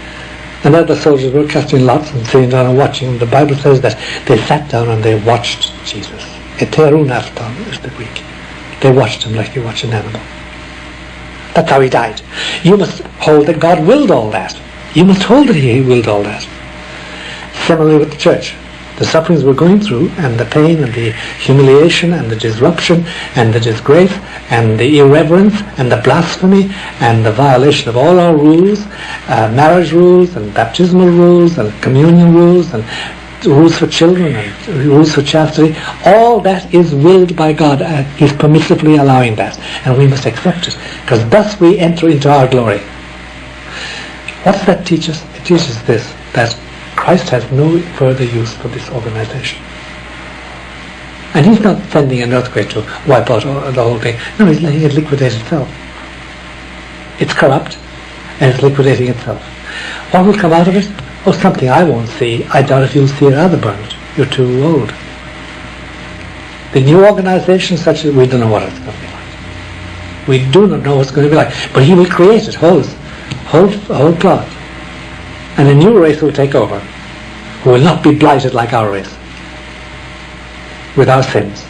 And then the soldiers were casting lots and sitting down and watching. The Bible says that they sat down and they watched Jesus. Eterun afton is the Greek. They watched him like you watch an animal. That's how he died. You must hold that God willed all that. You must hold that he willed all that. Similarly with the church. The sufferings we're going through, and the pain and the humiliation and the disruption and the disgrace and the irreverence and the blasphemy and the violation of all our rules, marriage rules and baptismal rules and communion rules and rules for children and rules for chastity, all that is willed by God. He's permissively allowing that, and we must accept it, because thus we enter into our glory. What does that teach us? It teaches this, that Christ has no further use for this organization. And he's not sending an earthquake to wipe out the whole thing. No, he's letting it liquidate itself. It's corrupt, and it's liquidating itself. What will come out of it? Oh, something I won't see. I doubt if you'll see it either, Bernard. You're too old. The new organization, such as we don't know what it's going to be like. We do not know what it's going to be like. But he will create it, whole cloth. And a new race will take over, who will not be blighted like our race, with our sins.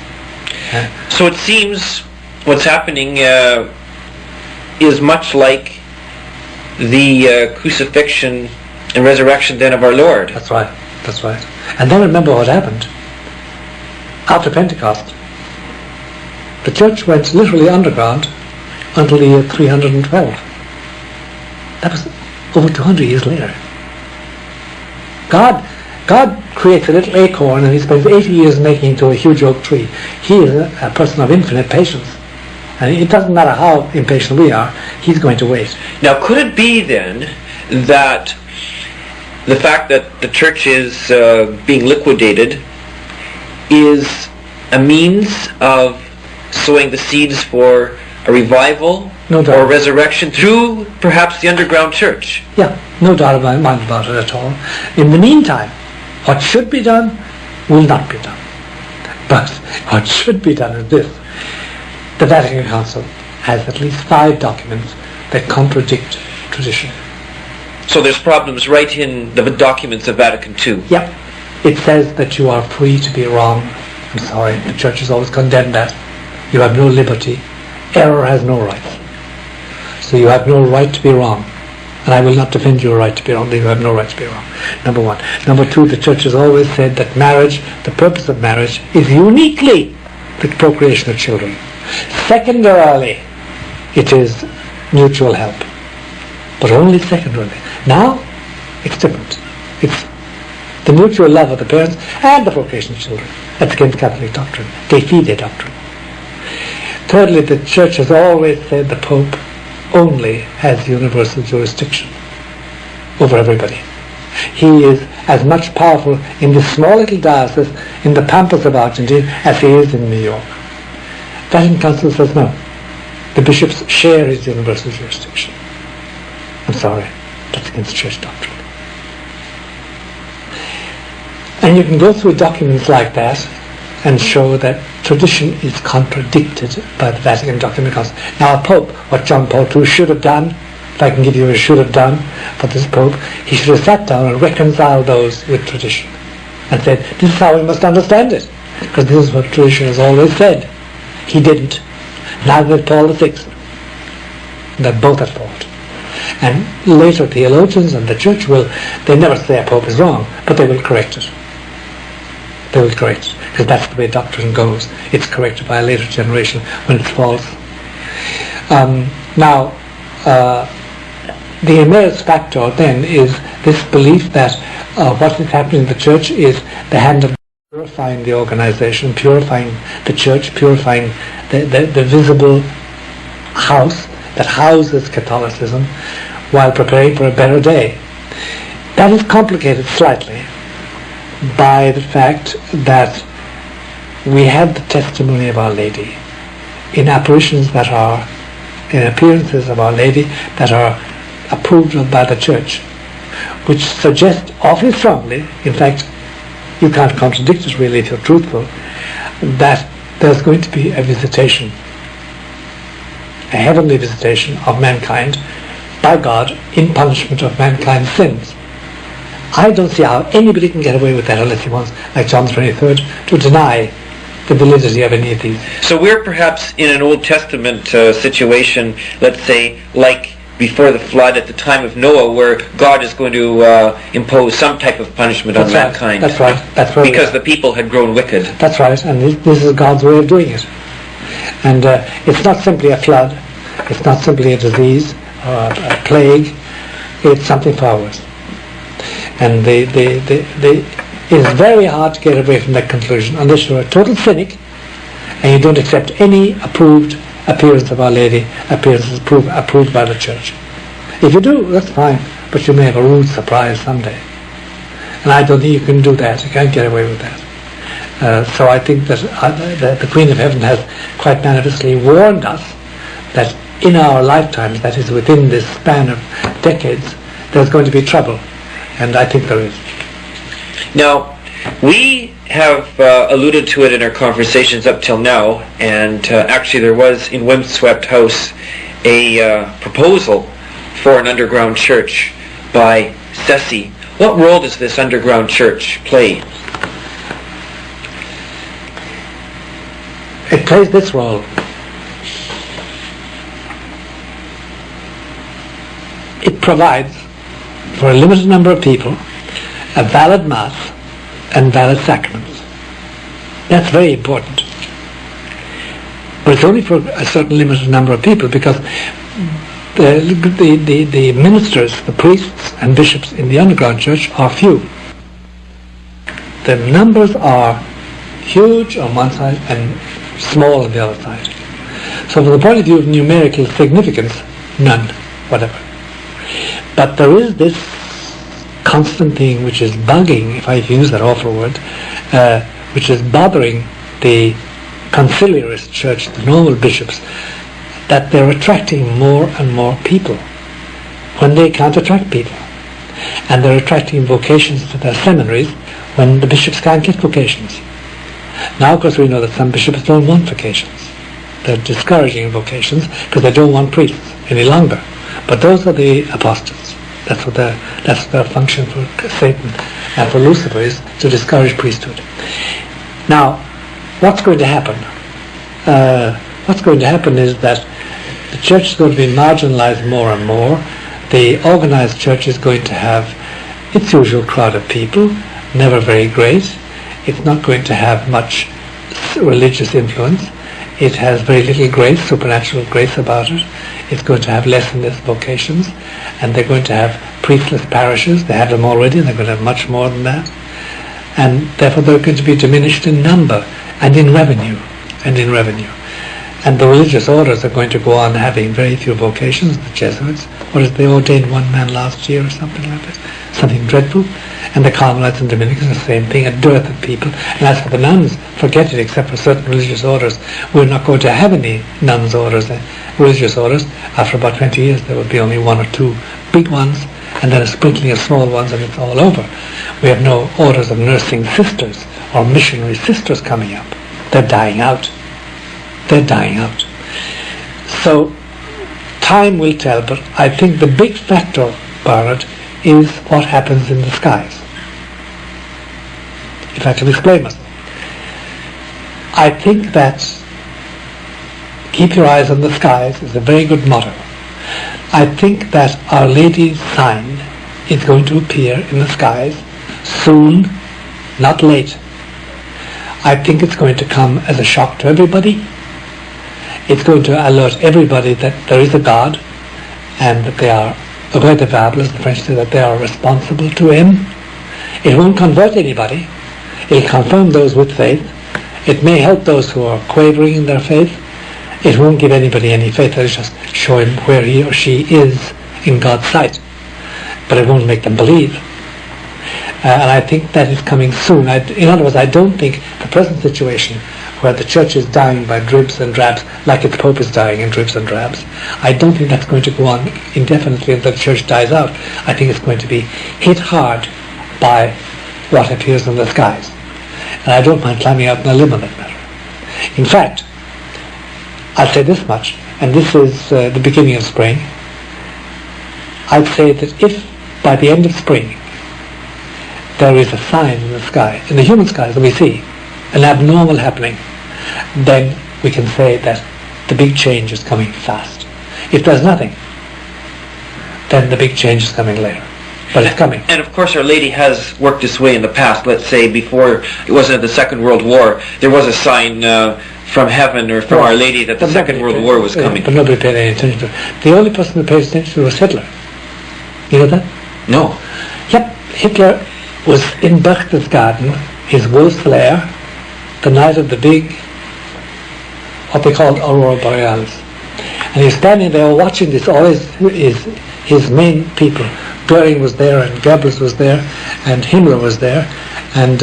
So it seems what's happening is much like the crucifixion and resurrection then of our Lord. That's right. And then remember what happened. After Pentecost, the church went literally underground until the year 312. That was over 200 years later. God creates a little acorn and he spends 80 years making it into a huge oak tree. He is a person of infinite patience. And it doesn't matter how impatient we are, he's going to wait. Now, could it be then that the fact that the church is being liquidated is a means of sowing the seeds for a revival or resurrection through perhaps the underground church? Yeah, no doubt about it at all. In the meantime, what should be done will not be done. But what should be done is this. The Vatican Council has at least 5 documents that contradict tradition. So there's problems right in the documents of Vatican II. Yep. It says that you are free to be wrong. I'm sorry, the church has always condemned that. You have no liberty. Error has no rights. So you have no right to be wrong. And I will not defend your right to be wrong. You have no right to be wrong. Number 1. Number 2, the church has always said that marriage, the purpose of marriage, is uniquely the procreation of children. Secondarily, it is mutual help. But only secondarily. Now, it's different. It's the mutual love of the parents and the procreation of children. That's against Catholic doctrine. De fide doctrine. Thirdly, the church has always said the Pope only has universal jurisdiction over everybody. He is as much powerful in this small little diocese in the pampas of Argentina as he is in New York. Vatican Council says no. The bishops share his universal jurisdiction. I'm sorry, that's against church doctrine. And you can go through documents like that and show that tradition is contradicted by the Vatican Doctrine and Council. Now a Pope, what John Paul II should have done, if I can give you a should have done for this Pope, he should have sat down and reconciled those with tradition and said, this is how we must understand it, because this is what tradition has always said. He didn't. Neither did Paul VI. They're both at fault. And later theologians and the church they never say a Pope is wrong, but they will correct it. They will correct it, because that's the way doctrine goes. It's corrected by a later generation when it's false. The emeritus factor then is this belief that what is happening in the church is the hand of purifying the organization, purifying the church, purifying the visible house that houses Catholicism while preparing for a better day. That is complicated slightly by the fact that we have the testimony of Our Lady in apparitions that are, in appearances of Our Lady that are approved of by the Church, which suggest awfully strongly, in fact you can't contradict it really if you're truthful, that there's going to be a visitation, a heavenly visitation of mankind by God in punishment of mankind's sins. I don't see how anybody can get away with that unless he wants, like John the 23rd, to deny the validity of any of these. So we're perhaps in an Old Testament situation, let's say, like before the flood at the time of Noah, where God is going to impose some type of punishment on mankind. That's right. That's right. Because the people had grown wicked. That's right, and this is God's way of doing it. And it's not simply a flood, it's not simply a disease or a plague, it's something far worse. And it's very hard to get away from that conclusion unless you're a total cynic and you don't accept any approved appearance of Our Lady, appearances approved by the Church. If you do, that's fine, but you may have a rude surprise someday. And I don't think you can do that. You can't get away with that. So I think that the Queen of Heaven has quite manifestly warned us that in our lifetimes, that is within this span of decades, there's going to be trouble. And I think there is. Now, we have alluded to it in our conversations up till now, and actually there was in Windswept House a proposal for an underground church by Ceci. What role does this underground church play? It plays this role. It provides for a limited number of people a valid Mass and valid sacraments. That's very important. But it's only for a certain limited number of people, because the ministers, the priests and bishops in the underground church are few. The numbers are huge on one side and small on the other side. So from the point of view of numerical significance, none, whatever. But there is this constant thing which is bugging, if I use that awful word, which is bothering the conciliarist church, the normal bishops, that they're attracting more and more people when they can't attract people. And they're attracting vocations to their seminaries when the bishops can't get vocations. Now, of course, we know that some bishops don't want vocations. They're discouraging vocations because they don't want priests any longer. But those are the apostates. That's their function for Satan and for Lucifer, is to discourage priesthood. Now, what's going to happen? What's going to happen is that the church is going to be marginalized more and more. The organized church is going to have its usual crowd of people, never very great. It's not going to have much religious influence. It has very little grace, supernatural grace about it. It's going to have less and less vocations, and they're going to have priestless parishes. They have them already, and they're going to have much more than that. And therefore they're going to be diminished in number and in revenue. And the religious orders are going to go on having very few vocations, the Jesuits. What is they ordained one man last year or something like this? Something dreadful. And the Carmelites and Dominicans, the same thing, a dearth of people. And as for the nuns, forget it, except for certain religious orders. We're not going to have any nuns orders, religious orders. After about 20 years, there will be only one or two big ones, and then a sprinkling of small ones, and it's all over. We have no orders of nursing sisters or missionary sisters coming up. They're dying out. They're dying out. So time will tell, but I think the big factor, Bernard, is what happens in the skies. If I can explain myself. I think that keep your eyes on the skies is a very good motto. I think that Our Lady's sign is going to appear in the skies soon, not late. I think it's going to come as a shock to everybody. It's going to alert everybody that there is a God and that they are redevable, as the French say, that they are responsible to Him. It won't convert anybody. It'll confirm those with faith. It may help those who are quavering in their faith. It won't give anybody any faith. It'll just show him where he or she is in God's sight. But it won't make them believe. And I think that is coming soon. In other words, I don't think the present situation where the church is dying by dribs and drabs, like its Pope is dying in dribs and drabs, I don't think that's going to go on indefinitely until the church dies out. I think it's going to be hit hard by what appears in the skies. And I don't mind climbing out on a limb on that matter. In fact, I'll say this much, and this is the beginning of spring. I'd say that if by the end of spring there is a sign in the sky, in the human skies that we see, an abnormal happening, then we can say that the big change is coming fast. If there's nothing, then the big change is coming later. But it's coming. And of course Our Lady has worked this way in the past. Let's say before, it wasn't the Second World War, there was a sign from heaven or from Our Lady that the Second World War was coming. But nobody paid any attention to it. The only person who paid attention to it was Hitler. You know that? No. Yep. Hitler was in Berchtesgaden, his wolf's lair, the night of the big, what they called Aurora Borealis. And he was standing there watching this, all his main people. Goering was there, and Goebbels was there, and Himmler was there, and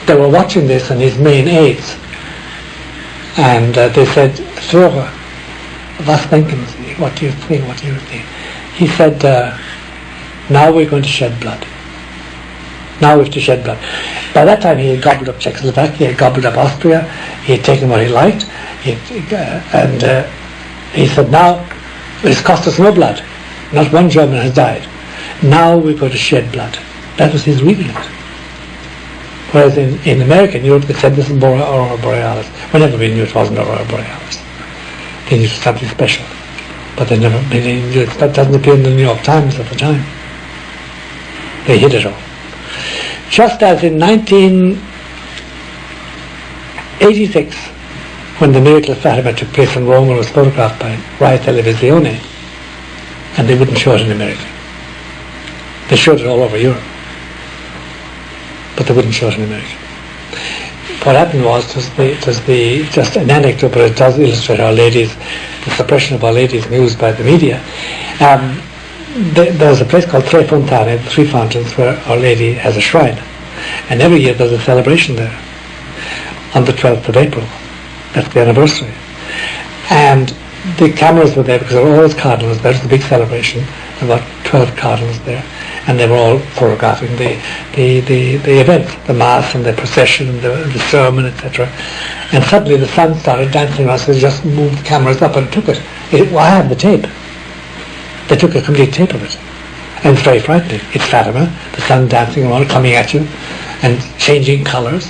they were watching this, and his main aides. And they said, Führer, was denken Sie? What do you think? What do you think? He said, now we're going to shed blood. Now we have to shed blood. By that time he had gobbled up Czechoslovakia, he had gobbled up Austria, he had taken what he liked, and he said, now it's cost us no blood. Not one German has died. Now we're going to shed blood. That was his reading of it. Whereas in America, in Europe, they said this is Aurora Borealis. Whenever we knew it wasn't Aurora Borealis. They knew it was something special. But they knew it. That doesn't appear in the New York Times at the time. They hid it all. Just as in 1986, when the miracle of Fatima took place in Rome and was photographed by Rai Televisione, and they wouldn't show it in America. They showed it all over Europe, but they wouldn't show it in America. What happened was, just an anecdote, but it does illustrate Our Lady's, the suppression of Our Lady's news by the media. There's a place called Tre Fontane, the Three Fountains, where Our Lady has a shrine. And every year there's a celebration there on the 12th of April. That's the anniversary. And the cameras were there because there were always cardinals. There's the big celebration. There were about 12 cardinals there. And they were all photographing the event, the Mass and the procession and the sermon, etc. And suddenly the sun started dancing around, so they just moved the cameras up and took it. I have the tape. They took a complete tape of it. And it's very frightening. It's Fatima, the sun dancing around, coming at you, and changing colours.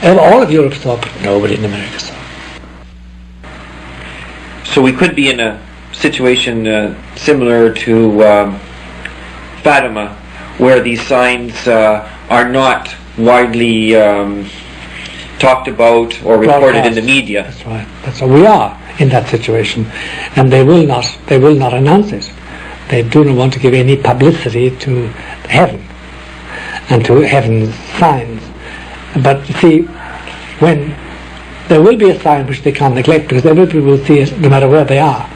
And all of Europe saw, but nobody in America saw. So we could be in a situation similar to Fatima, where these signs are not widely talked about or reported in the media. That's right. We are in that situation, and they will not announce it. They do not want to give any publicity to heaven and to heaven's signs. But you see, when there will be a sign which they can't neglect, because everybody will see it no matter where they are.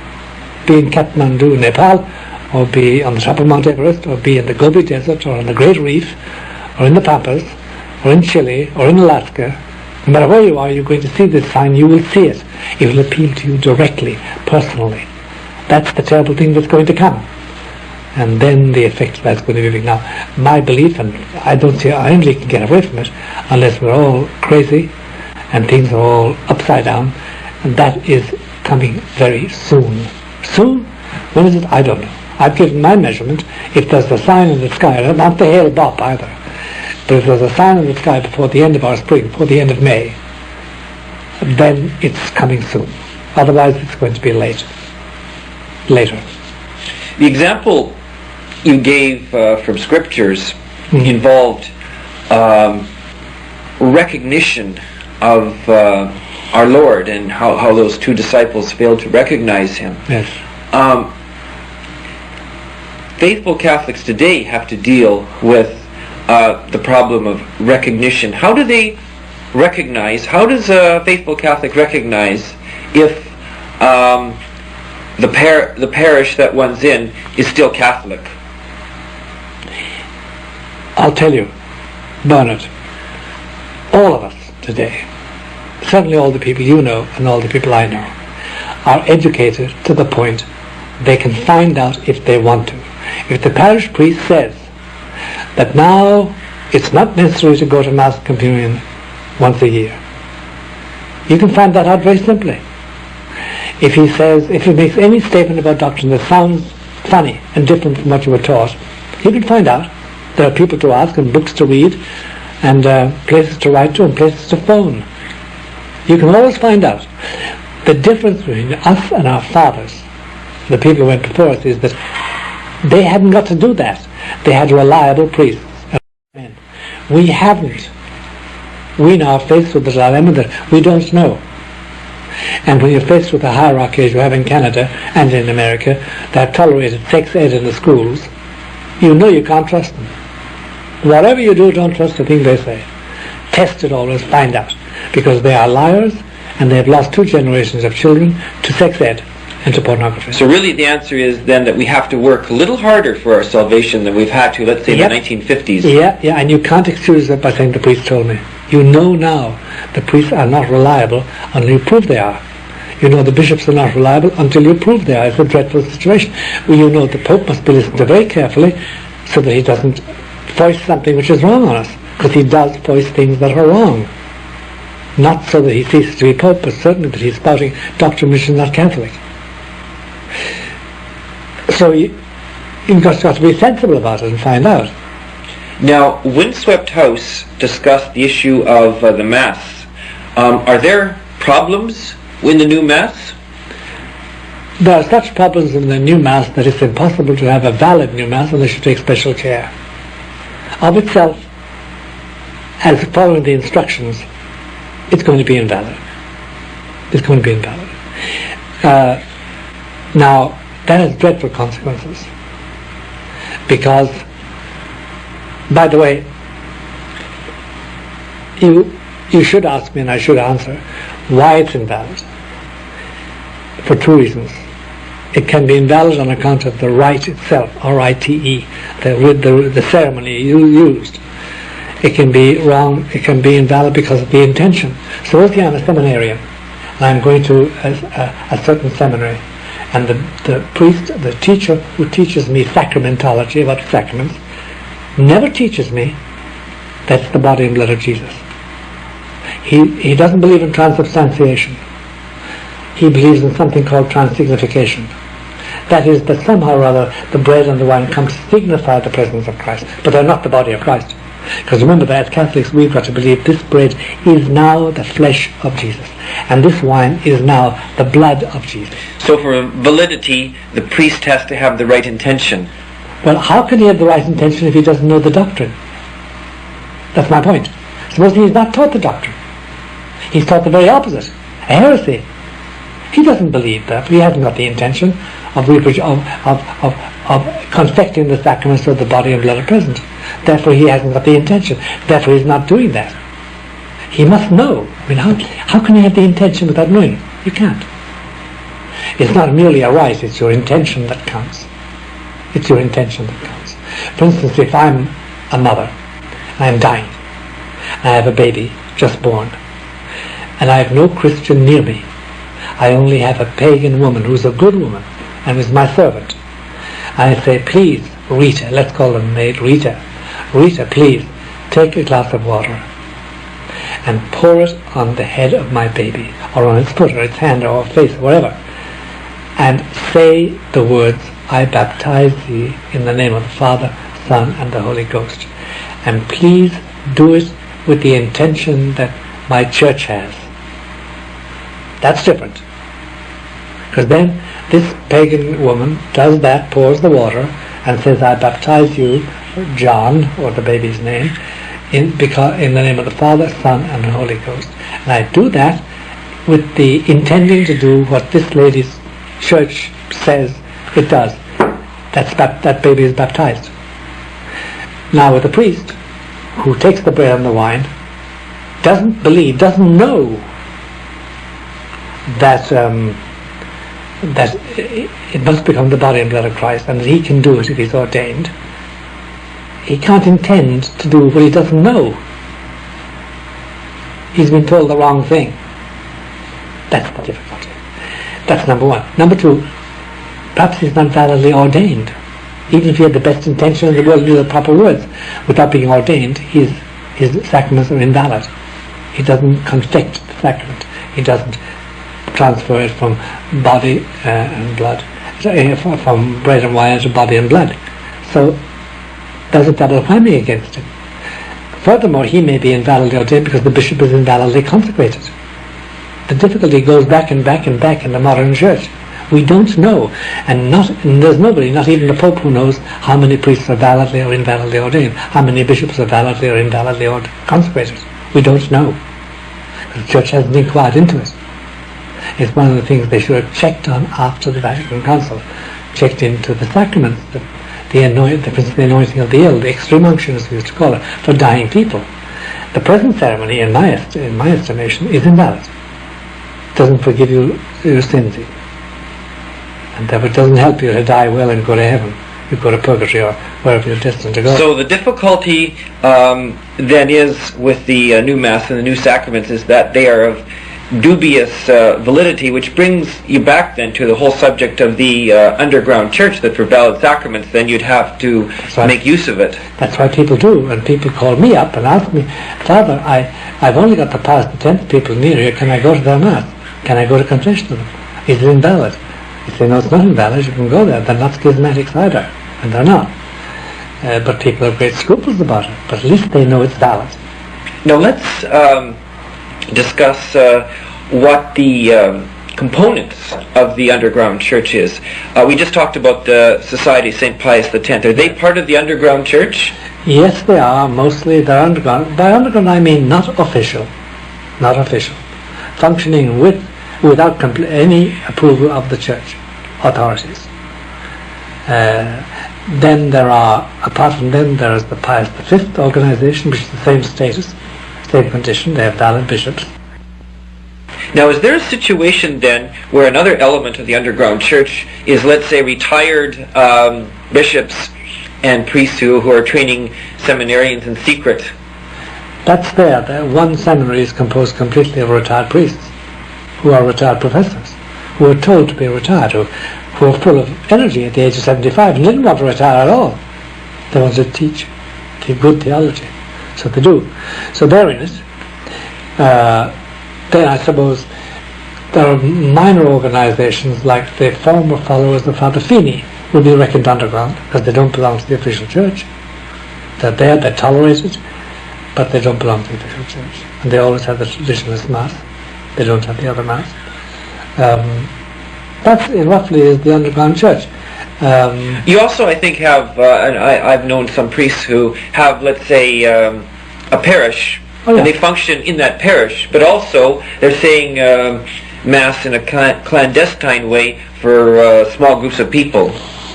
Be in Kathmandu, Nepal, or be on the top of Mount Everest, or be in the Gobi Desert, or on the Great Reef, or in the Pampas, or in Chile, or in Alaska. No matter where you are, you're going to see this sign. You will see it. It will appeal to you directly, personally. That's the terrible thing that's going to come. And then the effect that's going to be big. Now, my belief, and I don't see how anybody can get away from it unless we're all crazy and things are all upside down, and that is coming very soon. Soon? When is it? I don't know. I've given my measurement. If there's a sign in the sky, not the Hale Bop either, but if there's a sign in the sky before the end of our spring, before the end of May, then it's coming soon. Otherwise it's going to be later. The example you gave from scriptures involved recognition of our Lord, and how those two disciples failed to recognize him. Yes. Faithful Catholics today have to deal with the problem of recognition. How do they recognize, how does a faithful Catholic recognize if the parish that one's in is still Catholic? I'll tell you, Bernard, all of us today, certainly all the people you know and all the people I know, are educated to the point they can find out if they want to. If the parish priest says that now it's not necessary to go to Mass and Communion once a year, you can find that out very simply. If he makes any statement about doctrine that sounds funny and different from what you were taught, you can find out. There are people to ask and books to read and places to write to and places to phone. You can always find out. The difference between us and our fathers, the people who went before us, is that they hadn't got to do that. They had reliable priests. We haven't. We now are faced with the dilemma that we don't know. And when you're faced with a hierarchy as you have in Canada and in America that tolerated sex ed in the schools, you know you can't trust them. Whatever you do, don't trust a thing they say. Test it always, find out. Because they are liars, and they have lost 2 generations of children to sex ed and to pornography. So really the answer is then that we have to work a little harder for our salvation than we've had to, let's say, in the 1950s. Yeah, and you can't excuse that by saying the priest told me. You know now the priests are not reliable until you prove they are. You know the bishops are not reliable until you prove they are. It's a dreadful situation. Well, you know the Pope must be listened to very carefully so that he doesn't foist something which is wrong on us, because he does foist things that are wrong. Not so that he ceases to be Pope, but certainly that he's spouting doctrine which is not Catholic. So you've got to be sensible about it and find out. Now, Windswept House discussed the issue of the Mass. Are there problems in the new Mass? There are such problems in the new Mass that it's impossible to have a valid new Mass unless you take special care. Of itself, as following the instructions, it's going to be invalid. It's going to be invalid. Now, that has dreadful consequences. Because, by the way, you should ask me and I should answer why it's invalid. For 2 reasons. It can be invalid on account of the rite itself, R-I-T-E, the ceremony you used. It can be wrong, it can be invalid because of the intention. Suppose I'm a seminarian and I'm going to a certain seminary, and the priest, the teacher who teaches me sacramentology about sacraments, never teaches me that's the body and blood of Jesus. He doesn't believe in transubstantiation. He believes in something called transsignification. That is, that somehow or other the bread and the wine come to signify the presence of Christ, but they're not the body of Christ. Because remember that as Catholics we've got to believe this bread is now the flesh of Jesus, and this wine is now the blood of Jesus. So for validity, the priest has to have the right intention. Well, how can he have the right intention if he doesn't know the doctrine? That's my point. Suppose he's not taught the doctrine. He's taught the very opposite, a heresy. He doesn't believe that. He hasn't got the intention of confecting the sacraments so the body and blood are present. Therefore he hasn't got the intention. Therefore he's not doing that. He must know. I mean, how can you have the intention without knowing? You can't. It's not merely a right, it's your intention that counts. It's your intention that counts. For instance, if I'm a mother, and I'm dying, and I have a baby just born, and I have no Christian near me, I only have a pagan woman who's a good woman, and is my servant. I say, please, Rita, let's call her maid Rita. Rita, please, take a glass of water and pour it on the head of my baby, or on its foot, or its hand, or face, or whatever, and say the words, I baptize thee in the name of the Father, Son, and the Holy Ghost. And please do it with the intention that my church has. That's different. Because then this pagan woman does that, pours the water, and says, I baptize you, John, or the baby's name, in the name of the Father, Son, and the Holy Ghost. And I do that with the intending to do what this lady's church says it does. That baby is baptized. Now with the priest, who takes the bread and the wine, doesn't know that it must become the body and blood of Christ, and that he can do it if he's ordained. He can't intend to do what he doesn't know. He's been told the wrong thing. That's the difficulty. That's number one. Number two, perhaps he's not validly ordained. Even if he had the best intention in the world, knew the proper words, without being ordained, his sacraments are invalid. He doesn't confect the sacrament. He doesn't transfer it from body and blood, from bread and wine to body and blood. So there's a double whammy against him. Furthermore, he may be invalidly ordained because the bishop is invalidly consecrated. The difficulty goes back and back and back in the modern church. We don't know, and there's nobody, not even the Pope, who knows how many priests are validly or invalidly ordained, how many bishops are validly or invalidly consecrated. We don't know. The church hasn't inquired into it. It's one of the things they should have checked on after the Vatican Council, checked into the sacraments, the anointing of the ill, the extreme unction, as we used to call it, for dying people. The present ceremony, in my estimation, is invalid. It doesn't forgive you your sins, and therefore it doesn't help you to die well and go to heaven. You go to purgatory or wherever you're destined to go. So the difficulty then is with the new Mass and the new sacraments is that they are of dubious validity, which brings you back then to the whole subject of the underground church, that for valid sacraments then you'd have to make use of it. That's why people do, and people call me up and ask me, Father, I've only got the past 10 people near here, can I go to their Mass? Can I go to confession to them? Is it invalid? You say, no, it's not invalid, you can go there. They're not schismatics either, and they're not. But people have great scruples about it, but at least they know it's valid. Now let's discuss what the components of the underground church is. We just talked about the Society St. Pius X. Are they part of the underground church? Yes, they are. Mostly they're underground. By underground I mean not official. Not official. Functioning without any approval of the church authorities. Then there are, apart from them, there is the Pius V organization, which is the same status, same condition. They have valid bishops. Now, is there a situation then where another element of the underground church is, let's say, retired bishops and priests who are training seminarians in secret? That's there. One seminary is composed completely of retired priests, who are retired professors, who are told to be retired, who are full of energy at the age of 75 and didn't want to retire at all. They want to teach good theology. So they do. So they're in it. Then I suppose there are minor organizations like the former followers of Father Feeney will be reckoned underground because they don't belong to the official church. They're there, they're tolerated, but they don't belong to the official church. And they always have the traditionalist Mass. They don't have the other Mass. That roughly is the underground church. You also, I think, have, and I've known some priests who have, let's say, a parish, and they function in that parish, but also they're saying Mass in a clandestine way for small groups of people.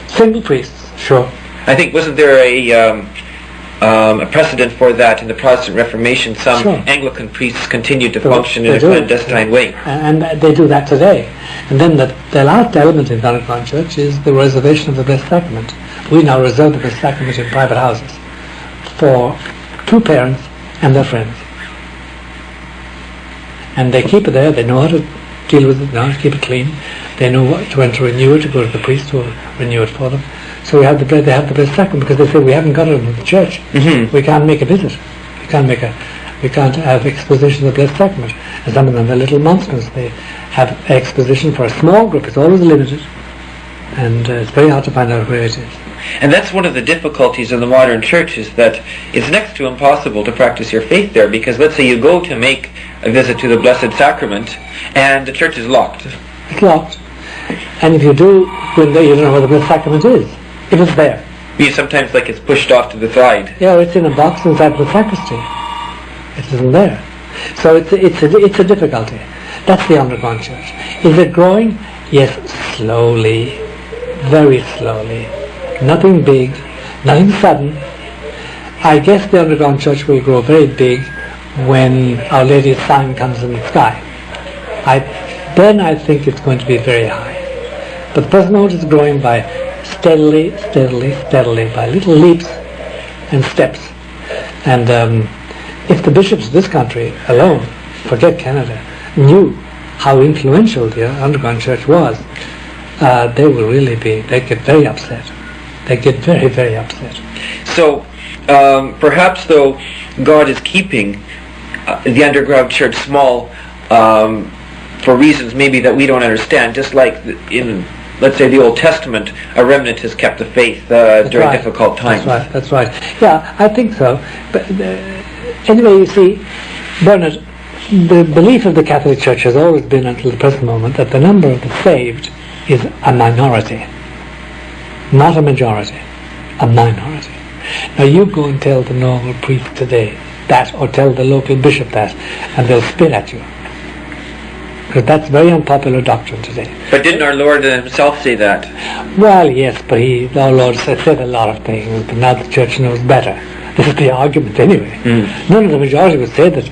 Single priests, sure. I think, wasn't there a a precedent for that in the Protestant Reformation. Some Sure. Anglican priests continued to function in a do. clandestine way. And they do that today. And then the last element in the underground church is the reservation of the Blessed Sacrament. We now reserve the Blessed Sacrament in private houses for two parents and their friends. And they keep it there. They know how to deal with it now, to keep it clean. They know when to renew it, to go to the priest who will renew it for them. So they have the Blessed Sacrament because they say we haven't got it in the church. Mm-hmm. We can't make a visit. We can't have exposition of the Blessed Sacrament. And some of them are little monsters. They have exposition for a small group. It's always limited, and it's very hard to find out where it is. And that's one of the difficulties in the modern church, is that it's next to impossible to practice your faith there, because let's say you go to make a visit to the Blessed Sacrament and the church is locked. It's locked. And if you do go in there, you don't know where the Blessed Sacrament is. If it's there. You sometimes like it's pushed off to the side. Yeah, it's in a box inside the sacristy. It isn't there. So it's a difficulty. That's the underground church. Is it growing? Yes, slowly, very slowly. Nothing big, nothing sudden. I guess the underground church will grow very big when Our Lady's sign comes in the sky. Then I think it's going to be very high. But the present moment is growing by steadily, by little leaps and steps. And if the bishops of this country alone, forget Canada, knew how influential the underground church was, they'd get very upset. They get very, very upset. So, perhaps though, God is keeping the underground church small for reasons maybe that we don't understand, just like in, let's say, the Old Testament, a remnant has kept the faith during difficult times. That's right. Yeah, I think so. But anyway, you see, Bernard, the belief of the Catholic Church has always been, until the present moment, that the number of the saved is a minority. Not a majority, a minority. Now you go and tell the normal priest today that, or tell the local bishop that, and they'll spit at you. Because that's very unpopular doctrine today. But didn't our Lord himself say that? Well, yes, but our Lord said a lot of things, but now the church knows better. This is the argument anyway. None of the majority would say that.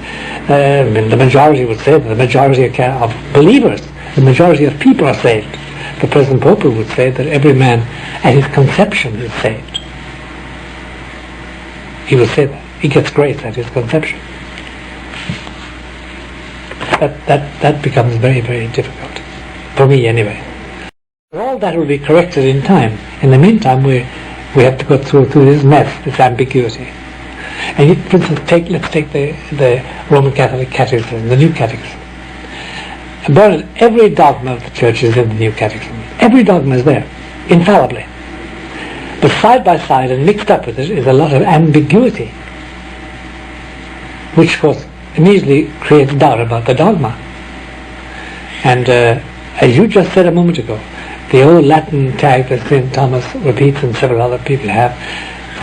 The majority would say that the majority of believers, the majority of people are saved. The present Pope would say that every man at his conception is saved. He will say that. He gets grace at his conception. That becomes very, very difficult. For me, anyway. All that will be corrected in time. In the meantime, we have to go through this mess, this ambiguity. And for instance, let's take the Roman Catholic Catechism, the New Catechism. Bernard, every dogma of the Church is in the New Catechism. Every dogma is there, infallibly. But side by side and mixed up with it is a lot of ambiguity, which of course immediately creates doubt about the dogma. And as you just said a moment ago, the old Latin tag that St. Thomas repeats and several other people have,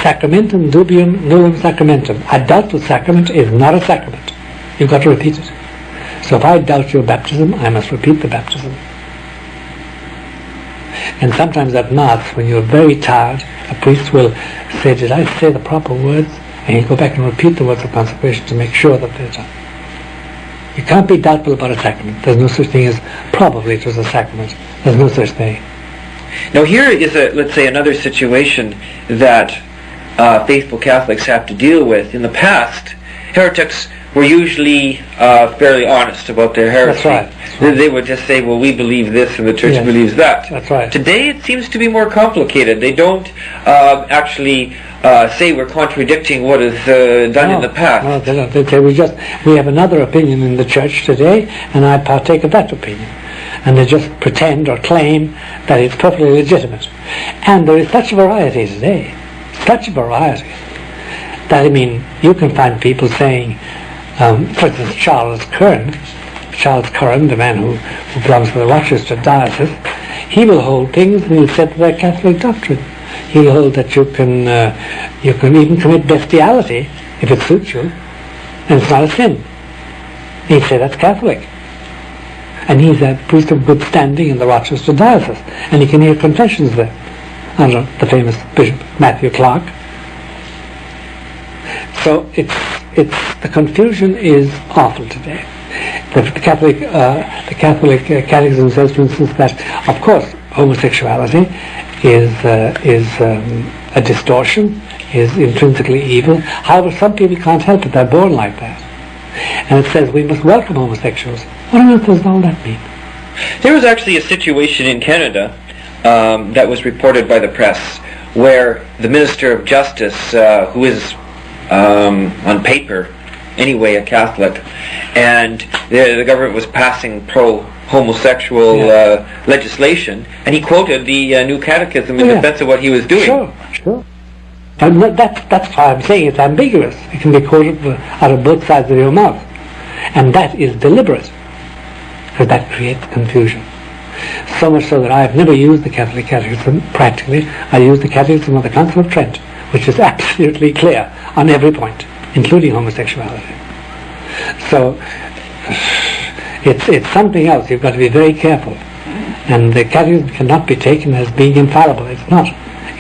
sacramentum dubium nullum sacramentum. A doubtful sacrament is not a sacrament. You've got to repeat it. So if I doubt your baptism, I must repeat the baptism. And sometimes at Mass, when you're very tired, a priest will say, did I say the proper words? And he'll go back and repeat the words of consecration to make sure that they're done. You can't be doubtful about a sacrament. There's no such thing as probably it was a sacrament. There's no such thing. Now here is, let's say, another situation that faithful Catholics have to deal with. In the past, heretics were usually fairly honest about their heresy. That's right. They would just say, well, we believe this and the Church believes that. That's right. Today it seems to be more complicated. They don't actually say we're contradicting what is done in the past. No, they don't. They say we have another opinion in the Church today, and I partake of that opinion. And they just pretend or claim that it's perfectly legitimate. And there is such a variety today, such a variety, that, I mean, you can find people saying, for instance, Charles Curran, the man who belongs to the Rochester diocese, he will hold things and he'll say that they're Catholic doctrine. He'll hold that you can even commit bestiality if it suits you, and it's not a sin. He'll say that's Catholic. And he's a priest of good standing in the Rochester diocese, and he can hear confessions there under the famous Bishop Matthew Clark. So the confusion is awful today. The Catholic Catechism says, for instance, that of course homosexuality is a distortion, is intrinsically evil. However, some people can't help it; they're born like that. And it says we must welcome homosexuals. What on earth does all that mean? There was actually a situation in Canada that was reported by the press where the Minister of Justice, who is on paper anyway a Catholic, and the government was passing pro-homosexual legislation, and he quoted the New Catechism in defense of what he was doing. Sure. And that's why I'm saying it's ambiguous. It can be quoted out of both sides of your mouth. And that is deliberate, because that creates confusion. So much so that I've never used the Catholic Catechism practically. I use the Catechism of the Council of Trent, which is absolutely clear on every point, including homosexuality. So it's something else. You've got to be very careful. And the Catechism cannot be taken as being infallible. It's not.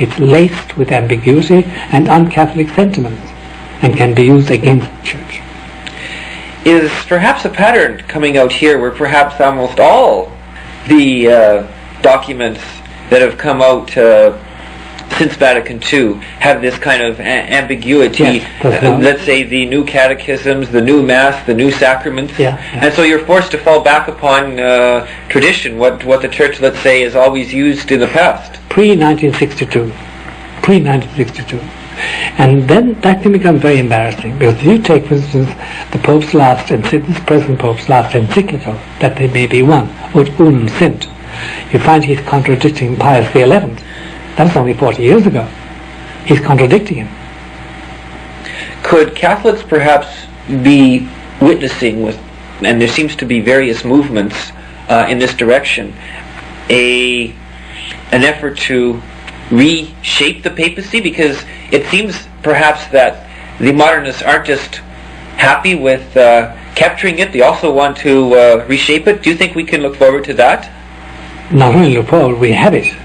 It's laced with ambiguity and un-Catholic sentiments and can be used against the Church. Is perhaps a pattern coming out here where perhaps almost all the documents that have come out since Vatican II have this kind of ambiguity? Yes, let's say the new catechisms, the new Mass, the new sacraments. And so you're forced to fall back upon tradition, what the Church, let's say, has always used in the past. Pre-1962. And then that can become very embarrassing, because if you take, for instance, the Pope's this present Pope's last encyclical, that there may be one, Ut Unum Sint, you find he's contradicting Pius XI. That was only 40 years ago. He's contradicting him. Could Catholics perhaps be witnessing with, and there seems to be various movements in this direction, an effort to reshape the papacy? Because it seems perhaps that the modernists aren't just happy with capturing it, they also want to reshape it. Do you think we can look forward to that? Not only look forward, we have it.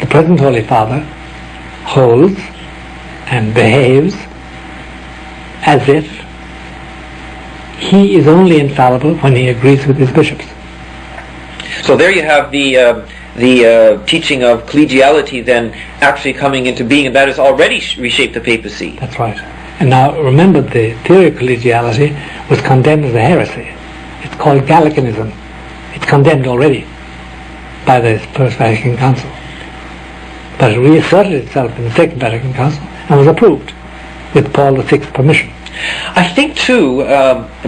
The present Holy Father holds and behaves as if he is only infallible when he agrees with his bishops. So there you have the teaching of collegiality then actually coming into being, and that has already reshaped the papacy. That's right. And now remember, the theory of collegiality was condemned as a heresy. It's called Gallicanism. It's condemned already by the First Vatican Council. But it reasserted itself in the Second Vatican Council and was approved with Paul VI's permission. I think too,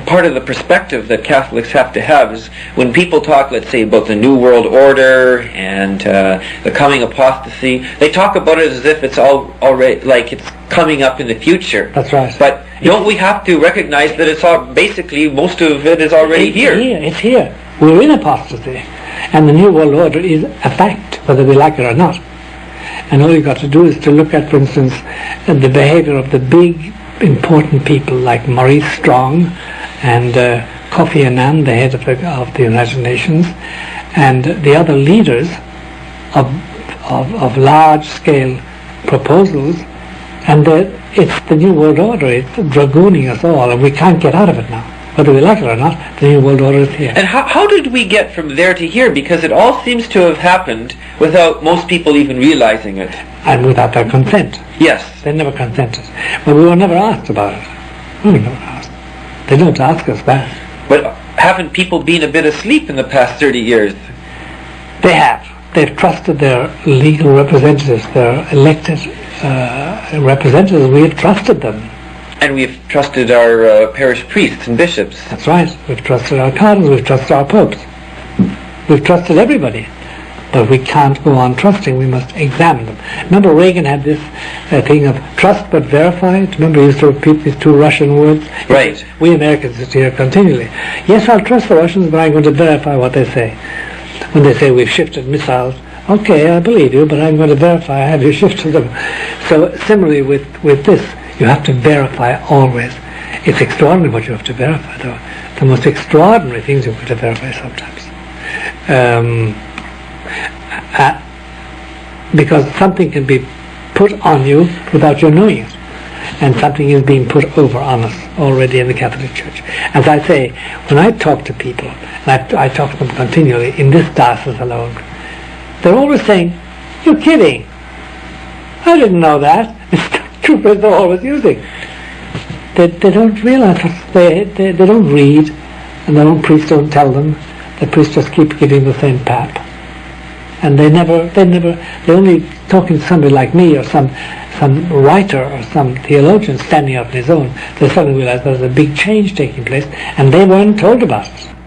part of the perspective that Catholics have to have is when people talk, let's say, about the New World Order and the coming apostasy, they talk about it as if it's already, like it's coming up in the future. That's right. But don't we have to recognize that it's all, basically most of it is already here? It's here. We're in apostasy. And the New World Order is a fact, whether we like it or not. And all you've got to do is to look at, for instance, the behavior of the big important people like Maurice Strong and Kofi Annan, the head of the United Nations, and the other leaders of large-scale proposals, and it's the New World Order. It's dragooning us all, and we can't get out of it now. Whether we like it or not, the New World Order is here. And how did we get from there to here? Because it all seems to have happened without most people even realizing it. And without their consent. Yes. They never consented. But we were never asked about it. We were never asked. They don't ask us that. But haven't people been a bit asleep in the past 30 years? They have. They've trusted their legal representatives, their elected representatives. We have trusted them. And we've trusted our parish priests and bishops. That's right. We've trusted our cardinals, we've trusted our popes. We've trusted everybody. But we can't go on trusting, we must examine them. Remember Reagan had this thing of trust but verify? Remember he used to repeat these two Russian words? Right. We Americans sit here continually. Yes, I'll trust the Russians, but I'm going to verify what they say. When they say we've shifted missiles, okay, I believe you, but I'm going to verify have you shifted them. So similarly with this, you have to verify always. It's extraordinary what you have to verify, though. The most extraordinary things you've got to verify sometimes. Because something can be put on you without you knowing it. and something is being put over on us already in the Catholic Church. As I say, when I talk to people, and I talk to them continually in this diocese alone, they're always saying, "You're kidding. I didn't know that." It's the truth that they're always using. They don't realise that they don't read, and their own priests don't tell them. The priests just keep giving the same pap. And they're only talking to somebody like me or some writer or some theologian standing up on his own. They suddenly realise there's a big change taking place, and they weren't told about it.